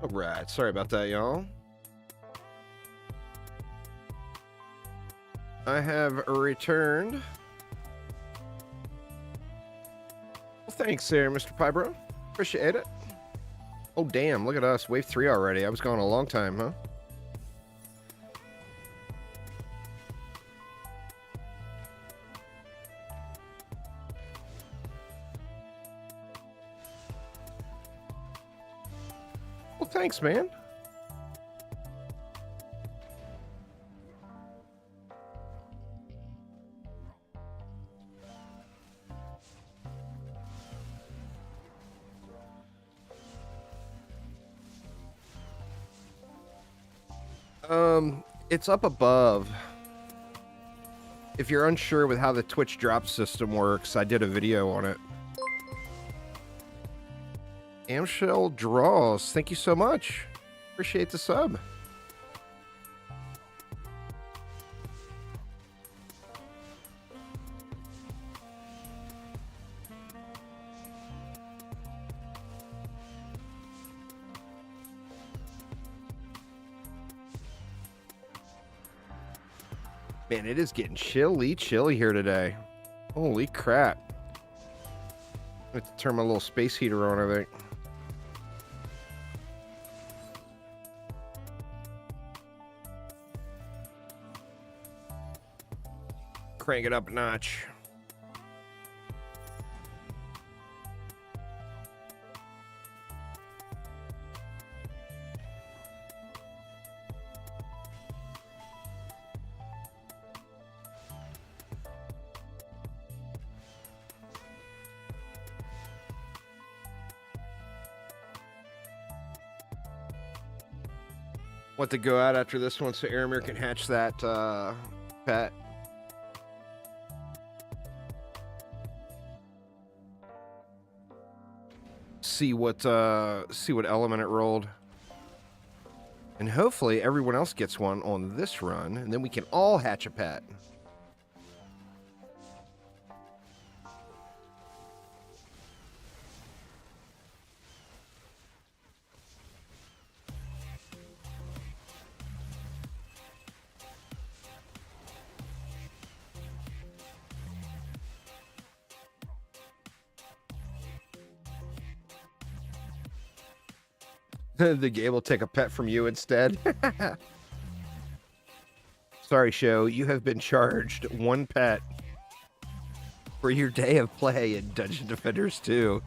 All right, sorry about that, y'all. I have returned. Well, thanks there, Mr. Pybro. Appreciate it. Oh, damn, look at us. Wave 3 already. I was gone a long time, huh? Well, thanks, man. It's up above. If you're unsure with how the Twitch drop system works, I did a video on it. Amshell Draws, thank you so much. Appreciate the sub. Man, it is getting chilly here today. Holy crap. I have to turn my little space heater on, I think. Crank it up a notch. Want to go out after this one so Aramir can hatch that pet. See what element it rolled. And hopefully everyone else gets one on this run, and then we can all hatch a pet. The game will take a pet from you instead. Sorry, show. You have been charged one pet for your day of play in Dungeon Defenders 2.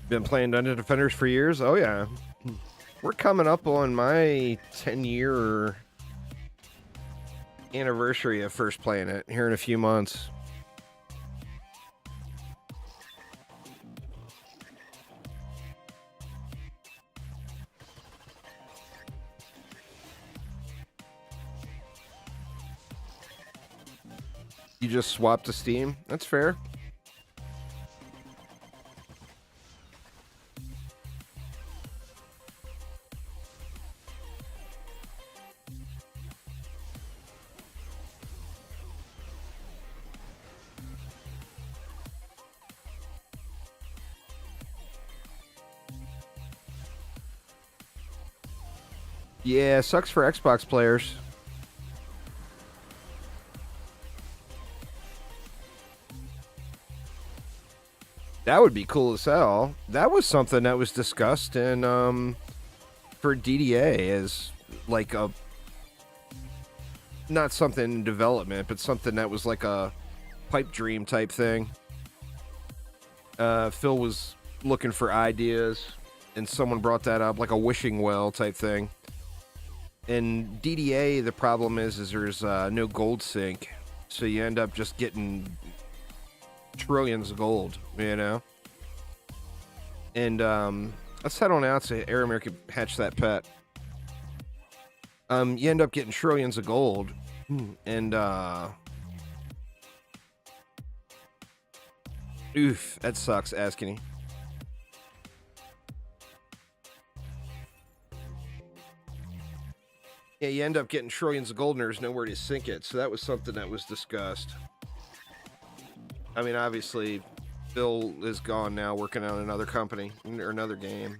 Been playing Dungeon Defenders for years? Oh, yeah. We're coming up on my 10-year anniversary of first playing it here in a few months. You just swapped to Steam? That's fair. Yeah, sucks for Xbox players. That would be cool as hell. That was something that was discussed in for DDA as like a not something in development, but something that was like a pipe dream type thing. Phil was looking for ideas, and someone brought that up, like a wishing well type thing. In DDA, the problem is there's no gold sink, so you end up just getting trillions of gold, you know? And let's head on out so Aramir can hatch that pet. You end up getting trillions of gold, And, oof, that sucks, Askinny. Yeah, you end up getting trillions of gold and there's nowhere to sink it. So that was something that was discussed. I mean, obviously, Bill is gone now, working on another company or another game.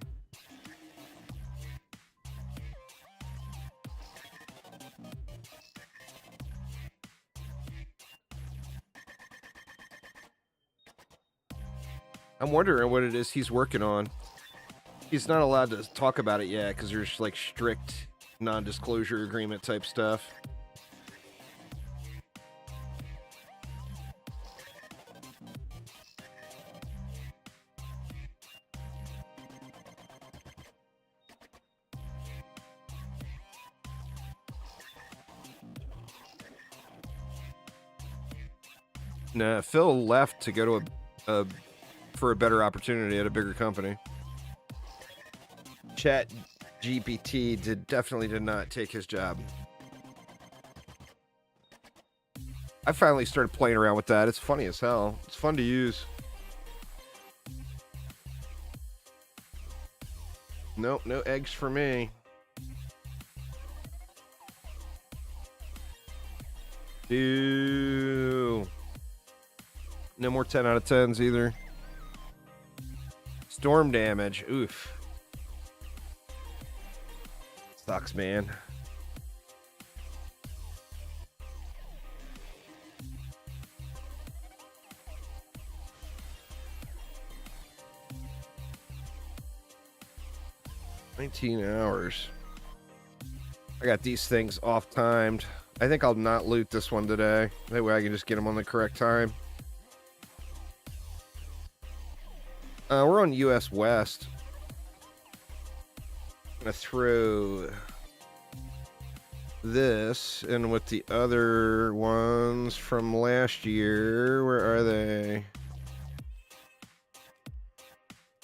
I'm wondering what it is he's working on. He's not allowed to talk about it yet because there's like strict non-disclosure agreement type stuff. Nah, Phil left to go to for a better opportunity at a bigger company. Chat GPT definitely did not take his job. I finally started playing around with that. It's funny as hell. It's fun to use. Nope, no eggs for me. Ew. No more 10 out of 10s either. Storm damage. Oof. Sucks, man. $19. I got these things off-timed. I think I'll not loot this one today. That way I can just get them on the correct time. We're on US West. I'm gonna throw this in with the other ones from last year. Where are they?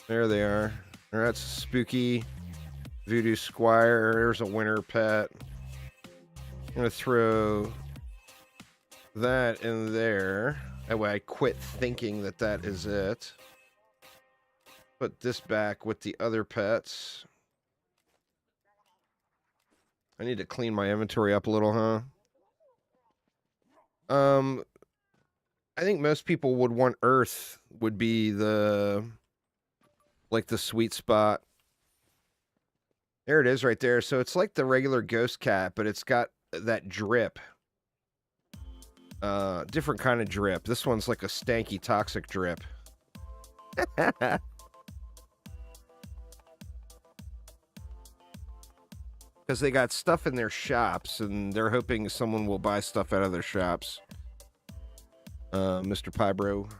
There they are. That's Spooky Voodoo Squire. There's a winter pet. I'm gonna throw that in there. That way I quit thinking that that is it. Put this back with the other pets. I need to clean my inventory up a little, huh? I think most people would want Earth would be the sweet spot. There it is right there. So it's like the regular ghost cat, but it's got that drip. Different kind of drip. This one's like a stanky toxic drip. Because they got stuff in their shops, and they're hoping someone will buy stuff out of their shops. Mr. Pybro.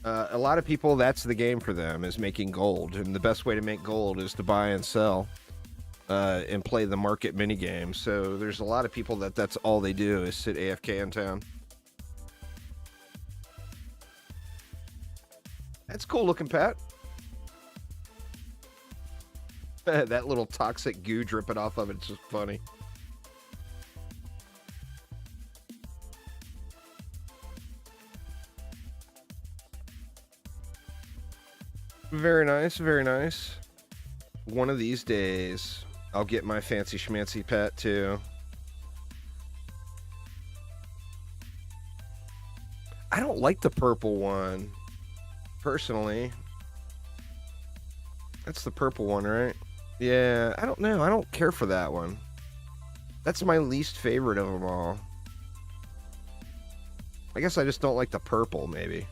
A lot of people, that's the game for them, is making gold. And the best way to make gold is to buy and sell and play the market minigame. So there's a lot of people that's all they do is sit AFK in town. That's cool looking, Pat. That little toxic goo dripping off of it's just funny. Very nice, very nice. One of these days, I'll get my fancy schmancy pet too. I don't like the purple one, personally. That's the purple one, right? Yeah, I don't know. I don't care for that one. That's my least favorite of them all. I guess I just don't like the purple, maybe.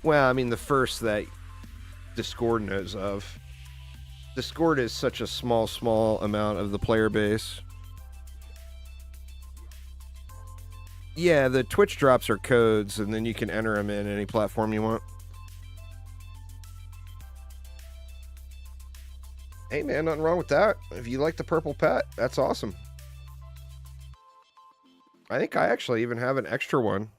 Well, I mean, the first that Discord knows of. Discord is such a small amount of the player base. Yeah, the Twitch drops are codes, and then you can enter them in any platform you want. Hey, man, nothing wrong with that. If you like the purple pet, that's awesome. I think I actually even have an extra one.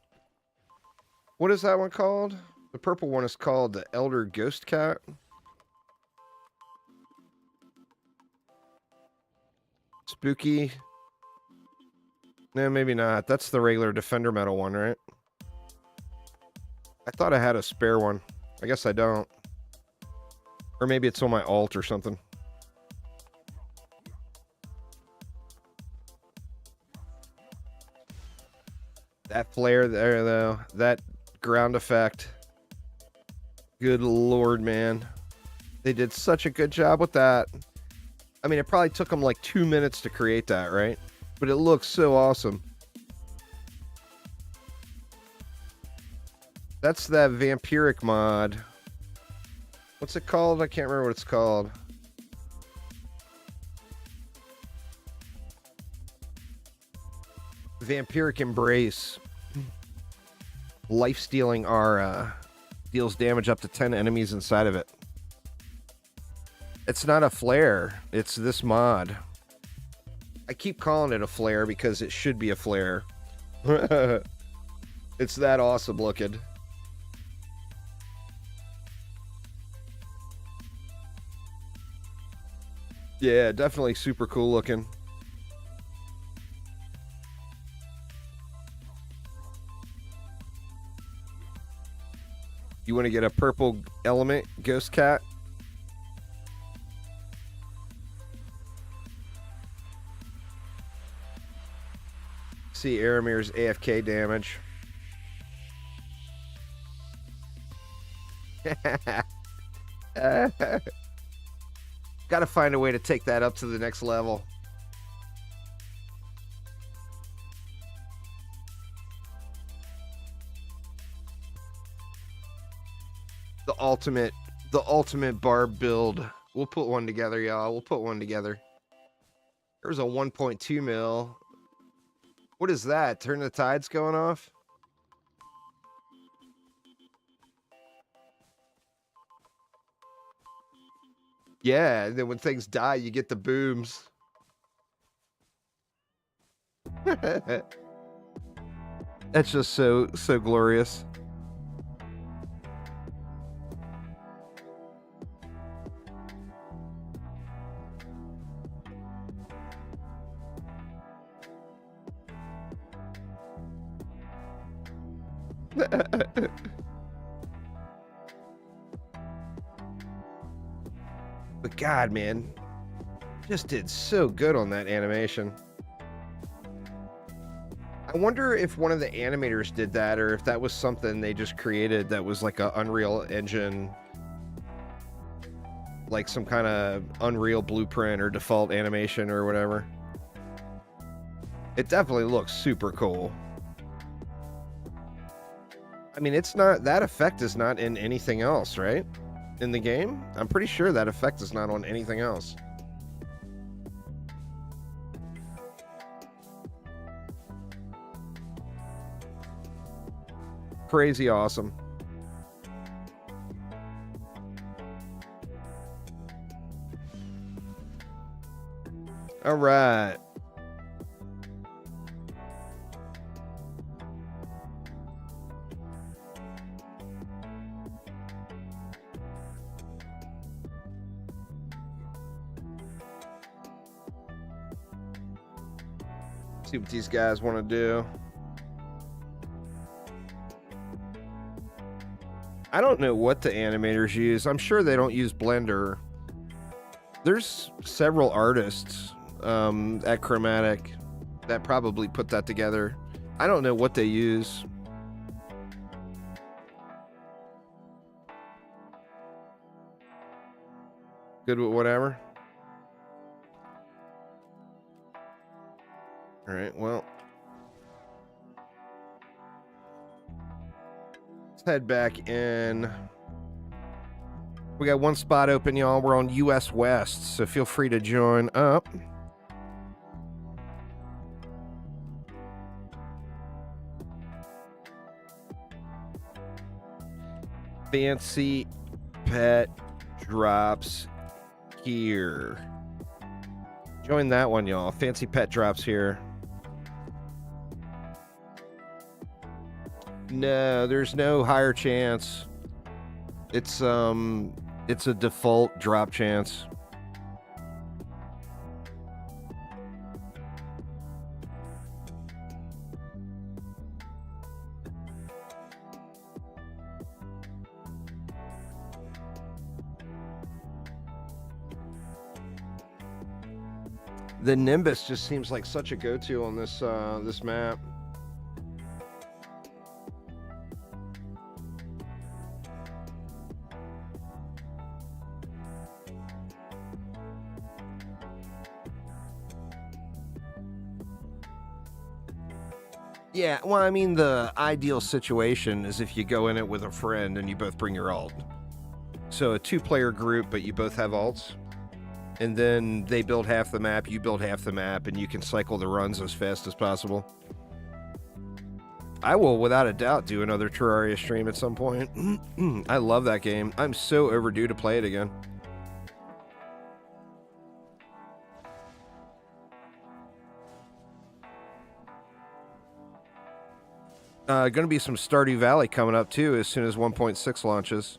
What is that one called? The purple one is called the Elder Ghost Cat. spooky. No, maybe not. That's the regular Defender Metal one, right? I thought I had a spare one. I guess I don't. Or maybe it's on my alt or something. That flare there, though. That ground effect. Good lord, man. They did such a good job with that. I mean, it probably took them like 2 minutes to create that, right? But it looks so awesome. That's that vampiric mod. What's it called? I can't remember what it's called. Vampiric Embrace. Life-stealing aura. Deals damage up to 10 enemies inside of it. It's not a flare. It's this mod. I keep calling it a flare because it should be a flare. It's that awesome looking. Yeah, definitely super cool looking. You want to get a purple element ghost cat? See Aramir's AFK damage. Got to find a way to take that up to the next level. The ultimate barb build. We'll put one together, y'all. We'll put one together. There's a 1.2 mil. What is that? Turn the tides going off? Yeah, and then when things die, you get the booms. That's just so glorious. But God, man, just did so good on that animation. I wonder if one of the animators did that, or if that was something they just created that was like a Unreal Engine, like some kind of Unreal blueprint or default animation or whatever. It definitely looks super cool. I mean, it's not, that effect is not in anything else, right? In the game? I'm pretty sure that effect is not on anything else. Crazy awesome. All right. See what these guys want to do. I don't know what the animators use. I'm sure they don't use Blender. There's several artists at Chromatic that probably put that together. I don't know what they use. Good with whatever. All right, well, let's head back in. We got one spot open, y'all. We're on US West, so feel free to join up. Fancy Pet drops here. Join that one, y'all. Fancy Pet drops here. No, there's no higher chance. It's a default drop chance. The Nimbus just seems like such a go-to on this this map. Yeah, well, I mean, the ideal situation is if you go in it with a friend and you both bring your alt. So a two-player group, but you both have alts. And then they build half the map, you build half the map, and you can cycle the runs as fast as possible. I will, without a doubt, do another Terraria stream at some point. I love that game. I'm so overdue to play it again. Gonna be some Stardew Valley coming up, too, as soon as 1.6 launches.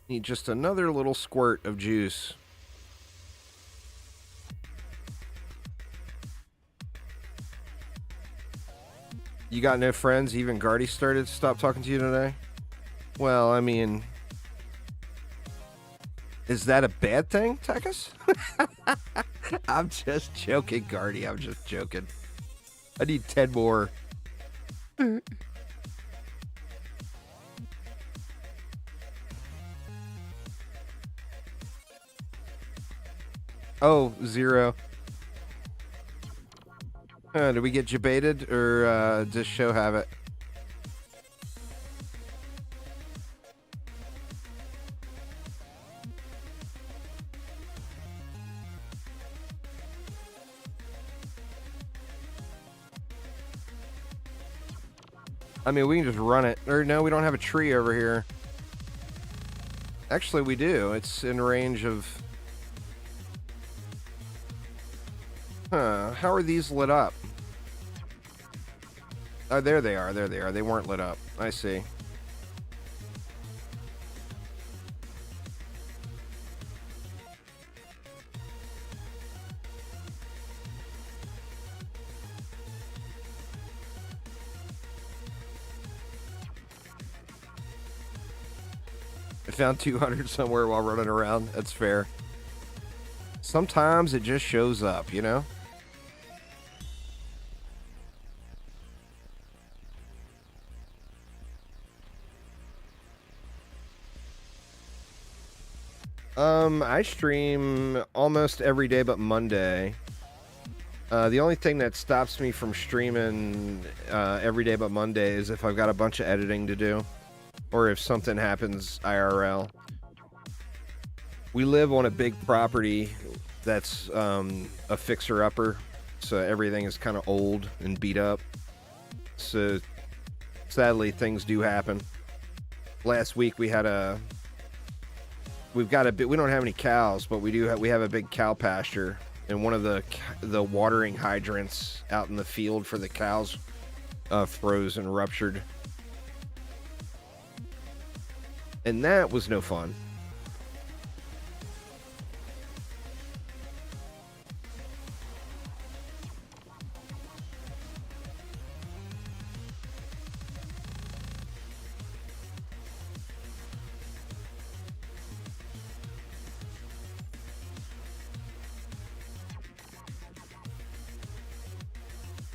Need just another little squirt of juice. You got no friends? Even Gardy started to stop talking to you today? Well, I mean... Is that a bad thing, Tekis? I'm just joking, Gardy. I'm just joking. I need 10 more. Oh, 0. Did we get debated, or does show have it? I mean, we can just run it. Or no, we don't have a tree over here. Actually, we do. It's in range of... Huh, how are these lit up? Oh, there they are, there they are. They weren't lit up. I see. I found 200 somewhere while running around. That's fair. Sometimes it just shows up, you know? I stream almost every day but Monday. The only thing that stops me from streaming every day but Monday is if I've got a bunch of editing to do, or if something happens IRL. We live on a big property that's a fixer-upper, so everything is kind of old and beat up. So sadly, things do happen. Last week we had we've got a bit. We don't have any cows, but we have a big cow pasture, and one of the watering hydrants out in the field for the cows froze and ruptured, and that was no fun.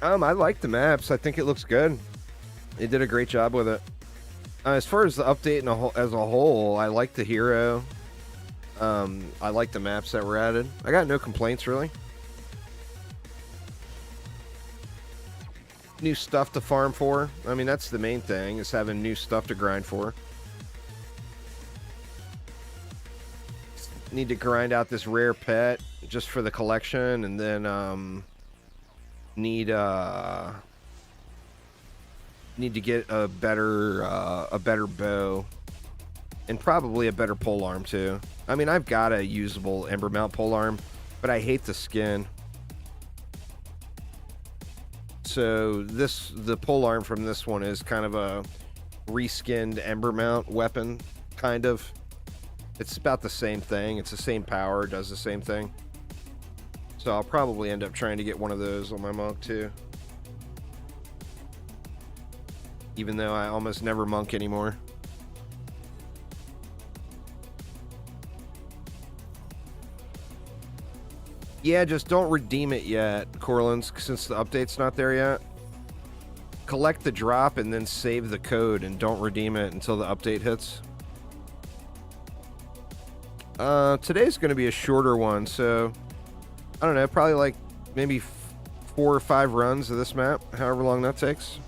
I like the maps. I think it looks good. They did a great job with it. As far as the update as a whole, I like the hero. I like the maps that were added. I got no complaints, really. New stuff to farm for. I mean, that's the main thing, is having new stuff to grind for. Need to grind out this rare pet just for the collection, and then need to get a better bow, and probably a better polearm too. I mean, I've got a usable Embermount polearm, but I hate the skin. So the polearm from this one is kind of a reskinned Embermount weapon, kind of. It's about the same thing. It's the same power, does the same thing. So I'll probably end up trying to get one of those on my monk too. Even though I almost never monk anymore. Yeah, just don't redeem it yet, Corlins, since the update's not there yet. Collect the drop and then save the code and don't redeem it until the update hits. Today's going to be a shorter one, so I don't know, probably like maybe 4 or 5 runs of this map, however long that takes.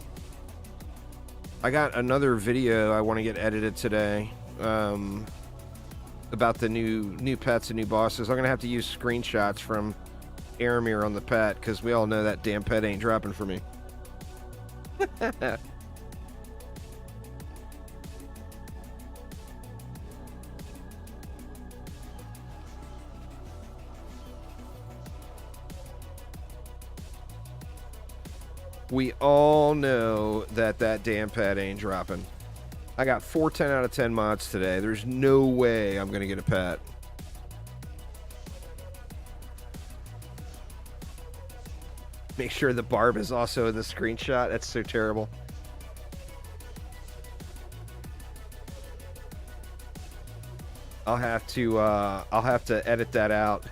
I got another video I want to get edited today about the new pets and new bosses. I'm going to have to use screenshots from Aramir on the pet because we all know that damn pet ain't dropping for me. We all know that damn pet ain't dropping. I got 4 10 out of 10 mods today. There's no way I'm going to get a pet. Make sure the barb is also in the screenshot. That's so terrible. I'll have to edit that out.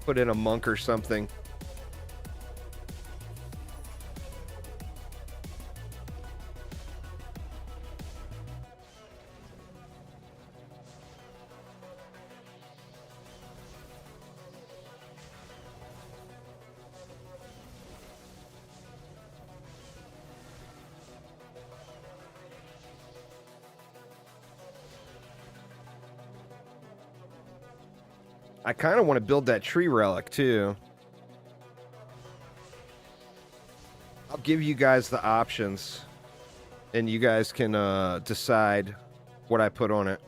Put in a monk or something. I kind of want to build that tree relic, too. I'll give you guys the options, and you guys can decide what I put on it.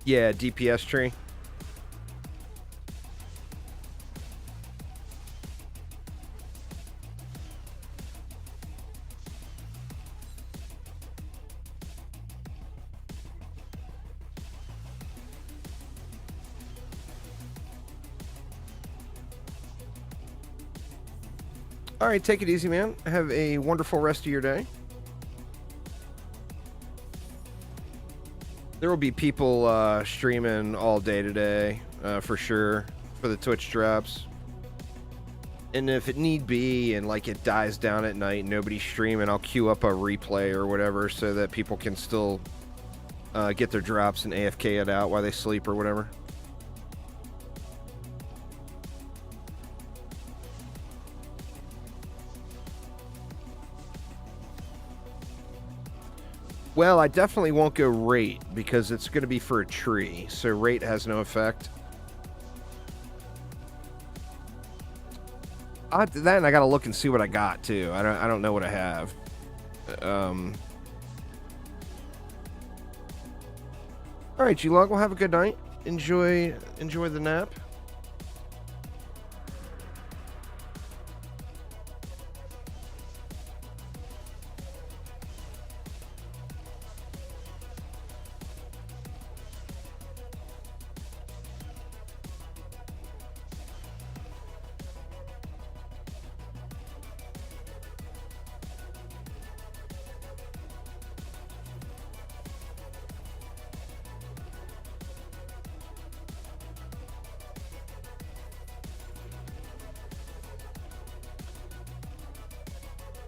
Yeah, DPS tree. All right, take it easy, man. Have a wonderful rest of your day. There will be people streaming all day today, for sure, for the Twitch drops. And if it need be, and like it dies down at night and nobody's streaming, I'll queue up a replay or whatever so that people can still get their drops and AFK it out while they sleep or whatever. Well, I definitely won't go rate because it's going to be for a tree, so rate has no effect. Then I got to look and see what I got too. I don't know what I have. All right, G-Log, well, have a good night. Enjoy the nap.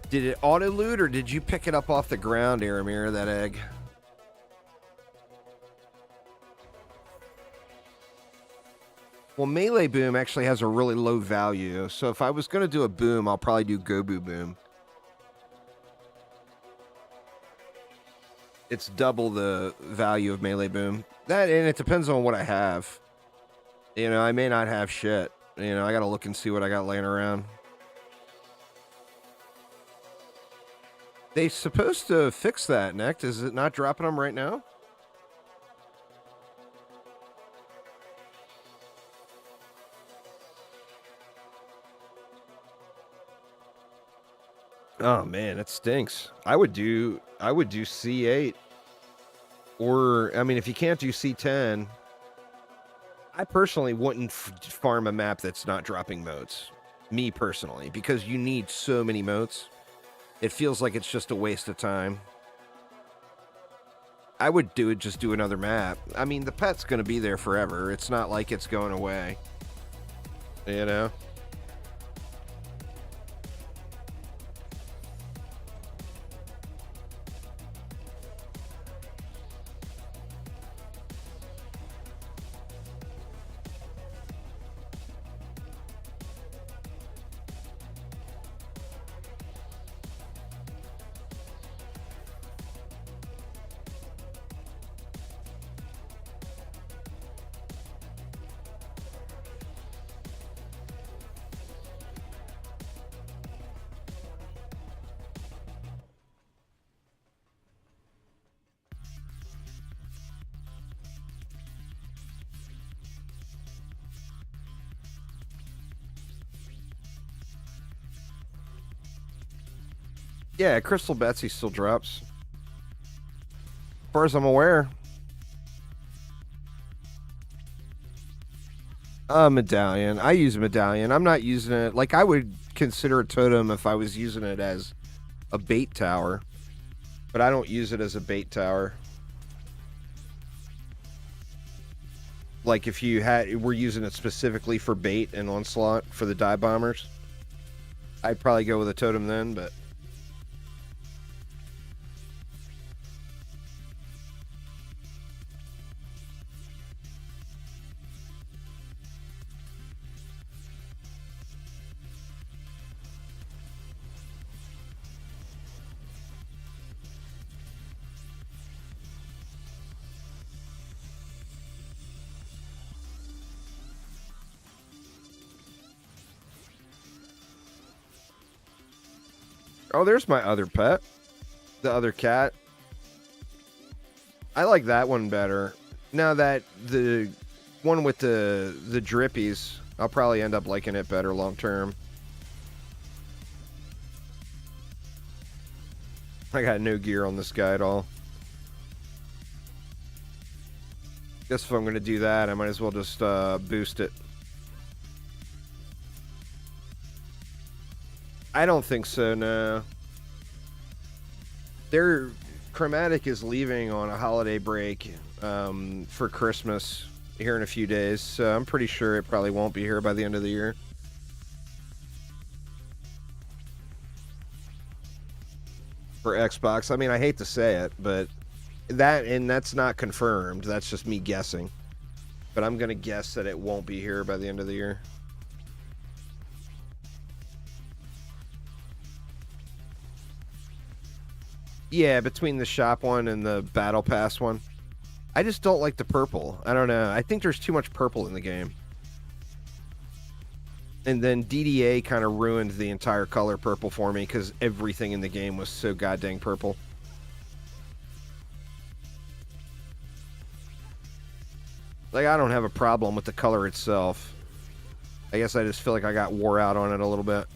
Did it auto-loot, or did you pick it up off the ground, Aramir, that egg? Well, melee boom actually has a really low value, so if I was going to do a boom, I'll probably do Gobu boom. It's double the value of melee boom. And it depends on what I have. You know, I may not have shit. You know, I got to look and see what I got laying around. They supposed to fix that, Next. Is it not dropping them right now? Oh man, it stinks. I would do C8, or I mean, if you can't do C10, I personally wouldn't farm a map that's not dropping motes. Me personally, because you need so many motes. It feels like it's just a waste of time. I would just do another map. I mean, the pet's going to be there forever. It's not like it's going away. You know? Yeah, Crystal Betsy still drops. As far as I'm aware. A medallion. I use a medallion. I'm not using it. Like, I would consider a totem if I was using it as a bait tower. But I don't use it as a bait tower. Like, if you were using it specifically for bait and onslaught for the dive bombers, I'd probably go with a totem then, but... Oh, there's my other pet. The other cat. I like that one better. Now that the one with the drippies, I'll probably end up liking it better long term. I got no gear on this guy at all. Guess if I'm going to do that, I might as well just boost it. I don't think so, no. Their Chromatic is leaving on a holiday break for Christmas here in a few days, so I'm pretty sure it probably won't be here by the end of the year. For Xbox, I mean, I hate to say it, but that's not confirmed. That's just me guessing. But I'm going to guess that it won't be here by the end of the year. Yeah, between the shop one and the battle pass one. I just don't like the purple. I don't know. I think there's too much purple in the game. And then DDA kind of ruined the entire color purple for me because everything in the game was so goddamn purple. Like, I don't have a problem with the color itself. I guess I just feel like I got wore out on it a little bit.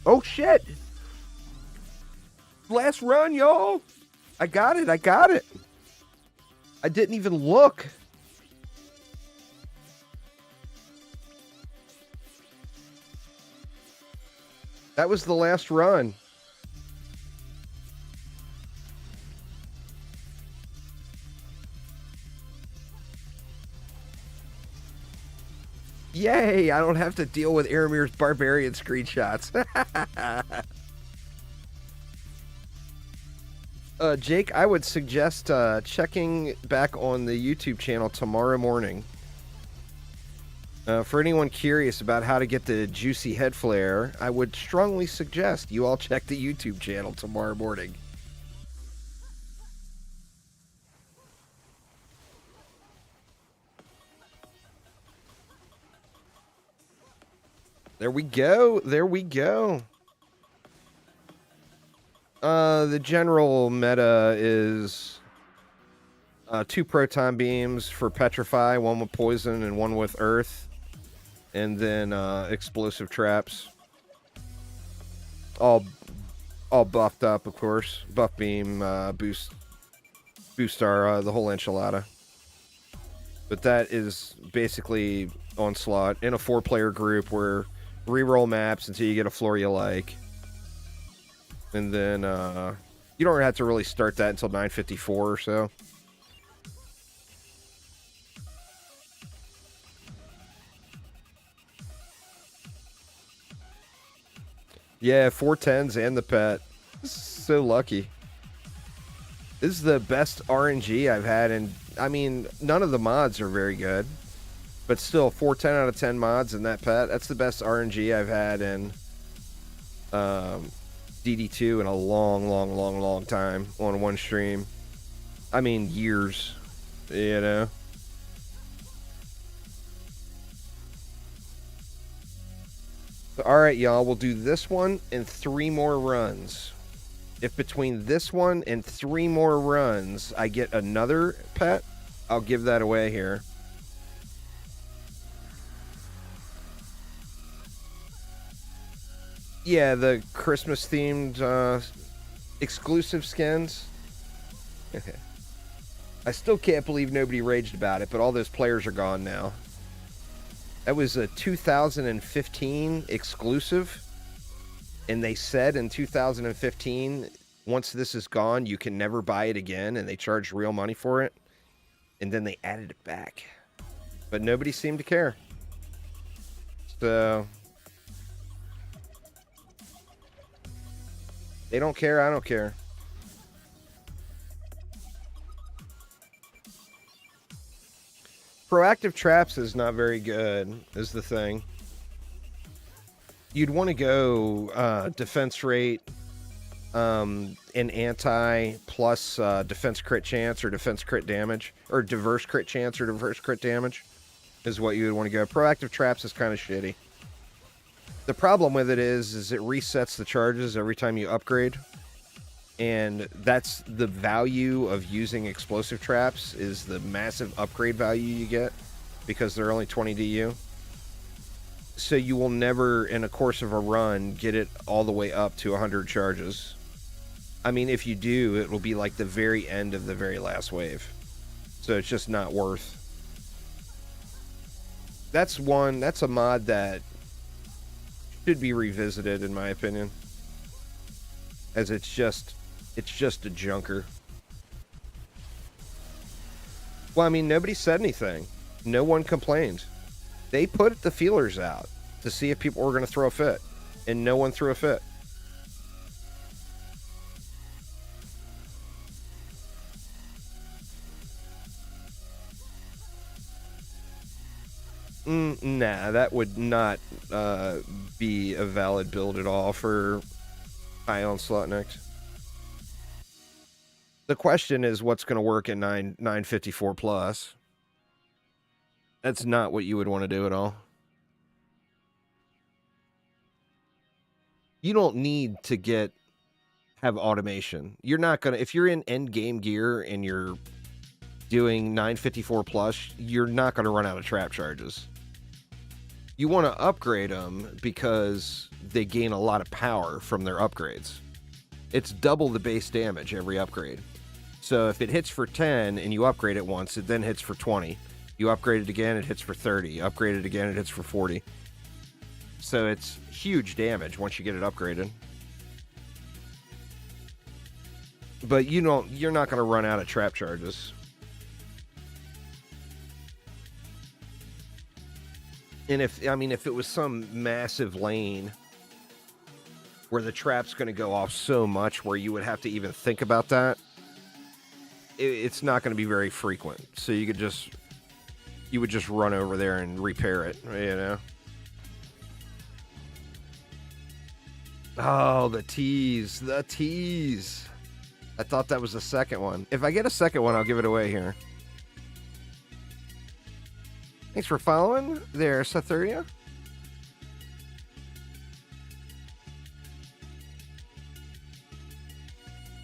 Oh, shit. Last run, y'all. I got it. I got it. I didn't even look. That was the last run. Yay, I don't have to deal with Aramir's Barbarian screenshots. Jake, I would suggest checking back on the YouTube channel tomorrow morning. For anyone curious about how to get the juicy head flare, I would strongly suggest you all check the YouTube channel tomorrow morning. There we go. There we go. The general meta is 2 proton beams for petrify, one with poison and one with earth, and then explosive traps. All buffed up, of course. Buff beam, boost our the whole enchilada. But that is basically Onslaught in a 4-player group where reroll maps until you get a floor you like. And then you don't have to really start that until 9:54 or so. Yeah, 410s and the pet. So lucky. This is the best RNG I've had, and I mean, none of the mods are very good, but still, 410 out of 10 mods and that pet, that's the best RNG I've had in DD2 in a long time on one stream. I mean, years, you know? All right, y'all, we'll do this one and 3 more runs. If between this one and 3 more runs, I get another pet, I'll give that away here. Yeah, the Christmas-themed exclusive skins. I still can't believe nobody raged about it, but all those players are gone now. That was a 2015 exclusive. And they said in 2015, once this is gone, you can never buy it again, and they charged real money for it. And then they added it back. But nobody seemed to care. So they don't care, I don't care. Proactive traps is not very good, is the thing. You'd want to go defense rate and anti plus defense crit chance or defense crit damage, or diverse crit chance or diverse crit damage is what you would want to go. Proactive traps is kind of shitty. The problem with it is it resets the charges every time you upgrade, and that's the value of using explosive traps, is the massive upgrade value you get because they're only 20 DU. So you will never, in a course of a run, get it all the way up to 100 charges. I mean, if you do, it will be like the very end of the very last wave. So it's just not worth. That's a mod that should be revisited, in my opinion. As it's just a junker. Well, I mean, nobody said anything. No one complained. They put the feelers out to see if people were going to throw a fit, and no one threw a fit. Nah, that would not be a valid build at all for High Onslaught next. The question is what's going to work in 954 plus. That's not what you would want to do at all. You don't need to have automation. You're not going to, if you're in end game gear and you're doing 954 plus, you're not going to run out of trap charges. You want to upgrade them because they gain a lot of power from their upgrades. It's double the base damage every upgrade. So if it hits for 10 and you upgrade it once, it then hits for 20. You upgrade it again, it hits for 30. You upgrade it again, it hits for 40. So it's huge damage once you get it upgraded. But you're not going to run out of trap charges. And if it was some massive lane where the trap's going to go off so much where you would have to even think about that, it's not going to be very frequent. So you would just run over there and repair it, you know? Oh, the tease. The tease. I thought that was the second one. If I get a second one, I'll give it away here. Thanks for following there, Sathuria.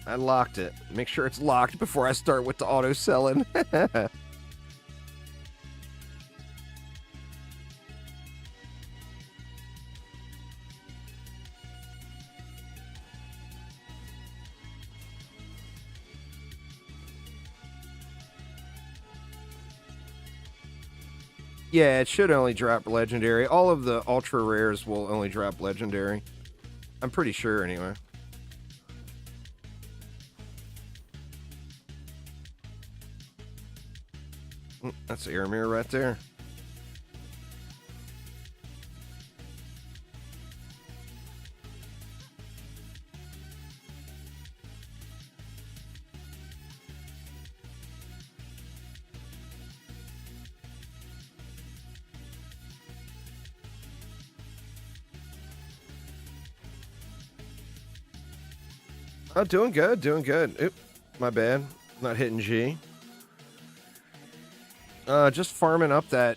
I locked it. Make sure it's locked before I start with the auto selling. Yeah, it should only drop legendary. All of the ultra rares will only drop legendary. I'm pretty sure anyway. That's Aramir right there. Oh, doing good, doing good. Oop, my bad. Not hitting G. Just farming up the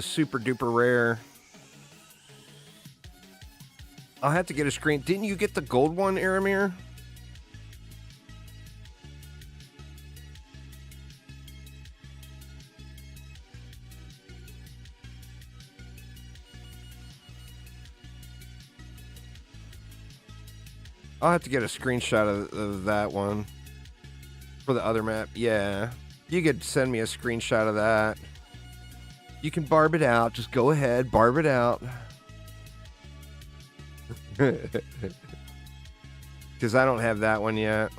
super duper rare. I'll have to get a screen. Didn't you get the gold one, Aramir? I'll have to get a screenshot of that one for the other map. Yeah. You could send me a screenshot of that. You can barb it out. Just go ahead, barb it out. Because I don't have that one yet.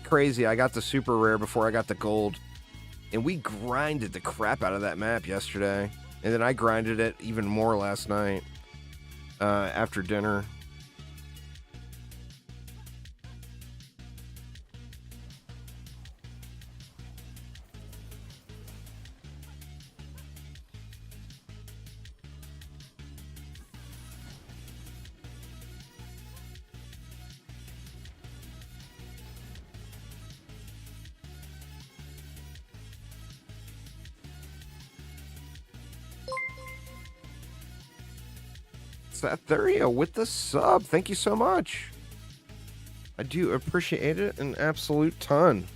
Crazy. I got the super rare before I got the gold. And we grinded the crap out of that map yesterday. And then I grinded it even more last night. After dinner. Satheria with the sub. Thank you so much. I do appreciate it an absolute ton.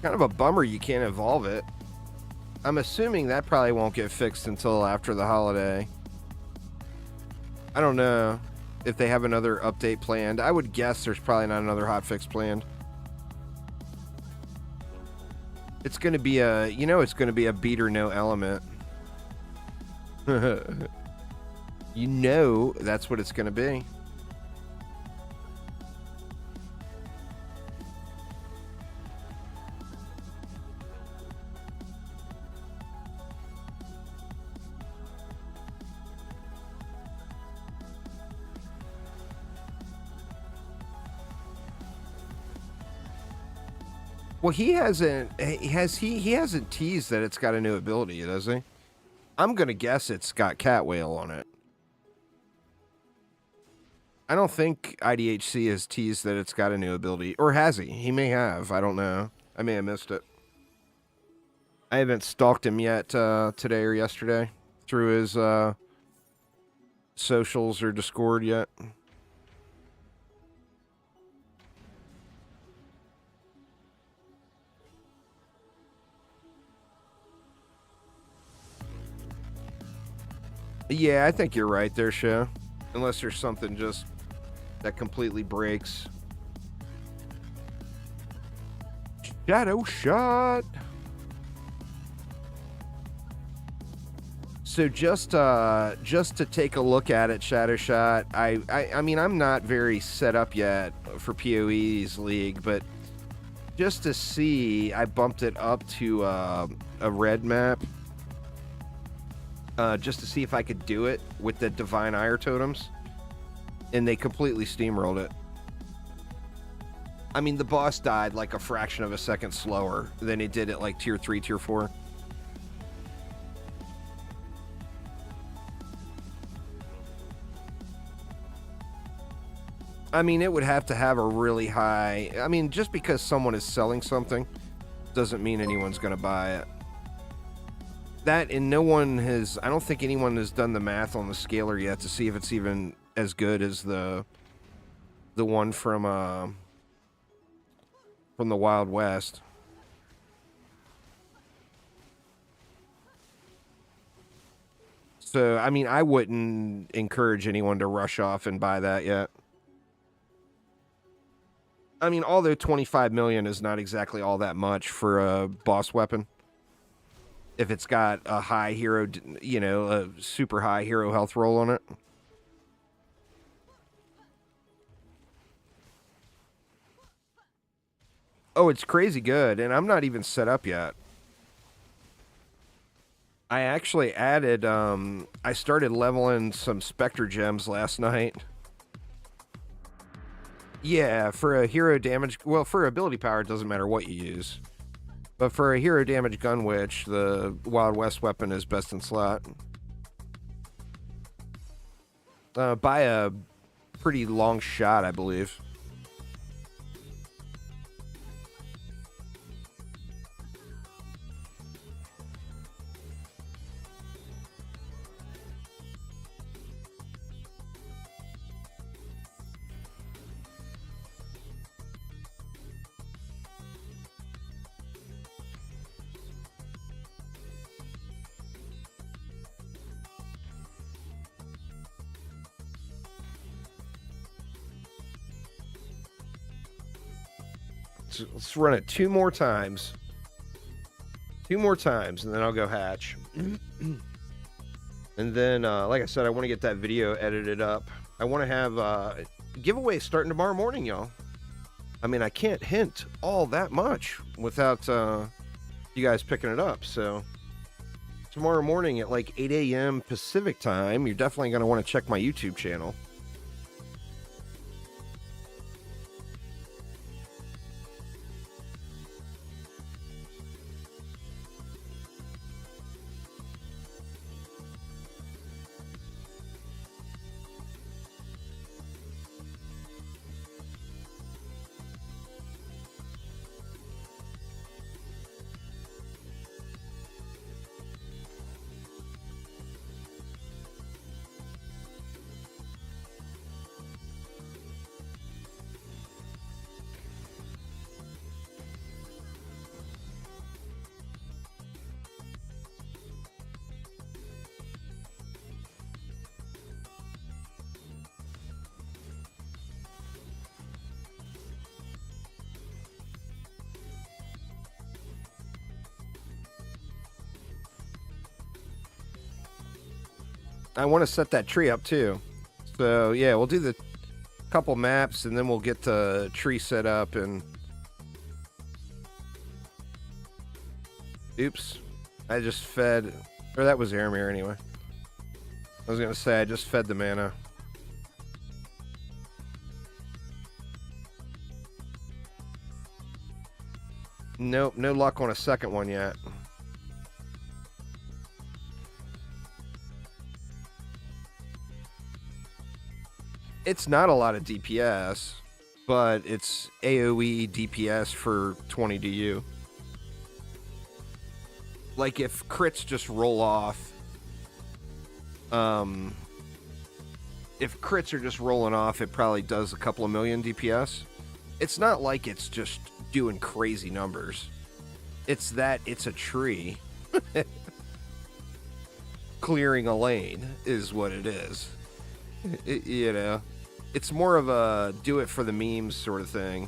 Kind of a bummer you can't evolve it. I'm assuming that probably won't get fixed until after the holiday. I don't know if they have another update planned. I would guess there's probably not another hotfix planned. It's going to be it's going to be a beat or no element. That's what it's going to be. Well, he hasn't teased that it's got a new ability, does he? I'm going to guess it's got Cat Whale on it. I don't think IDHC has teased that it's got a new ability. Or has he? He may have. I don't know. I may have missed it. I haven't stalked him yet today or yesterday through his socials or Discord yet. Yeah, I think you're right there, Sho. Unless there's something just that completely breaks. Shadow shot. So just to take a look at it, Shadow Shot. I mean, I'm not very set up yet for PoE's league, but just to see, I bumped it up to a red map, just to see if I could do it with the Divine Ire totems, and they completely steamrolled it. I mean, the boss died like a fraction of a second slower than it did at like tier 3, tier 4. I mean, it would have to have a really high... I mean, just because someone is selling something doesn't mean anyone's going to buy it. That, and no one has... I don't think anyone has done the math on the scaler yet to see if it's even as good as the one from the Wild West. So, I mean, I wouldn't encourage anyone to rush off and buy that yet. I mean, although 25 million is not exactly all that much for a boss weapon, if it's got a high hero, you know, a super high hero health roll on it. Oh, it's crazy good, and I'm not even set up yet. I actually added, I started leveling some Spectre gems last night. Yeah, for a hero damage... Well, for ability power, it doesn't matter what you use. But for a hero damage gun witch, the Wild West weapon is best in slot. By a pretty long shot, I believe. Let's run it 2 more times. 2 more times, and then I'll go hatch. And then, like I said, I want to get that video edited up. I want to have giveaway starting tomorrow morning, y'all. I mean, I can't hint all that much without you guys picking it up. So tomorrow morning at like 8 a.m. Pacific time, you're definitely going to want to check my YouTube channel. I want to set that tree up too. So yeah, we'll do the couple maps and then we'll get the tree set up. And oops, I just fed, or that was Aramir anyway. I was gonna say I just fed the mana. Nope, no luck on a second one yet. It's not a lot of DPS, but it's AoE DPS for 20 DU. Like if crits just roll off, if crits are just rolling off, it probably does a couple of million DPS. It's not like it's just doing crazy numbers. It's that it's a tree. Clearing a lane is what it is. You know, it's more of a do it for the memes sort of thing.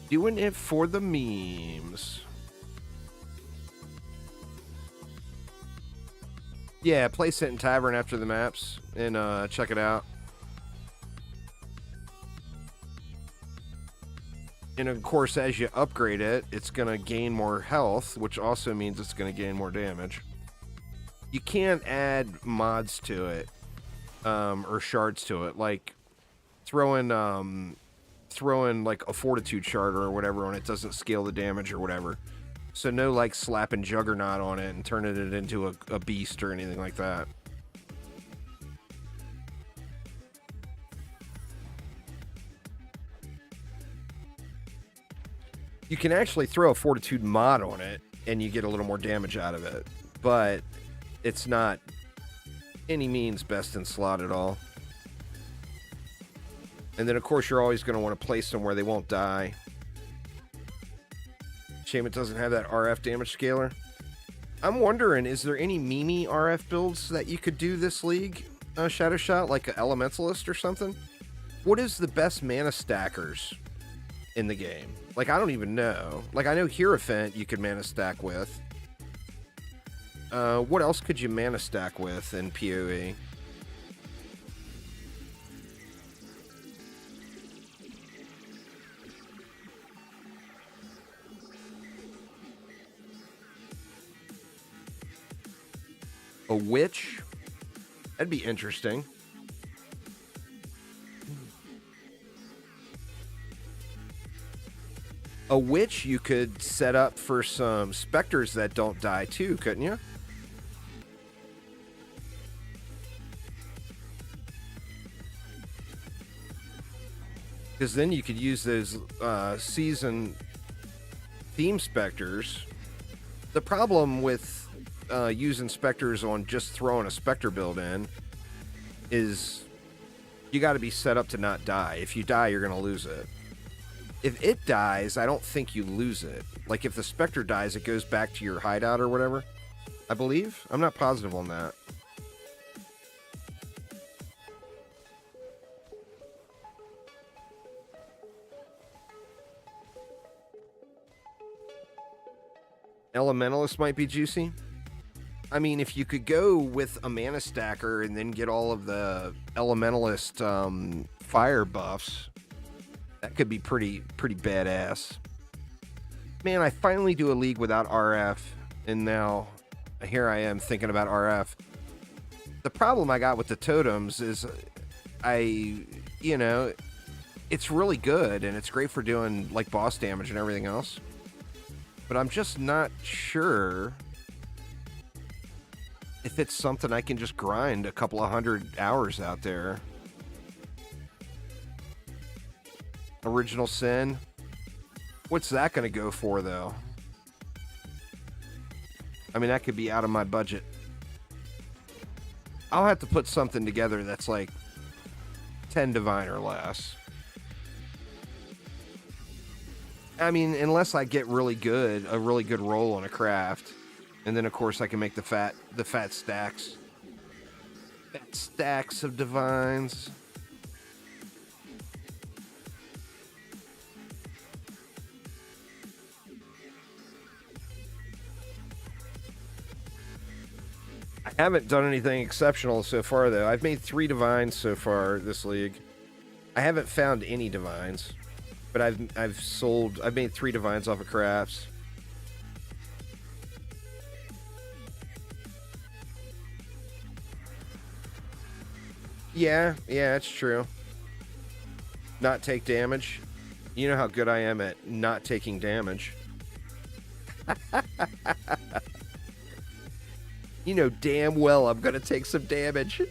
Doing it for the memes. Yeah, play Sit in Tavern after the maps and check it out. And of course, as you upgrade it, it's going to gain more health, which also means it's going to gain more damage. You can't add mods to it, or shards to it, like throwing like a fortitude shard or whatever on it doesn't scale the damage or whatever. So no like slapping Juggernaut on it and turning it into a beast or anything like that. You can actually throw a fortitude mod on it and you get a little more damage out of it, but it's not any means best in slot at all. And then of course you're always going to want to place them where they won't die. Shame it doesn't have that RF damage scaler. I'm wondering, is there any Mimi RF builds that you could do this league, Shadow Shot, like an Elementalist or something? What is the best mana stackers in the game? Like, I don't even know. Like, I know Hierophant you could mana stack with. What else could you mana stack with in PoE? A witch? That'd be interesting. A witch you could set up for some specters that don't die too, couldn't you? Because then you could use those season theme specters. The problem with using specters on just throwing a specter build in is you got to be set up to not die. If you die, you're going to lose it. If it dies, I don't think you lose it. Like, if the specter dies, it goes back to your hideout or whatever, I believe. I'm not positive on that. Elementalist might be juicy. I mean, if you could go with a mana stacker and then get all of the Elementalist fire buffs, that could be pretty badass. Man, I finally do a league without RF, and now here I am thinking about RF. The problem I got with the totems is it's really good, and it's great for doing, like, boss damage and everything else. But I'm just not sure if it's something I can just grind a couple of 100 hours out there. Original Sin. What's that going to go for, though? I mean, that could be out of my budget. I'll have to put something together that's like 10 divine or less. I mean, unless I get a really good roll on a craft. And then, of course, I can make the fat stacks. Fat stacks of divines. I haven't done anything exceptional so far, though. I've made 3 divines so far this league. I haven't found any divines, but I've made 3 divines off of crafts. Yeah, it's true. Not take damage. You know how good I am at not taking damage. You know damn well I'm gonna take some damage.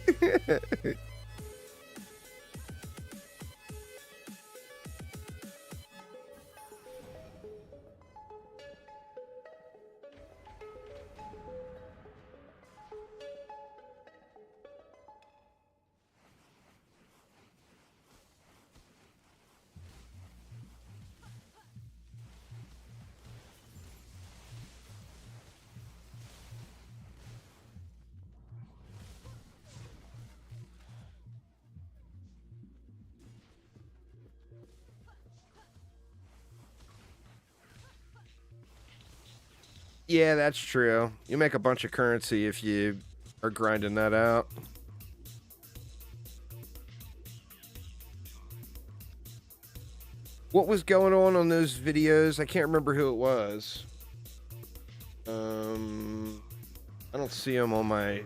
Yeah, that's true. You make a bunch of currency if you are grinding that out. What was going on those videos? I can't remember who it was. I don't see them on my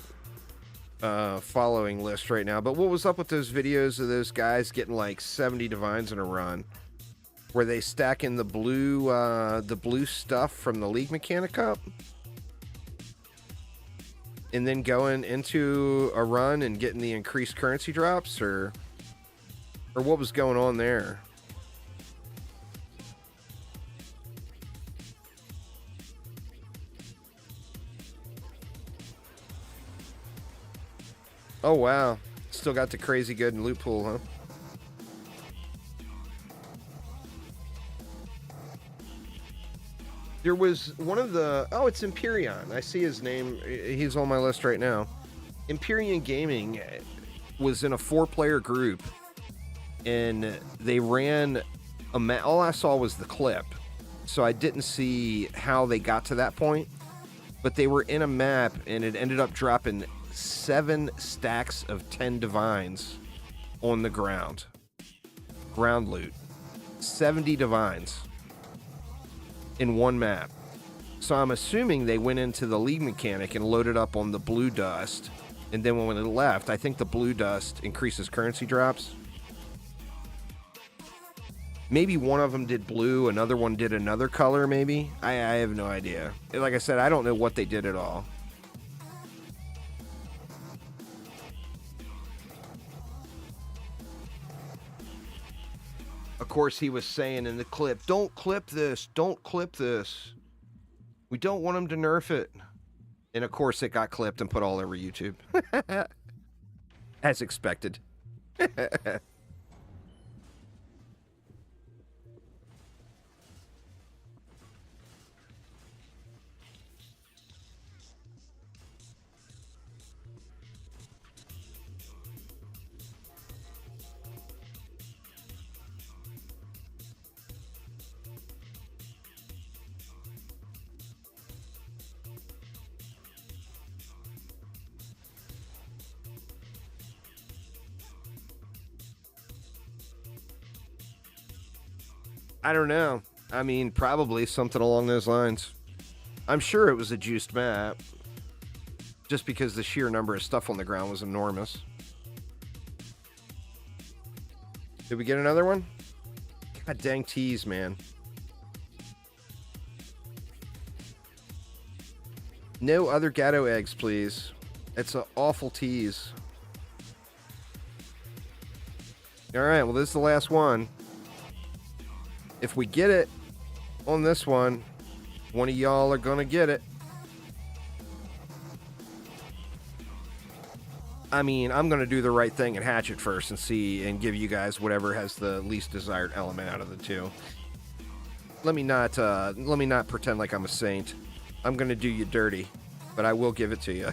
following list right now. But what was up with those videos of those guys getting like 70 divines in a run? Were they stacking the blue stuff from the League Mechanic Cup? And then going into a run and getting the increased currency drops, or what was going on there? Oh wow, still got the crazy good and loot pool, huh? There was one of the... Oh, it's Empyrean. I see his name. He's on my list right now. Empyrean Gaming was in a 4-player group, and they ran a all I saw was the clip, so I didn't see how they got to that point. But they were in a map, and it ended up dropping 7 stacks of 10 divines on the ground. Ground loot. 70 divines in one map. So I'm assuming they went into the League Mechanic and loaded up on the blue dust, and then when it left, I think the blue dust increases currency drops. Maybe one of them did blue, another one did another color, maybe. I have no idea. Like I said, I don't know what they did at all. Of course, he was saying in the clip, don't clip this, don't clip this. We don't want him to nerf it. And of course, it got clipped and put all over YouTube. As expected. I don't know. I mean, probably something along those lines. I'm sure it was a juiced map. Just because the sheer number of stuff on the ground was enormous. Did we get another one? God dang tease, man. No other Gatto eggs, please. It's an awful tease. Alright, well, this is the last one. If we get it on this one of y'all are gonna get it. I mean, I'm gonna do the right thing and hatch it first and see and give you guys whatever has the least desired element out of the two. Let me not pretend like I'm a saint. I'm gonna do you dirty, but I will give it to you.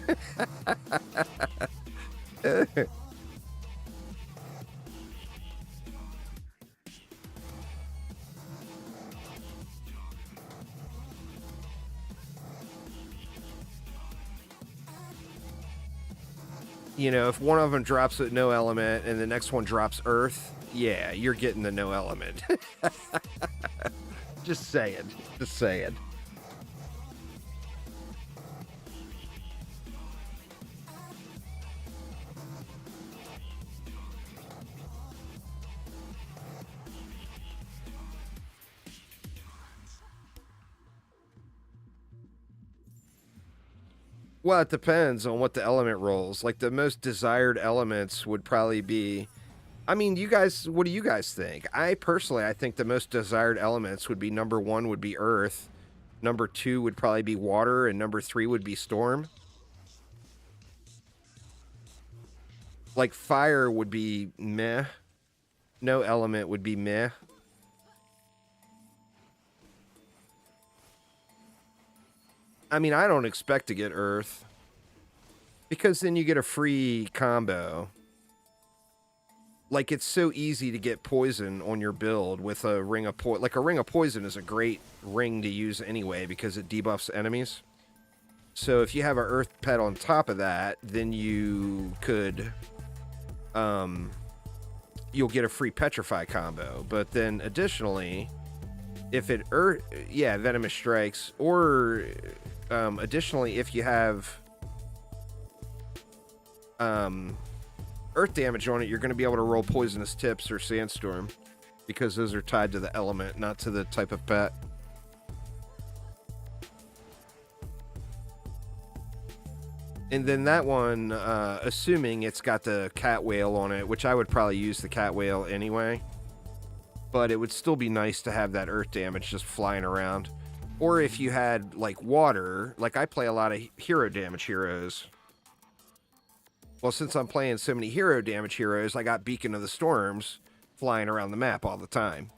You know, if one of them drops at no element and the next one drops earth, yeah, you're getting the no element. Just saying. Just saying. Well, it depends on what the element rolls. Like, the most desired elements would probably be... I mean, you guys, what do you guys think? I think the most desired elements would be number 1 would be earth, number 2 would probably be water, and number 3 would be storm. Like, fire would be meh. No element would be meh. I mean, I don't expect to get earth. Because then you get a free combo. Like, it's so easy to get poison on your build with a ring of poison. Like, a ring of poison is a great ring to use anyway because it debuffs enemies. So if you have an earth pet on top of that, then you could, you'll get a free petrify combo. But then additionally, if it venomous strikes, or additionally, if you have earth damage on it, you're going to be able to roll poisonous tips or sandstorm, because those are tied to the element, not to the type of pet. And then that one, assuming it's got the cat whale on it, which I would probably use the cat whale anyway, but it would still be nice to have that earth damage just flying around. Or if you had like water, like I play a lot of hero damage heroes. Well, since I'm playing so many hero damage heroes, I got Beacon of the Storms flying around the map all the time.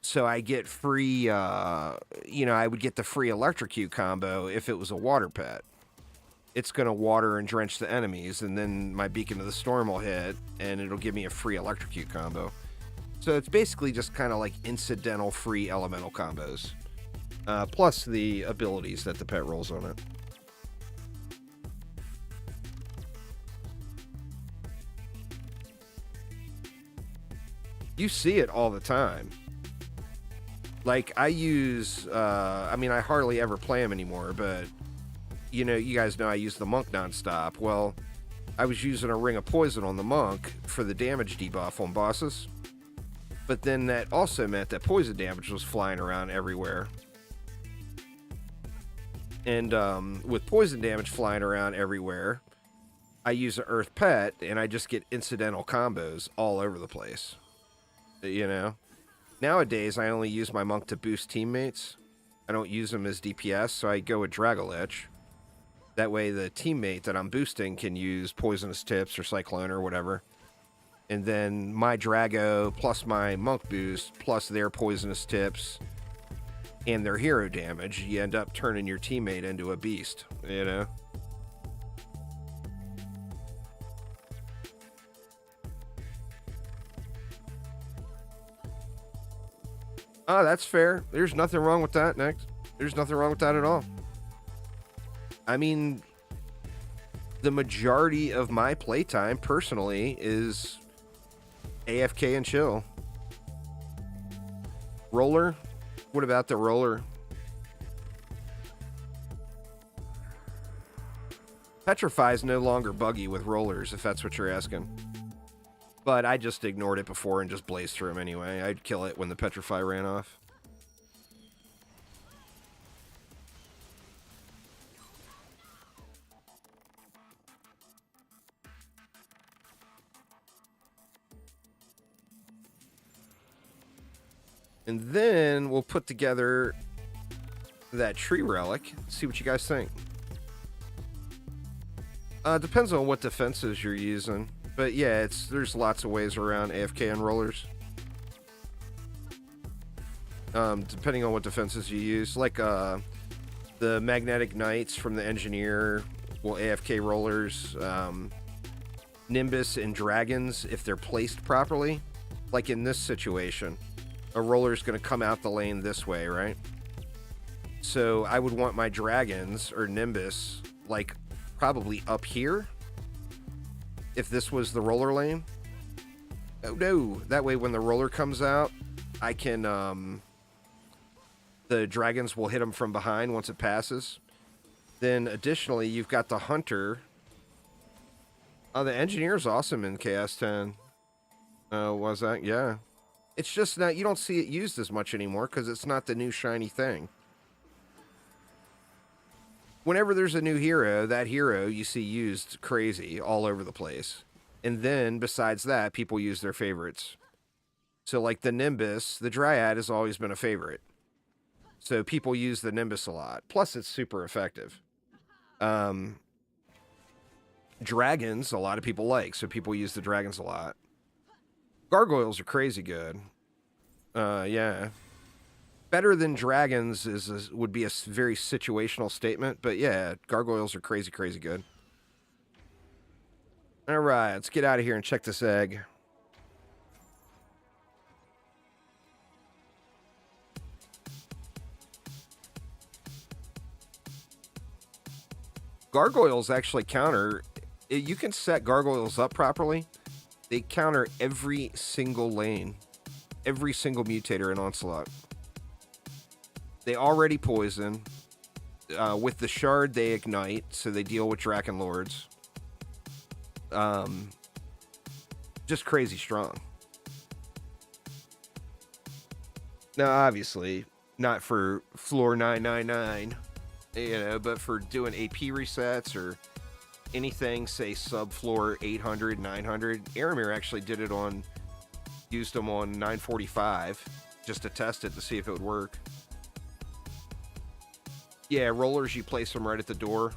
So I get free, I would get the free electrocute combo if it was a water pet. It's going to water and drench the enemies, and then my Beacon of the Storm will hit, and it'll give me a free electrocute combo. So it's basically just kind of like incidental free elemental combos. Plus the abilities that the pet rolls on it. You see it all the time. Like, I use, I hardly ever play him anymore, but, you guys know I use the monk nonstop. Well, I was using a ring of poison on the monk for the damage debuff on bosses. But then that also meant that poison damage was flying around everywhere. And with poison damage flying around everywhere, I use an earth pet, and I just get incidental combos all over the place. Nowadays, I only use my monk to boost teammates. I don't use them as DPS, so I go with Dragolich. That way, the teammate that I'm boosting can use Poisonous Tips or Cyclone or whatever. And then my Drago plus my monk boost plus their Poisonous Tips and their hero damage, you end up turning your teammate into a beast, Oh, that's fair. There's nothing wrong with that, Nick. There's nothing wrong with that at all. I mean, the majority of my playtime, personally, is AFK and chill. Roller? What about the roller? Petrify is no longer buggy with rollers, if that's what you're asking. But I just ignored it before and just blazed through him anyway. I'd kill it when the Petrify ran off. And then we'll put together that tree relic. See what you guys think. Depends on what defenses you're using. But yeah, there's lots of ways around AFK and rollers. Depending on what defenses you use. Like the Magnetic Knights from the Engineer, AFK rollers. Nimbus and Dragons, if they're placed properly. Like in this situation, a roller's going to come out the lane this way, right? So I would want my Dragons or Nimbus, like, probably up here. If this was the roller lane. Oh no, that way when the roller comes out, I can, the Dragons will hit them from behind once it passes. Then additionally, you've got the Hunter. Oh, the Engineer's awesome in Chaos 10. Was that? Yeah. It's just that you don't see it used as much anymore because it's not the new shiny thing. Whenever there's a new hero, that hero you see used crazy all over the place. And then, besides that, people use their favorites. So, like the Nimbus, the Dryad has always been a favorite. So, people use the Nimbus a lot. Plus, it's super effective. Dragons, a lot of people like, so people use the Dragons a lot. Gargoyles are crazy good. Yeah. Better than Dragons would be a very situational statement, but yeah, Gargoyles are crazy, crazy good. All right, let's get out of here and check this egg. Gargoyles actually counter. You can set gargoyles up properly. They counter every single lane, every single mutator in Onslaught. They already poison. With the shard, they ignite, so they deal with Draken Lords. Just crazy strong. Now, obviously, not for floor 999, but for doing AP resets or anything, say sub floor 800, 900. Aramir actually did it on, used them on 945 just to test it to see if it would work. Yeah, rollers, you place them right at the door.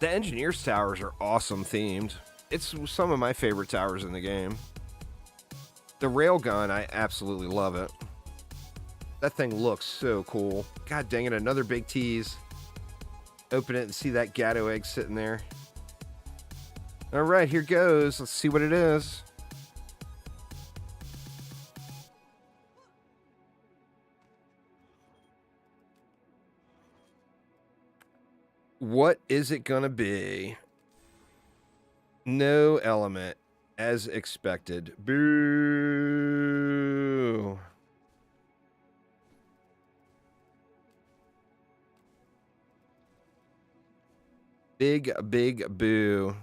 The Engineer's Towers are awesome themed. It's some of my favorite towers in the game. The Railgun, I absolutely love it. That thing looks so cool. God dang it, another big tease. Open it and see that Gatto egg sitting there. All right, here goes. Let's see what it is. What is it gonna be? No element, as expected. Boo. Big, big boo.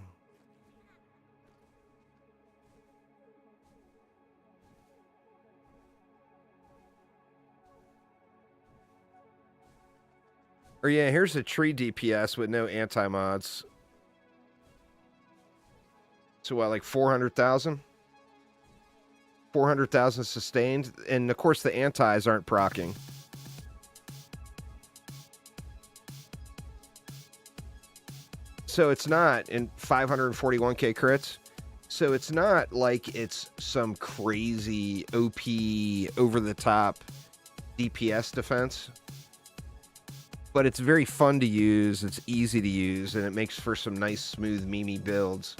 Or yeah, here's a tree DPS with no anti-mods. So what, like 400,000? 400,000 sustained. And of course the antis aren't proccing. So it's not in 541k crits. So it's not like it's some crazy OP over-the-top DPS defense. But it's very fun to use, it's easy to use, and it makes for some nice, smooth, memey builds.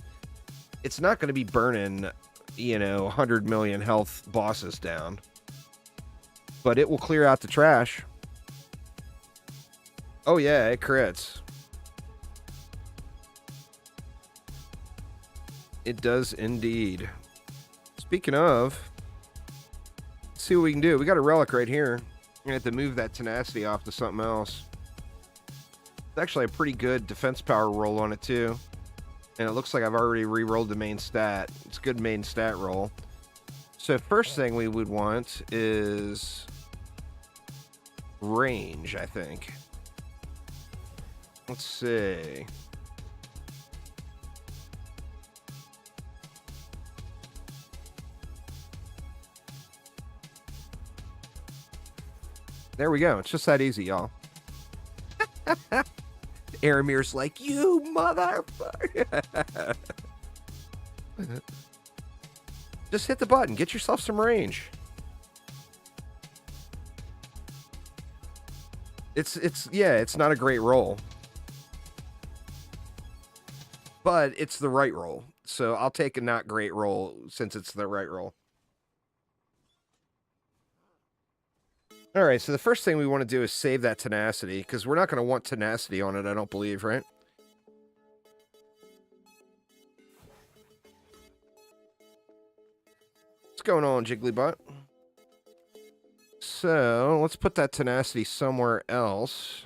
It's not going to be burning, 100 million health bosses down. But it will clear out the trash. Oh yeah, it crits. It does indeed. Speaking of, let's see what we can do. We got a relic right here. We're going to have to move that tenacity off to something else. It's actually a pretty good defense power roll on it too. And it looks like I've already re-rolled the main stat. It's a good main stat roll. So first thing we would want is range, I think. Let's see. There we go. It's just that easy, y'all. Aramir's like, you motherfucker. Just hit the button. Get yourself some range. It's not a great roll. But it's the right roll. So I'll take a not great roll since it's the right roll. All right, so the first thing we want to do is save that tenacity, because we're not going to want tenacity on it, I don't believe, right? What's going on, Jigglybutt? So, let's put that tenacity somewhere else.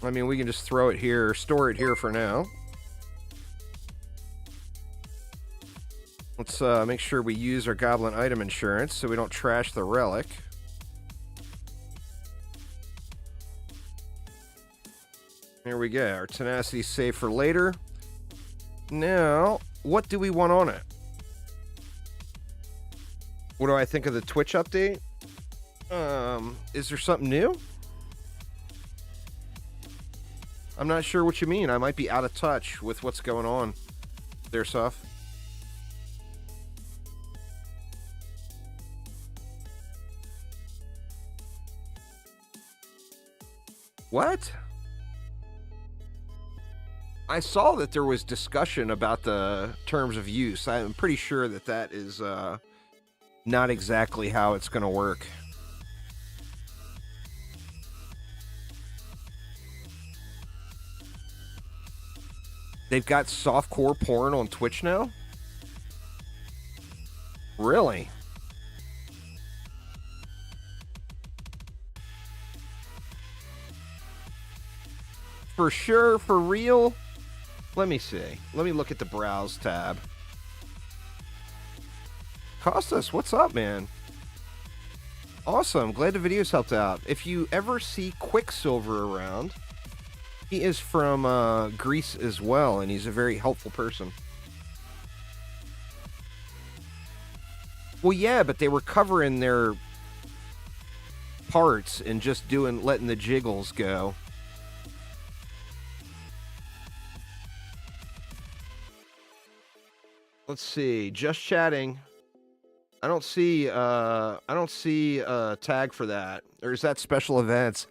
I mean, we can just throw it here, store it here for now. Let's make sure we use our goblin item insurance so we don't trash the relic. There we go. Our tenacity safe for later. Now, what do we want on it? What do I think of the Twitch update? Is there something new? I'm not sure what you mean. I might be out of touch with what's going on there, Suf. What? I saw that there was discussion about the terms of use. I'm pretty sure that that is not exactly how it's going to work. They've got softcore porn on Twitch now? Really? For sure, for real? Let me see. Let me look at the browse tab. Costas, what's up, man? Awesome. Glad the videos helped out. If you ever see Quicksilver around, he is from Greece as well, and he's a very helpful person. Well, yeah, but they were covering their parts and just letting the jiggles go. Let's see. Just chatting. I don't see a tag for that. Or is that special events?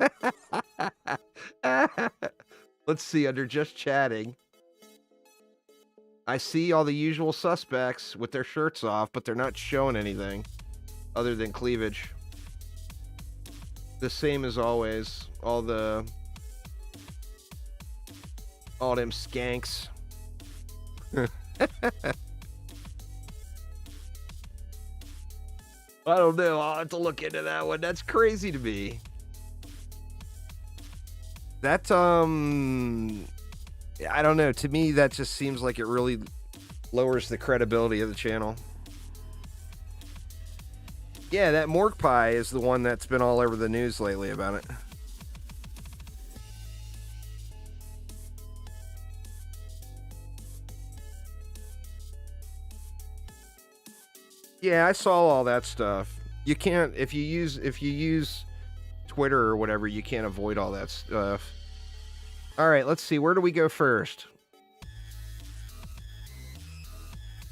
Let's see, under just chatting. I see all the usual suspects with their shirts off, but they're not showing anything other than cleavage. The same as always. All them skanks. I don't know. I'll have to look into that one. That's crazy to me. That, I don't know. To me, that just seems like it really lowers the credibility of the channel. Yeah, that Morgue Pie is the one that's been all over the news lately about it. Yeah, I saw all that stuff. You can't, if you use Twitter or whatever, you can't avoid all that stuff. All right, let's see. Where do we go first?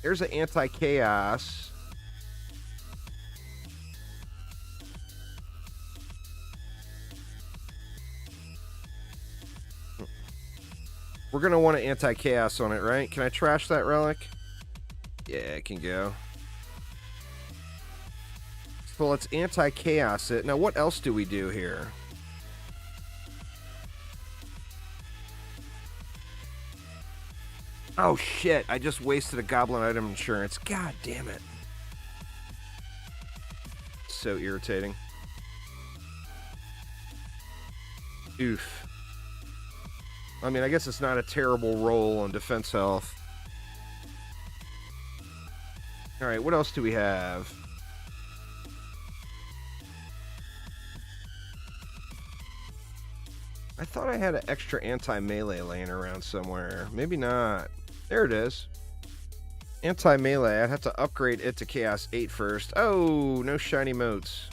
There's an anti-chaos. We're going to want an anti-chaos on it, right? Can I trash that relic? Yeah, it can go. So let's anti-chaos it. Now, what else do we do here? Oh, shit. I just wasted a goblin item insurance. God damn it. So irritating. Oof. I mean, I guess it's not a terrible roll on defense health. Alright, what else do we have? I thought I had an extra anti-melee laying around somewhere. Maybe not. There it is. Anti-melee. I'd have to upgrade it to Chaos 8 first. Oh, no shiny motes.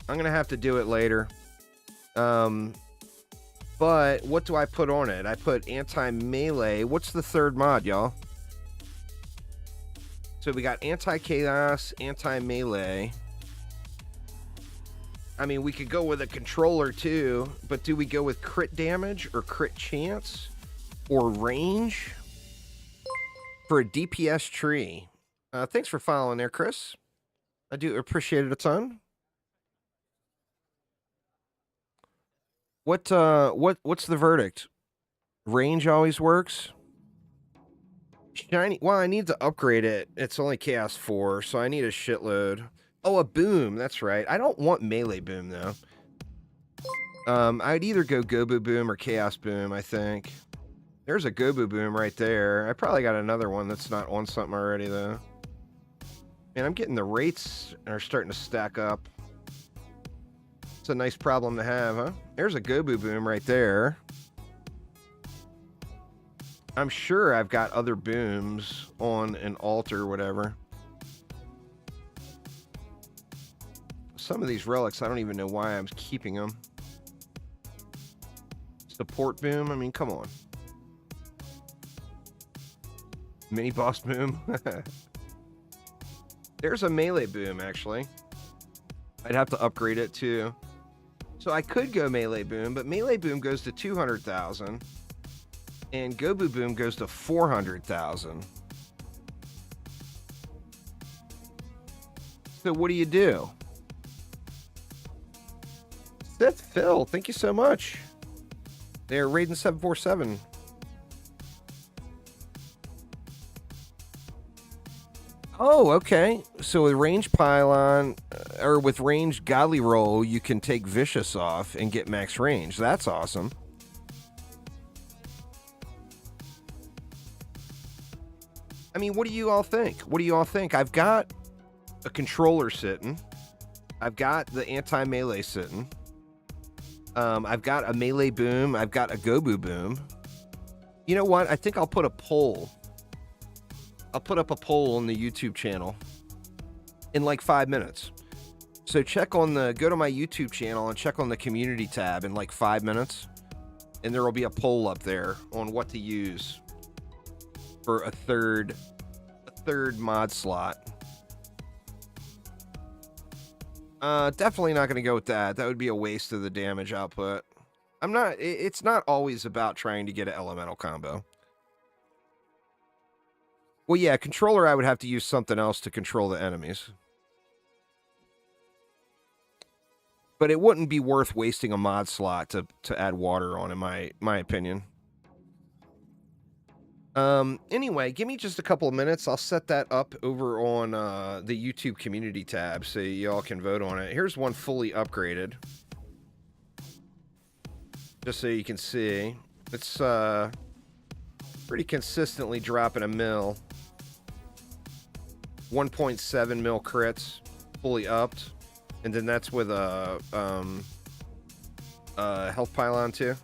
I'm going to have to do it later. But what do I put on it? I put anti-melee. What's the third mod, y'all? So we got anti-chaos, anti-melee. I mean, we could go with a controller too, but do we go with crit damage or crit chance or range for a DPS tree? Thanks for following there, Chris. I do appreciate it a ton. What's the verdict? Range always works. Shiny. Well, I need to upgrade it. It's only Chaos 4, so I need a shitload. Oh, a boom. That's right. I don't want melee boom, though. I'd either go Gobu boom or Chaos boom, I think. There's a Gobu boom right there. I probably got another one that's not on something already, though. Man, I'm getting the rates are starting to stack up. It's a nice problem to have, huh? There's a Gobu boom right there. I'm sure I've got other booms on an alt or whatever. Some of these relics, I don't even know why I'm keeping them. Support boom? I mean, come on. Mini boss boom? There's a melee boom, actually. I'd have to upgrade it, too. So I could go Melee Boom, but Melee Boom goes to 200,000. And Gobu Boom goes to 400,000. So what do you do? Sith Phil, thank you so much. They're Raiden 747. Oh, okay. So with range pylon, or with range godly roll, you can take vicious off and get max range. That's awesome. I mean, what do you all think? What do you all think? I've got a controller sitting. I've got the anti-melee sitting. I've got a melee boom. I've got a Gobu boom. You know what? I think I'll put a poll. I'll put up a poll on the YouTube channel in like 5 minutes. So go to my YouTube channel and check on the community tab in like 5 minutes. And there will be a poll up there on what to use for a third mod slot. Definitely not going to go with that. That would be a waste of the damage output. It's not always about trying to get an elemental combo. Well, yeah, controller, I would have to use something else to control the enemies. But it wouldn't be worth wasting a mod slot to add water on, in my opinion. Anyway, give me just a couple of minutes. I'll set that up over on the YouTube community tab so y'all can vote on it. Here's one fully upgraded. Just so you can see. It's pretty consistently dropping a mil. 1.7 mil crits, fully upped. And then that's with a health pylon too.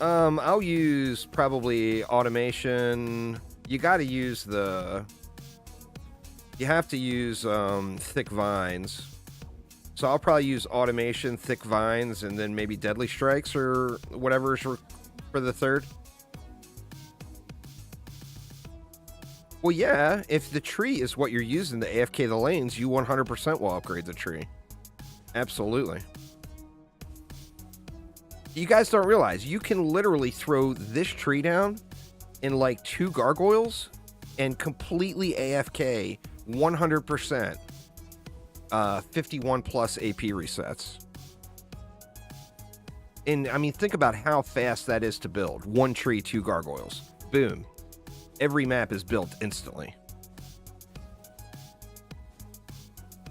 I'll use probably automation. You have to use thick vines. So I'll probably use automation, thick vines, and then maybe deadly strikes or whatever is for the third. Well, yeah, if the tree is what you're using to AFK the lanes, you 100% will upgrade the tree. Absolutely. You guys don't realize, you can literally throw this tree down in like 2 gargoyles and completely AFK 100% 51 plus AP resets. And I mean, think about how fast that is to build. 1 tree, 2 gargoyles. Boom. Every map is built instantly.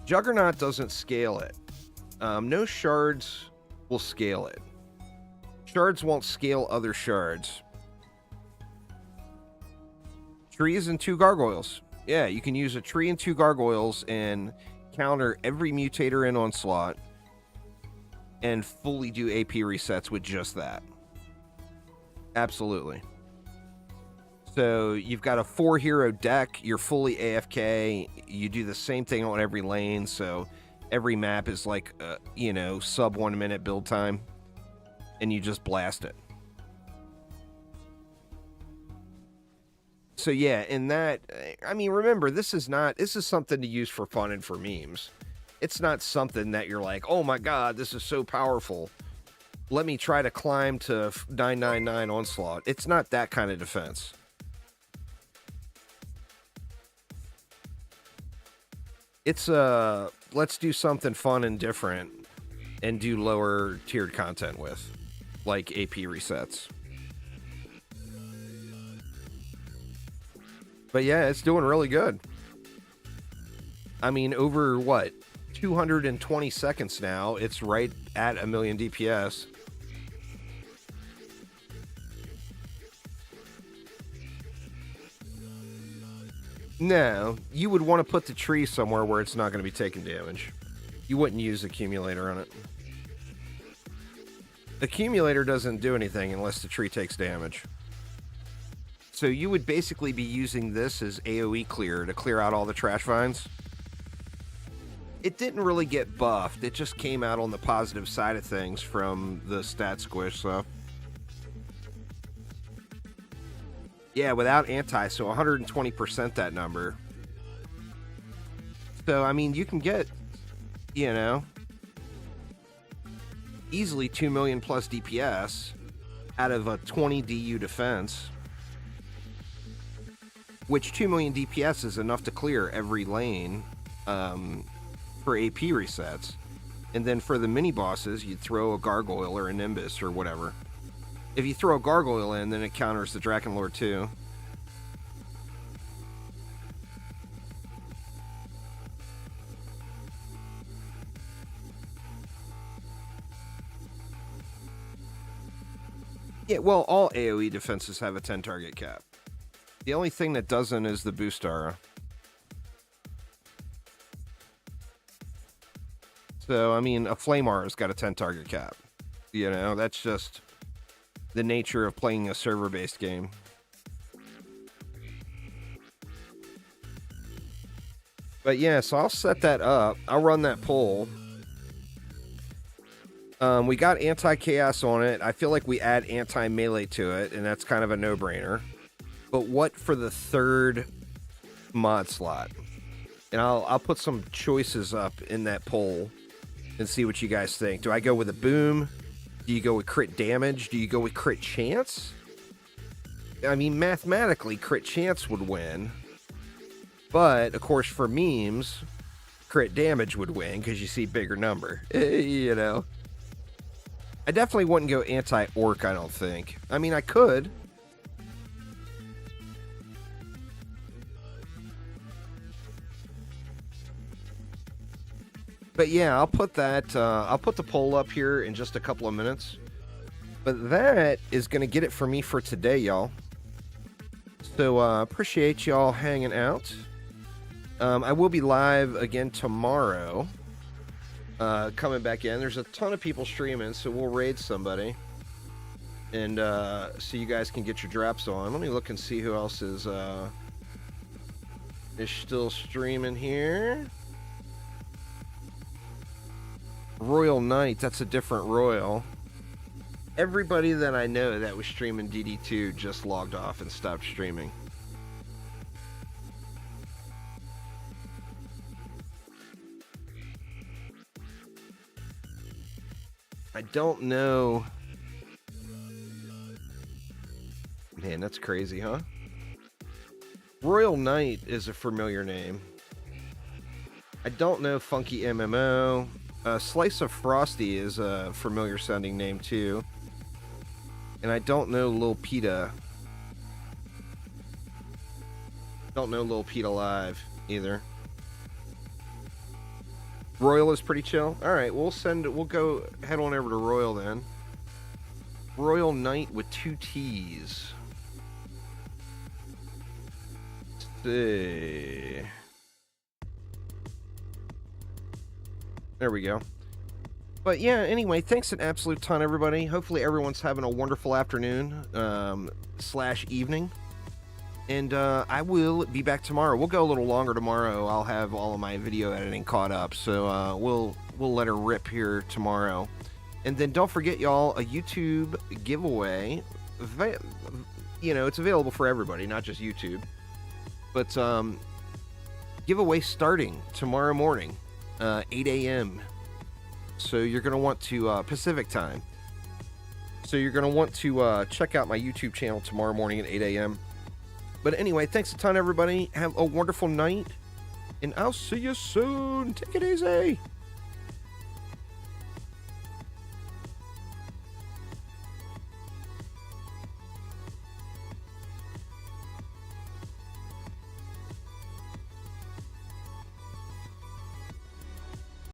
Juggernaut doesn't scale it. No shards will scale it. Shards won't scale other shards. Trees and 2 gargoyles. Yeah, you can use a tree and 2 gargoyles and counter every mutator in Onslaught and fully do AP resets with just that. Absolutely. So you've got a 4-hero deck. You're fully AFK. You do the same thing on every lane. So every map is like, sub 1 minute build time. And you just blast it. So yeah, in that, I mean, remember, this is something to use for fun and for memes. It's not something that you're like, oh my god, this is so powerful. Let me try to climb to 999 Onslaught. It's not that kind of defense. It's let's do something fun and different and do lower tiered content with, like AP resets. But yeah, it's doing really good. I mean, over what, 220 seconds now, it's right at 1 million DPS. No, you would want to put the tree somewhere where it's not going to be taking damage. You wouldn't use accumulator on it. Accumulator doesn't do anything unless the tree takes damage. So you would basically be using this as AoE clear to clear out all the trash vines. It didn't really get buffed. It just came out on the positive side of things from the stat squish, so. Yeah, without anti, so 120% that number. So, I mean, you can get, you know, easily 2 million plus DPS out of a 20 DU defense, which 2 million DPS is enough to clear every lane for AP resets. And then for the mini bosses, you'd throw a Gargoyle or a Nimbus or whatever. If you throw a Gargoyle in, then it counters the Drakenlord too. Yeah, well, all AoE defenses have a 10 target cap. The only thing that doesn't is the boost aura. So, I mean, a Flame Aura's got a 10 target cap. You know, that's just the nature of playing a server-based game. But yeah, so I'll set that up. I'll run that poll. We got anti-chaos on it. I feel like we add anti-melee to it, and that's kind of a no-brainer. But what for the third mod slot? And I'll put some choices up in that poll and see what you guys think. Do I go with a boom? Do you go with crit damage? Do you go with crit chance? I mean, mathematically, crit chance would win. But, of course, for memes, crit damage would win because you see bigger number. You know? I definitely wouldn't go anti-orc, I don't think. I mean, I could. But yeah, I'll put that, I'll put the poll up here in just a couple of minutes. But that is going to get it for me for today, y'all. So, appreciate y'all hanging out. I will be live again tomorrow. Coming back in. There's a ton of people streaming, so we'll raid somebody. And, so you guys can get your drops on. Let me look and see who else is still streaming here. Royal Knight, that's a different Royal. Everybody that I know that was streaming DD2 just logged off and stopped streaming. I don't know. Man, that's crazy, huh? Royal Knight is a familiar name. I don't know Funky MMO. Slice of Frosty is a familiar sounding name too. And I don't know Lil Peta. Don't know Lil Peta Live either. Royal is pretty chill. Alright, we'll go head on over to Royal then. Royal Knight with 2 T's. Let's see. There we go. But yeah, anyway, thanks an absolute ton, everybody. Hopefully everyone's having a wonderful afternoon / evening. And I will be back tomorrow. We'll go a little longer tomorrow. I'll have all of my video editing caught up. So we'll let her rip here tomorrow. And then don't forget, y'all, a YouTube giveaway. You know, it's available for everybody, not just YouTube. But giveaway starting tomorrow morning. 8 a.m. So you're going to want to, Pacific time. So you're going to want to check out my YouTube channel tomorrow morning at 8 a.m. But anyway, thanks a ton, everybody. Have a wonderful night. And I'll see you soon. Take it easy.